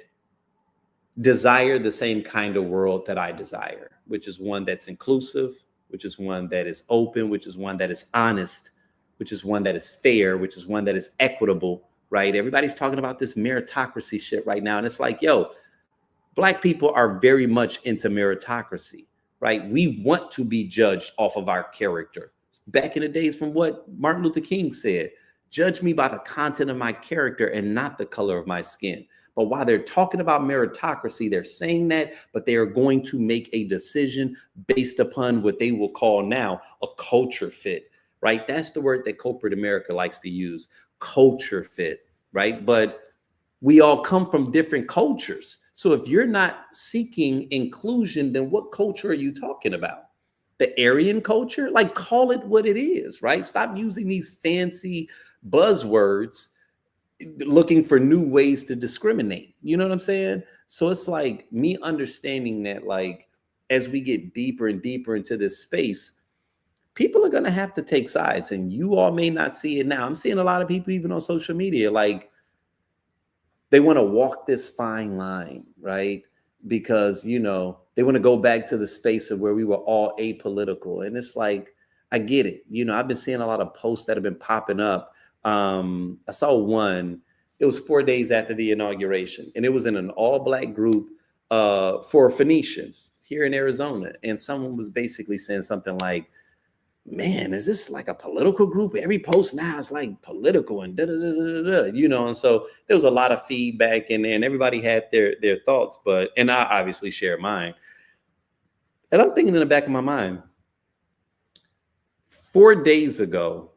desire the same kind of world that I desire, which is one that's inclusive, which is one that is open, which is one that is honest, which is one that is fair, which is one that is equitable, right? Everybody's talking about this meritocracy shit right now. And it's like, yo, Black people are very much into meritocracy, right? We want to be judged off of our character. Back in the days from what Martin Luther King said, judge me by the content of my character and not the color of my skin. But while they're talking about meritocracy, they're saying that, but they are going to make a decision based upon what they will call now a culture fit, right? That's the word that corporate America likes to use, culture fit, right? But we all come from different cultures. So if you're not seeking inclusion, then what culture are you talking about? The Aryan culture? Like, call it what it is, right? Stop using these fancy buzzwords looking for new ways to discriminate. You know what I'm saying? So it's like me understanding that, like, as we get deeper and deeper into this space, people are going to have to take sides, and you all may not see it now. I'm seeing a lot of people, even on social media, like they want to walk this fine line, right? Because, you know, they want to go back to the space of where we were all apolitical. And it's like, I get it. You know, I've been seeing a lot of posts that have been popping up. I saw one, it was 4 days after the inauguration, and it was in an all Black group for Phoenicians here in Arizona. And someone was basically saying something like, man, is this like a political group? Every post now is like political and da da da da da, you know. And so there was a lot of feedback in there, and everybody had their thoughts, and I obviously share mine. And I'm thinking in the back of my mind, 4 days ago,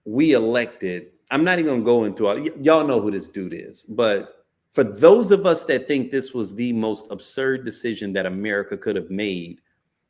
we elected, I'm not even gonna go into it. Y'all know who this dude is, but for those of us that think this was the most absurd decision that America could have made,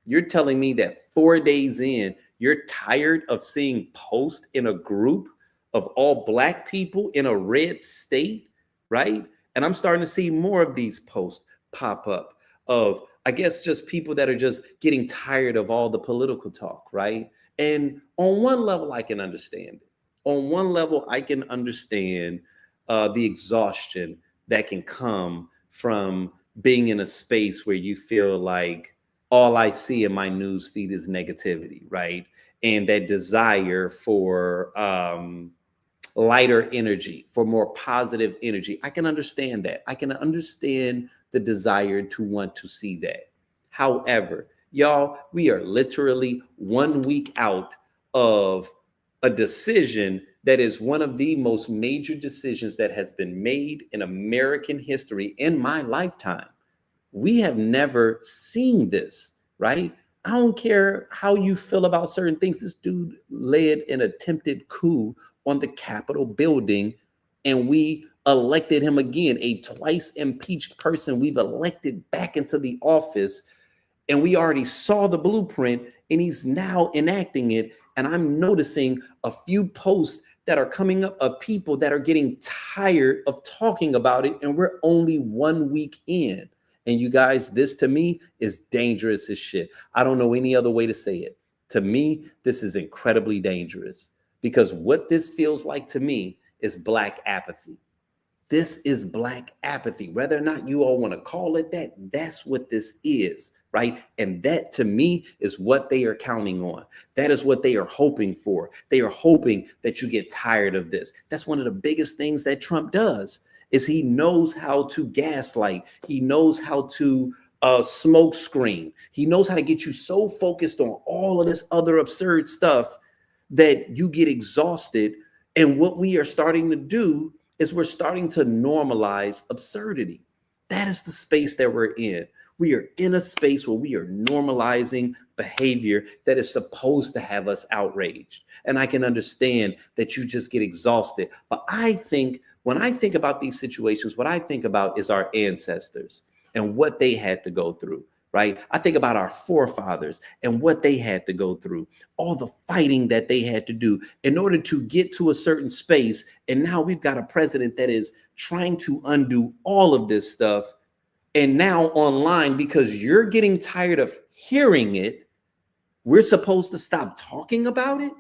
you're telling me that 4 days in, you're tired of seeing posts in a group of all Black people in a red state, right? And I'm starting to see more of these posts pop up of, I guess, just people that are just getting tired of all the political talk, right? And on one level, I can understand it. On one level, I can understand the exhaustion that can come from being in a space where you feel like all I see in my news feed is negativity, right? And that desire for lighter energy, for more positive energy. I can understand that. I can understand the desire to want to see that. However, y'all, we are literally 1 week out of a decision that is one of the most major decisions that has been made in American history in my lifetime. We have never seen this, right? I don't care how you feel about certain things. This dude led an attempted coup on the Capitol building, and we elected him again, a twice impeached person we've elected back into the office. And we already saw the blueprint, and he's now enacting it. And I'm noticing a few posts that are coming up of people that are getting tired of talking about it. And we're only 1 week in. And you guys, this to me is dangerous as shit. I don't know any other way to say it. To me, this is incredibly dangerous, because what this feels like to me is Black apathy. This is Black apathy. Whether or not you all want to call it that, that's what this is, right? And that to me is what they are counting on. That is what they are hoping for. They are hoping that you get tired of this. That's one of the biggest things that Trump does, is he knows how to gaslight. He knows how to a smoke screen. He knows how to get you so focused on all of this other absurd stuff that you get exhausted. And what we are starting to do is we're starting to normalize absurdity. That is the space that we're in. We are in a space where we are normalizing behavior that is supposed to have us outraged. And I can understand that you just get exhausted. But I think when I think about these situations, what I think about is our ancestors and what they had to go through, right? I think about our forefathers and what they had to go through, all the fighting that they had to do in order to get to a certain space. And now we've got a president that is trying to undo all of this stuff. And now online, because you're getting tired of hearing it, we're supposed to stop talking about it?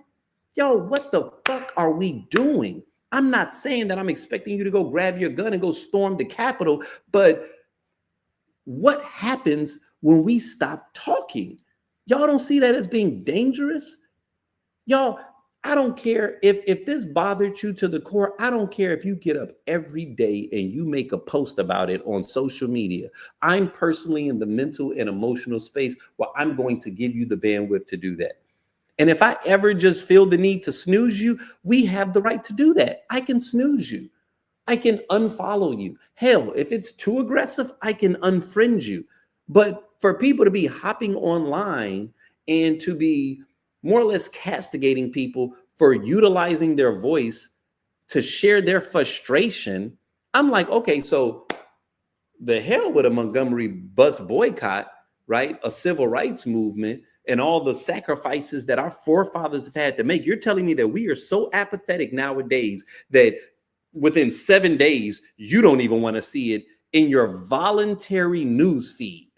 Yo, what the fuck are we doing? I'm not saying that I'm expecting you to go grab your gun and go storm the Capitol, but what happens when we stop talking? Y'all don't see that as being dangerous? Y'all, I don't care if this bothered you to the core. I don't care if you get up every day and you make a post about it on social media. I'm personally in the mental and emotional space where I'm going to give you the bandwidth to do that. And if I ever just feel the need to snooze you, we have the right to do that. I can snooze you. I can unfollow you. Hell, if it's too aggressive, I can unfriend you. But for people to be hopping online and to be more or less castigating people for utilizing their voice to share their frustration, I'm like, okay, so the hell with a Montgomery bus boycott, right? A civil rights movement and all the sacrifices that our forefathers have had to make. You're telling me that we are so apathetic nowadays that within 7 days, you don't even want to see it in your voluntary news feed.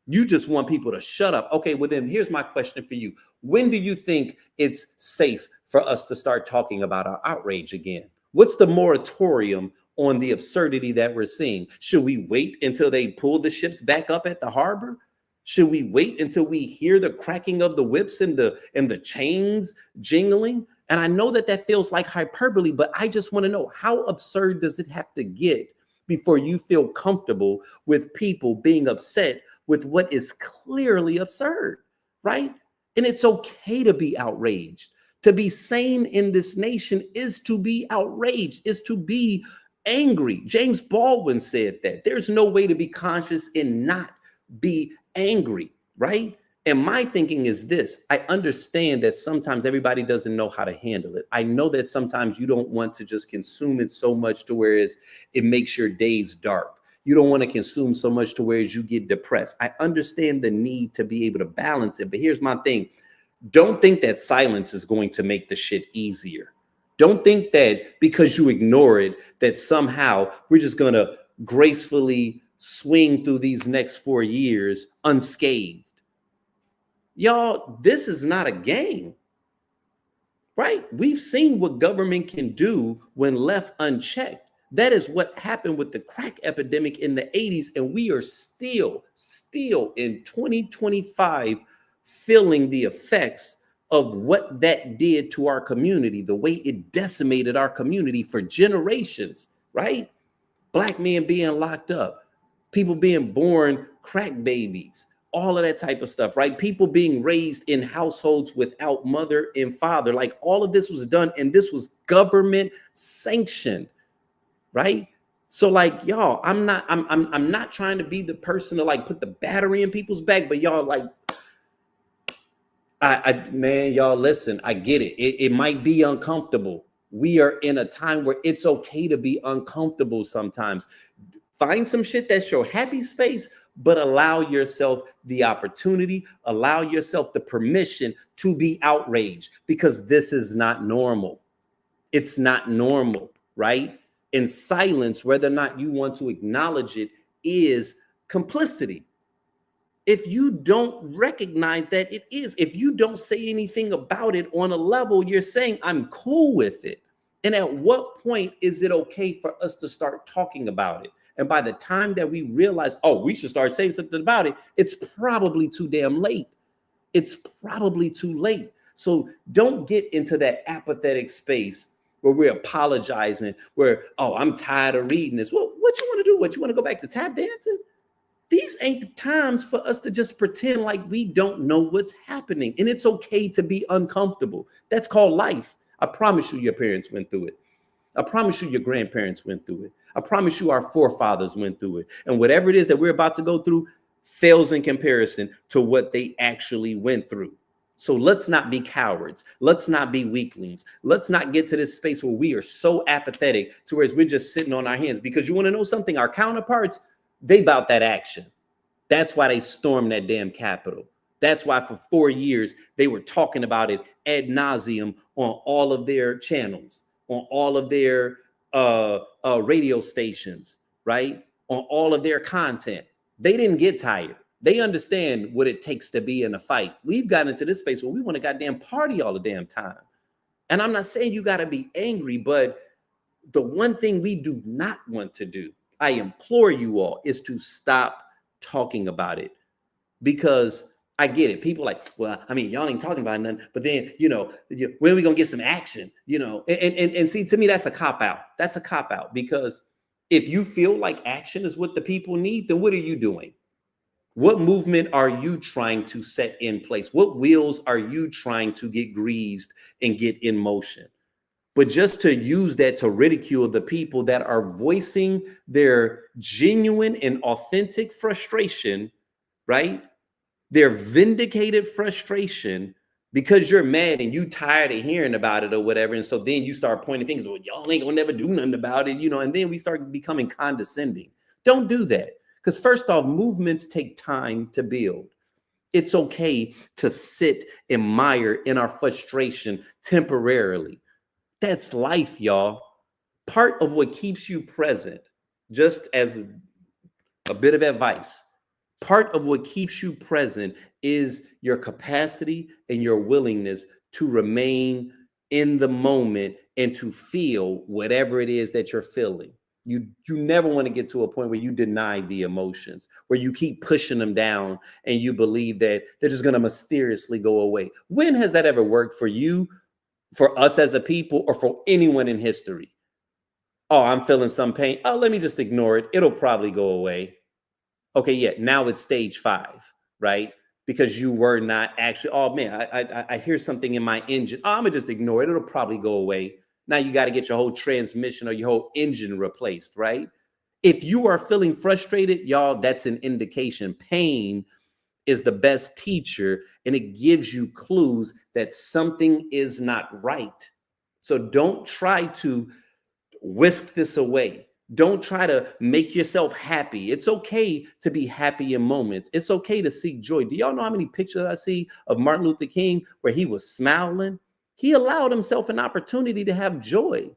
You just want people to shut up. Okay, well then here's my question for you. When do you think it's safe for us to start talking about our outrage again? What's the moratorium on the absurdity that we're seeing? Should we wait until they pull the ships back up at the harbor? Should we wait until we hear the cracking of the whips and the chains jingling? And I know that that feels like hyperbole, but I just want to know, how absurd does it have to get before you feel comfortable with people being upset with what is clearly absurd, right? And it's okay to be outraged. To be sane in this nation is to be outraged, is to be angry. James Baldwin said that. There's no way to be conscious and not be angry, right? And my thinking is this: I understand that sometimes everybody doesn't know how to handle it. I know that sometimes you don't want to just consume it so much to where it makes your days dark. You don't want to consume so much to where you get depressed. I understand the need to be able to balance it. But here's my thing. Don't think that silence is going to make the shit easier. Don't think that because you ignore it, that somehow we're just going to gracefully swing through these next 4 years unscathed. Y'all, this is not a game, right? We've seen what government can do when left unchecked. That is what happened with the crack epidemic in the 80s. And we are still in 2025 feeling the effects of what that did to our community, the way it decimated our community for generations, right? Black men being locked up, people being born crack babies, all of that type of stuff, right? People being raised in households without mother and father. Like, all of this was done, and this was government sanctioned, right? So like, y'all, I'm not trying to be the person to like put the battery in people's back, but y'all, like, man, y'all, listen, I get it. It might be uncomfortable. We are in a time where it's okay to be uncomfortable sometimes. Find some shit that's your happy space, but allow yourself the opportunity, allow yourself the permission to be outraged, because this is not normal. It's not normal, right? And silence, whether or not you want to acknowledge it, is complicity. If you don't recognize that it is, if you don't say anything about it on a level, you're saying, I'm cool with it. And at what point is it okay for us to start talking about it? And by the time that we realize, oh, we should start saying something about it, it's probably too damn late. It's probably too late. So don't get into that apathetic space where we're apologizing, where, oh, I'm tired of reading this. Well, what you want to do? What, you want to go back to tap dancing? These ain't the times for us to just pretend like we don't know what's happening. And it's okay to be uncomfortable. That's called life. I promise you, your parents went through it. I promise you, your grandparents went through it. I promise you, our forefathers went through it. And whatever it is that we're about to go through fails in comparison to what they actually went through. So let's not be cowards. Let's not be weaklings. Let's not get to this space where we are so apathetic to where we're just sitting on our hands. Because you want to know something? Our counterparts, they about that action. That's why they stormed that damn Capitol. That's why for 4 years they were talking about it ad nauseum on all of their channels, on all of their radio stations, right? On all of their content. They didn't get tired. They understand what it takes to be in a fight. We've gotten into this space where we want to goddamn party all the damn time. And I'm not saying you got to be angry, but the one thing we do not want to do, I implore you all, is to stop talking about it. Because I get it. People like, well, I mean, y'all ain't talking about nothing, but then, when are we going to get some action? And see, to me, that's a cop out. That's a cop out, because if you feel like action is what the people need, then what are you doing? What movement are you trying to set in place? What wheels are you trying to get greased and get in motion? But just to use that to ridicule the people that are voicing their genuine and authentic frustration, right? Their vindicated frustration, because you're mad and you tired of hearing about it or whatever. And so then you start pointing fingers, well, y'all ain't gonna never do nothing about it, and then we start becoming condescending. Don't do that. Because first off, movements take time to build. It's okay to sit and mire in our frustration temporarily. That's life, y'all. Part of what keeps you present, just as a bit of advice, part of what keeps you present is your capacity and your willingness to remain in the moment and to feel whatever it is that you're feeling. You never want to get to a point where you deny the emotions, where you keep pushing them down and you believe that they're just going to mysteriously go away. When has that ever worked for you, for us as a people, or for anyone in history? Oh, I'm feeling some pain. Oh, let me just ignore it. It'll probably go away. Okay, yeah, now it's stage 5, right? Because you were not actually, oh man, I hear something in my engine. Oh, I'm gonna just ignore it. It'll probably go away. Now you got to get your whole transmission or your whole engine replaced, right? If you are feeling frustrated, y'all, that's an indication. Pain is the best teacher, and it gives you clues that something is not right. So don't try to whisk this away. Don't try to make yourself happy. It's okay to be happy in moments. It's okay to seek joy. Do y'all know how many pictures I see of Martin Luther King where he was smiling? He allowed himself an opportunity to have joy.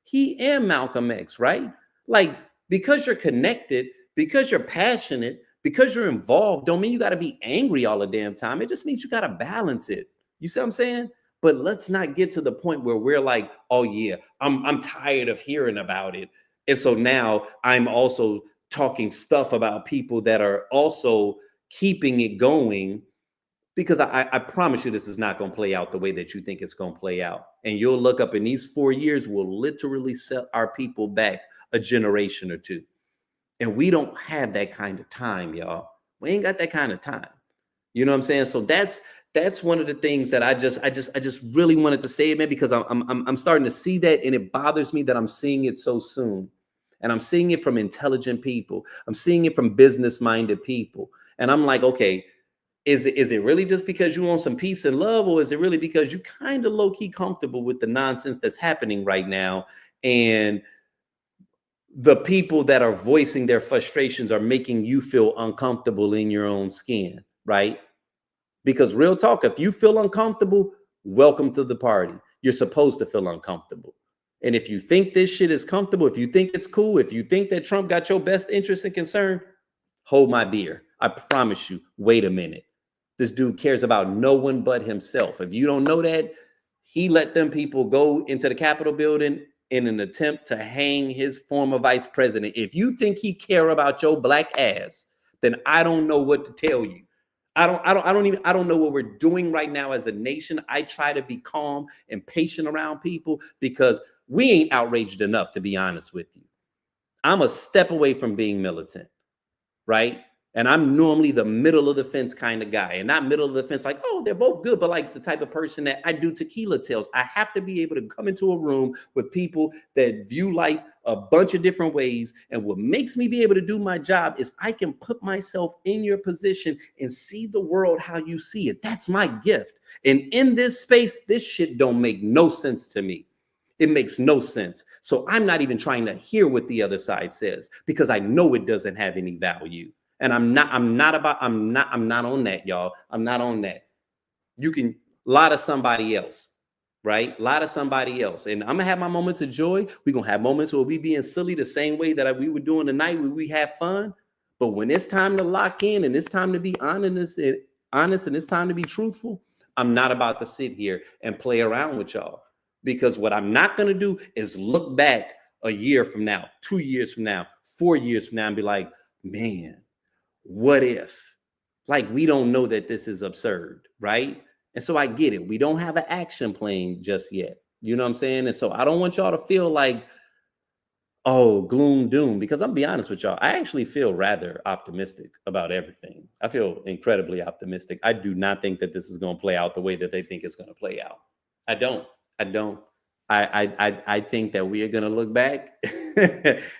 He and Malcolm X, right? Like, because you're connected, because you're passionate, because you're involved, don't mean you got to be angry all the damn time. It just means you got to balance it. You see what I'm saying? But let's not get to the point where we're like, oh yeah, I'm tired of hearing about it. And so now I'm also talking stuff about people that are also keeping it going, because I promise you this is not going to play out the way that you think it's going to play out. And you'll look up, in these 4 years will literally set our people back a generation or two. And we don't have that kind of time, y'all. We ain't got that kind of time. You know what I'm saying? So that's one of the things that I just really wanted to say, man, because I'm starting to see that, and it bothers me that I'm seeing it so soon. And I'm seeing it from intelligent people. I'm seeing it from business-minded people. And I'm like, okay, is it really just because you want some peace and love, or is it really because you kind of low-key comfortable with the nonsense that's happening right now? And the people that are voicing their frustrations are making you feel uncomfortable in your own skin, right? Because real talk, if you feel uncomfortable, welcome to the party. You're supposed to feel uncomfortable. And if you think this shit is comfortable, if you think it's cool, if you think that Trump got your best interest and concern, hold my beer. I promise you, wait a minute. This dude cares about no one but himself. If you don't know that, he let them people go into the Capitol building in an attempt to hang his former vice president. If you think he care about your black ass, then I don't know what to tell you. I don't know what we're doing right now as a nation. I try to be calm and patient around people because we ain't outraged enough, to be honest with you. I'm a step away from being militant, right? And I'm normally the middle of the fence kind of guy, and not middle of the fence like, oh, they're both good, but like the type of person that I do tequila tales. I have to be able to come into a room with people that view life a bunch of different ways. And what makes me be able to do my job is I can put myself in your position and see the world how you see it. That's my gift. And in this space, this shit don't make no sense to me. It makes no sense. So I'm not even trying to hear what the other side says because I know it doesn't have any value. And I'm not on that, y'all. I'm not on that. You can lie to somebody else, right? Lie to somebody else. And I'm gonna have my moments of joy. We're gonna have moments where we being silly the same way that we were doing tonight where we have fun. But when it's time to lock in and it's time to be honest and it's time to be truthful, I'm not about to sit here and play around with y'all. Because what I'm not gonna do is look back a year from now, 2 years from now, 4 years from now, and be like, man, what if? Like, we don't know that this is absurd, right? And so I get it. We don't have an action plan just yet. You know what I'm saying? And so I don't want y'all to feel like, oh, gloom, doom, because I'll be honest with y'all. I actually feel rather optimistic about everything. I feel incredibly optimistic. I do not think that this is going to play out the way that they think it's going to play out. I don't. I don't. I think that we are going to look back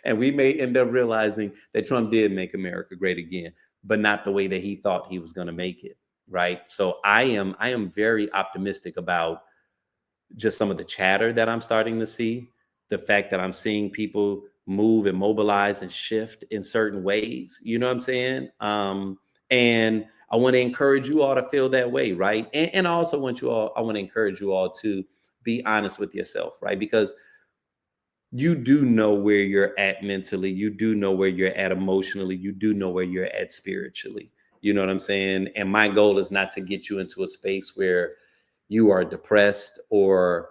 and we may end up realizing that Trump did make America great again, but not the way that he thought he was going to make it. Right. So I am very optimistic about just some of the chatter that I'm starting to see, the fact that I'm seeing people move and mobilize and shift in certain ways. You know what I'm saying? And I want to encourage you all to feel that way, right? And I also I want to encourage you all to be honest with yourself, right? Because you do know where you're at mentally, you do know where you're at emotionally, you do know where you're at spiritually. You know what I'm saying? And my goal is not to get you into a space where you are depressed or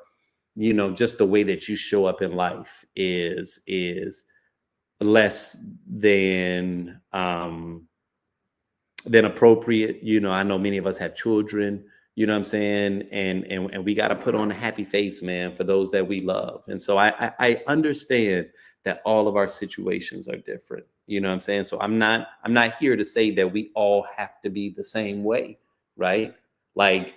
just the way that you show up in life is less than appropriate. I know many of us have children, you know what I'm saying? And we got to put on a happy face, man, for those that we love. And so I understand that all of our situations are different. You know what I'm saying? So I'm not here to say that we all have to be the same way, right? Like,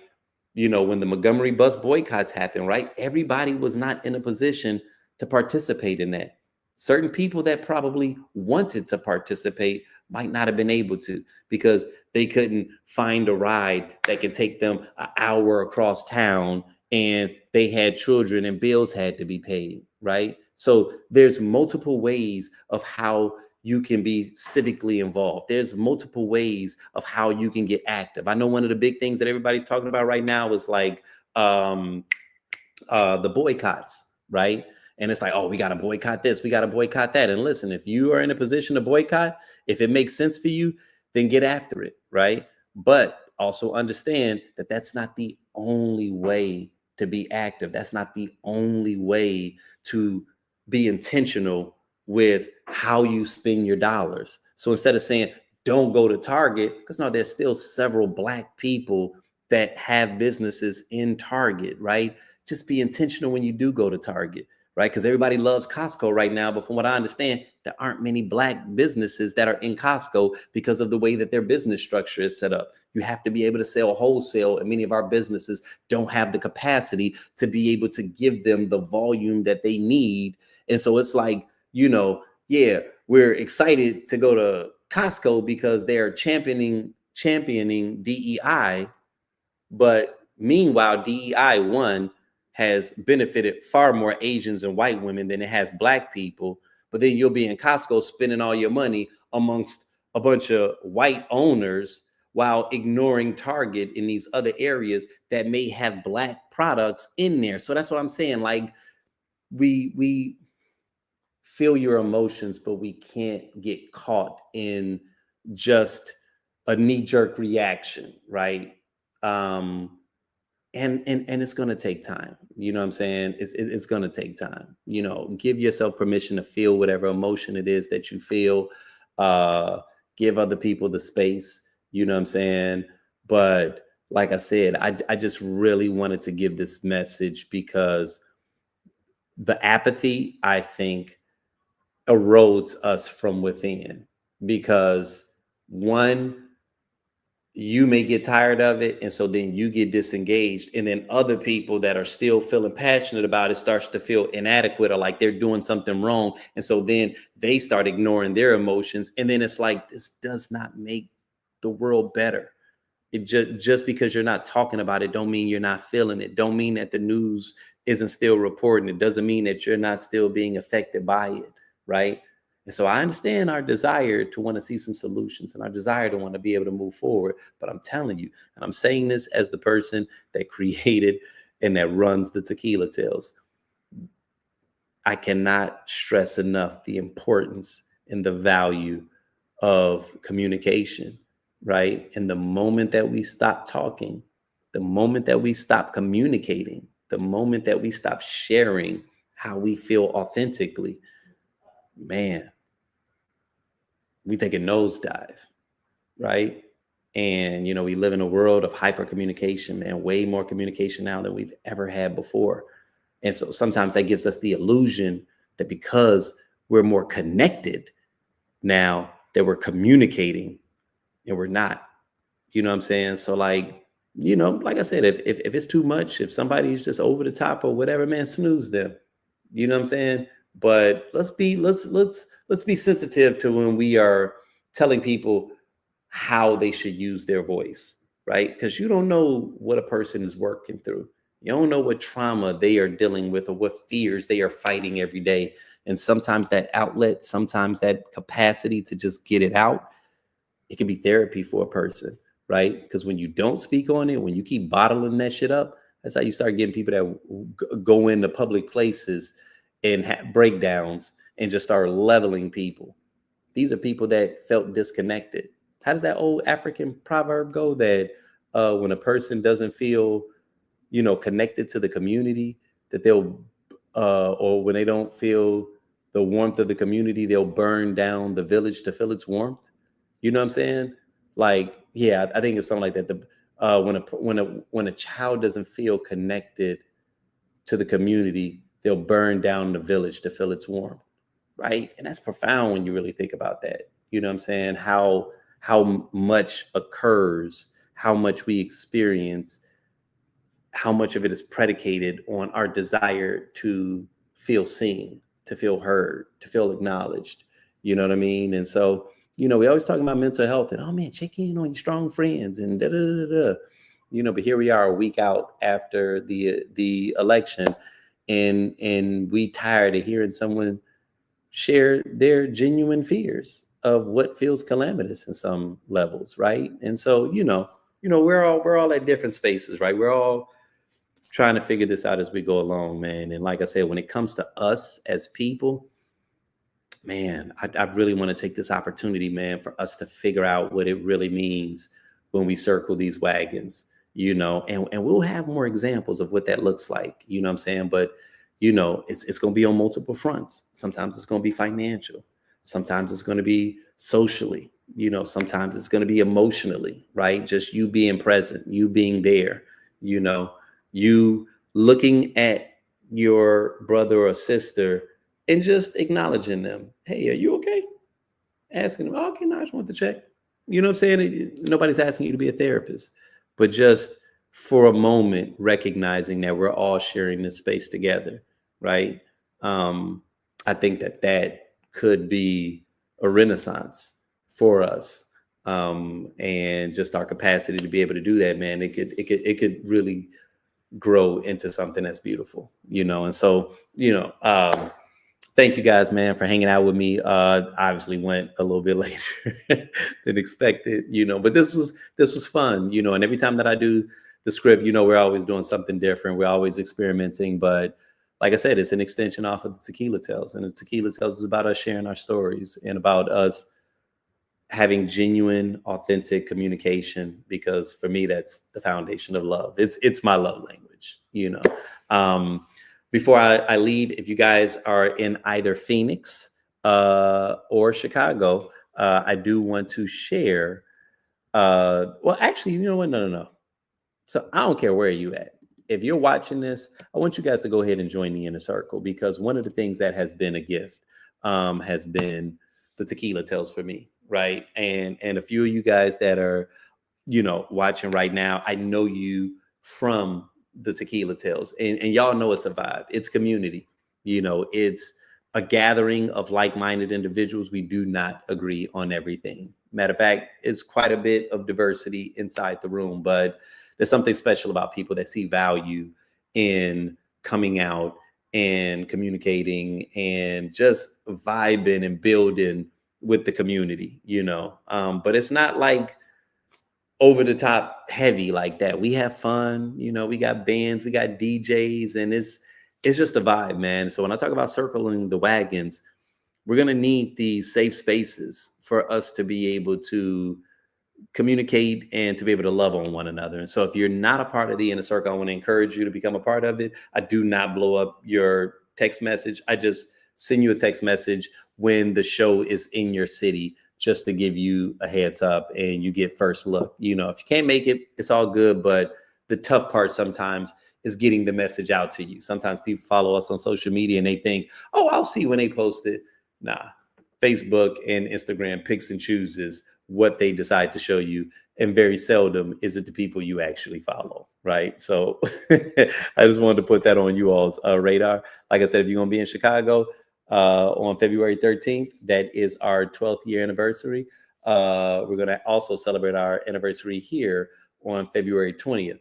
when the Montgomery bus boycotts happened, right? Everybody was not in a position to participate in that. Certain people that probably wanted to participate might not have been able to because they couldn't find a ride that could take them an hour across town and they had children and bills had to be paid, right? So there's multiple ways of how you can be civically involved. There's multiple ways of how you can get active. I know one of the big things that everybody's talking about right now is like the boycotts, right? And it's like, oh, we got to boycott this, we got to boycott that. And listen, if you are in a position to boycott, if it makes sense for you, then get after it, right? But also understand that that's not the only way to be active. That's not the only way to be intentional with how you spend your dollars. So instead of saying, don't go to Target, because no, there's still several Black people that have businesses in Target, right? Just be intentional when you do go to Target, right? Because everybody loves Costco right now. But from what I understand, there aren't many Black businesses that are in Costco because of the way that their business structure is set up. You have to be able to sell wholesale, and many of our businesses don't have the capacity to be able to give them the volume that they need. And so it's like, yeah, we're excited to go to Costco because they're championing DEI. But meanwhile, DEI, one, has benefited far more Asians and white women than it has Black people. But then you'll be in Costco spending all your money amongst a bunch of white owners while ignoring Target in these other areas that may have Black products in there. So that's what I'm saying. Like, we feel your emotions, but we can't get caught in just a knee-jerk reaction, right? And it's going to take time. You know what I'm saying? It's going to take time. Give yourself permission to feel whatever emotion it is that you feel. Give other people the space. You know what I'm saying? But like I said, I just really wanted to give this message because the apathy, I think, erodes us from within, because One, you may get tired of it, and so then you get disengaged, and then other people that are still feeling passionate about it starts to feel inadequate or like they're doing something wrong, and so then they start ignoring their emotions, and then it's like, this does not make the world better. It just because you're not talking about it don't mean you're not feeling it. Don't mean that the news isn't still reporting. It doesn't mean that you're not still being affected by it, right? And so I understand our desire to want to see some solutions and our desire to want to be able to move forward. But I'm telling you, and I'm saying this as the person that created and that runs the Tequila Tales, I cannot stress enough the importance and the value of communication, right? And the moment that we stop talking, the moment that we stop communicating, the moment that we stop sharing how we feel authentically, man, we take a nosedive, right? And, we live in a world of hyper communication, man, way more communication now than we've ever had before. And so sometimes that gives us the illusion that because we're more connected now, that we're communicating, and we're not. You know what I'm saying? So like I said, if it's too much, if somebody's just over the top or whatever, man, snooze them. You know what I'm saying? But let's be sensitive to when we are telling people how they should use their voice, right? Because you don't know what a person is working through. You don't know what trauma they are dealing with or what fears they are fighting every day. And sometimes that outlet, sometimes that capacity to just get it out, it can be therapy for a person, right? Because when you don't speak on it, when you keep bottling that shit up, that's how you start getting people that go into public places and have breakdowns and just start leveling people. These are people that felt disconnected. How does that old African proverb go? That when a person doesn't feel, connected to the community, that or when they don't feel the warmth of the community, they'll burn down the village to feel its warmth. You know what I'm saying? Like, yeah, I think it's something like that. When a child doesn't feel connected to the community, they'll burn down the village to feel its warmth, right? And that's profound when you really think about that. You know what I'm saying? How much occurs, how much we experience, how much of it is predicated on our desire to feel seen, to feel heard, to feel acknowledged. You know what I mean? And so, we always talking about mental health and, oh man, check in on your strong friends and da da da da. But here we are a week out after the election, and we tired of hearing someone share their genuine fears of what feels calamitous in some levels, right? And so, we're all at different spaces, right? We're all trying to figure this out as we go along, man. And like I said, when it comes to us as people, man, I really want to take this opportunity, man, for us to figure out what it really means when we circle these wagons, and we'll have more examples of what that looks like, you know what I'm saying? But, it's going to be on multiple fronts. Sometimes it's going to be financial. Sometimes it's going to be socially, sometimes it's going to be emotionally, right? Just you being present, you being there, you looking at your brother or sister and just acknowledging them. Hey, are you okay? Asking them, oh, okay, no, I just want to check. You know what I'm saying? Nobody's asking you to be a therapist, but just for a moment, recognizing that we're all sharing this space together, right? I think that could be a renaissance for us. And just our capacity to be able to do that, man, it could really grow into something that's beautiful, and so, thank you guys, man, for hanging out with me. Obviously went a little bit later than expected, but this was fun, and every time that I do the script, we're always doing something different. We're always experimenting, but like I said, it's an extension off of the Tequila Tales, and the Tequila Tales is about us sharing our stories and about us having genuine, authentic communication, because for me, that's the foundation of love. It's my love language, Before I leave, if you guys are in either Phoenix or Chicago, I do want to share. Well, actually, you know what? No. So I don't care where you at. If you're watching this, I want you guys to go ahead and join the inner circle, because one of the things that has been a gift has been the Tequila Tales for me, right? And a few of you guys that are, watching right now, I know you from the Tequila Tales, and y'all know it's a vibe. It's community. It's a gathering of like-minded individuals. We do not agree on everything. Matter of fact, it's quite a bit of diversity inside the room, but there's something special about people that see value in coming out and communicating and just vibing and building with the community. But it's not like over the top heavy like that. We have fun, we got bands, we got DJs, and it's just a vibe, man. So when I talk about circling the wagons, we're gonna need these safe spaces for us to be able to communicate and to be able to love on one another. And so if you're not a part of the inner circle, I want to encourage you to become a part of it. I do not blow up your text message. I just send you a text message when the show is in your city, just to give you a heads up and you get first look. If you can't make it, it's all good. But the tough part sometimes is getting the message out to you. Sometimes people follow us on social media and they think, oh, I'll see when they post it. Nah, Facebook and Instagram picks and chooses what they decide to show you, and very seldom is it the people you actually follow, right? So I just wanted to put that on you all's radar. Like I said, if you're going to be in Chicago on February 13th, that is our 12th year anniversary. We're going to also celebrate our anniversary here on February 20th.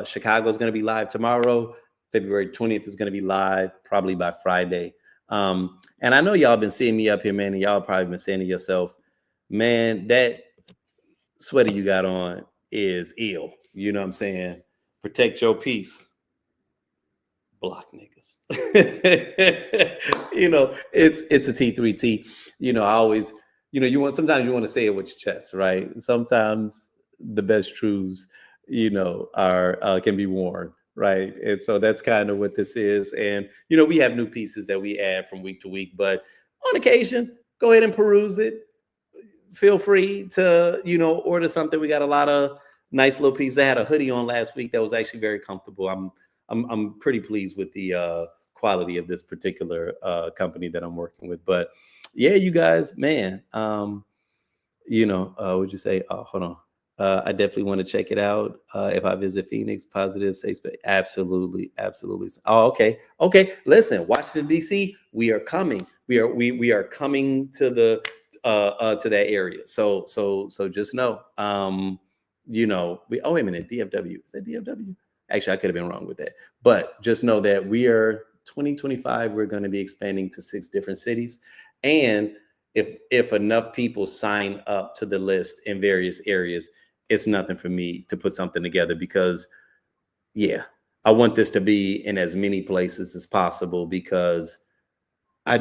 Chicago is going to be live tomorrow. February 20th is going to be live probably by Friday. And I know y'all been seeing me up here, man, and y'all probably been saying to yourself, man, that sweater you got on is ill. You know what I'm saying? Protect your peace. Block niggas. It's a T3T. I always, sometimes you want to say it with your chest, right? Sometimes the best truths, are can be worn, right? And so that's kind of what this is. And we have new pieces that we add from week to week, but on occasion, go ahead and peruse it. Feel free to, order something. We got a lot of nice little pieces. I had a hoodie on last week that was actually very comfortable. I'm pretty pleased with the quality of this particular company that I'm working with. But yeah, you guys, man, would you say, oh, hold on. I definitely want to check it out. If I visit Phoenix, positive, safe space. Absolutely. Absolutely. Oh, okay. Okay. Listen, Washington, DC, we are coming. We are coming to the to that area. So just know, oh, wait a minute, DFW. Is that DFW? Actually, I could have been wrong with that. But just know that we are 2025, we're going to be expanding to 6 different cities. And if enough people sign up to the list in various areas, it's nothing for me to put something together because, yeah, I want this to be in as many places as possible because I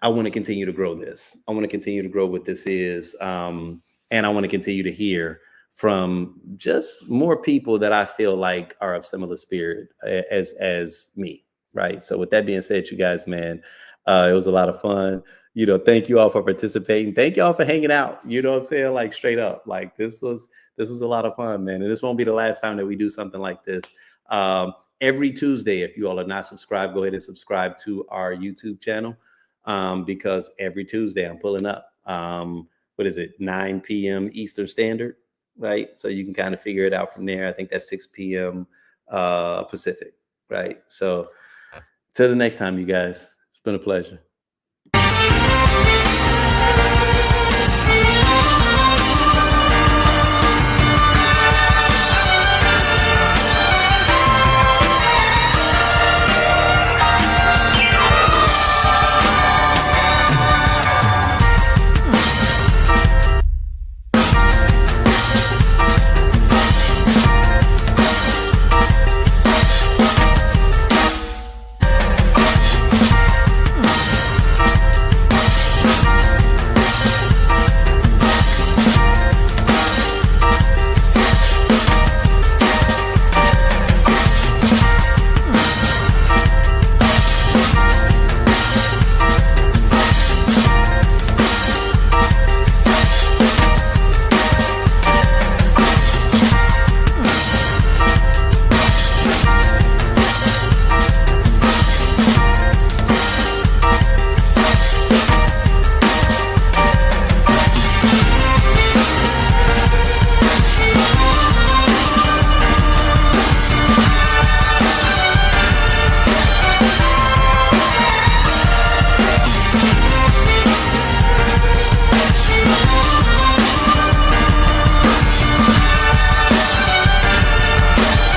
want to continue to grow this. I want to continue to grow what this is. And I want to continue to hear from just more people that I feel like are of similar spirit as me. Right. So with that being said, you guys, man, it was a lot of fun. Thank you all for participating. Thank you all for hanging out. You know what I'm saying? Like straight up, like this was a lot of fun, man. And this won't be the last time that we do something like this. Every Tuesday, if you all are not subscribed, go ahead and subscribe to our YouTube channel because every Tuesday I'm pulling up. What is it? 9 p.m. Eastern Standard, right? So you can kind of figure it out from there. I think that's 6 p.m. Pacific, right? So till the next time, you guys, it's been a pleasure.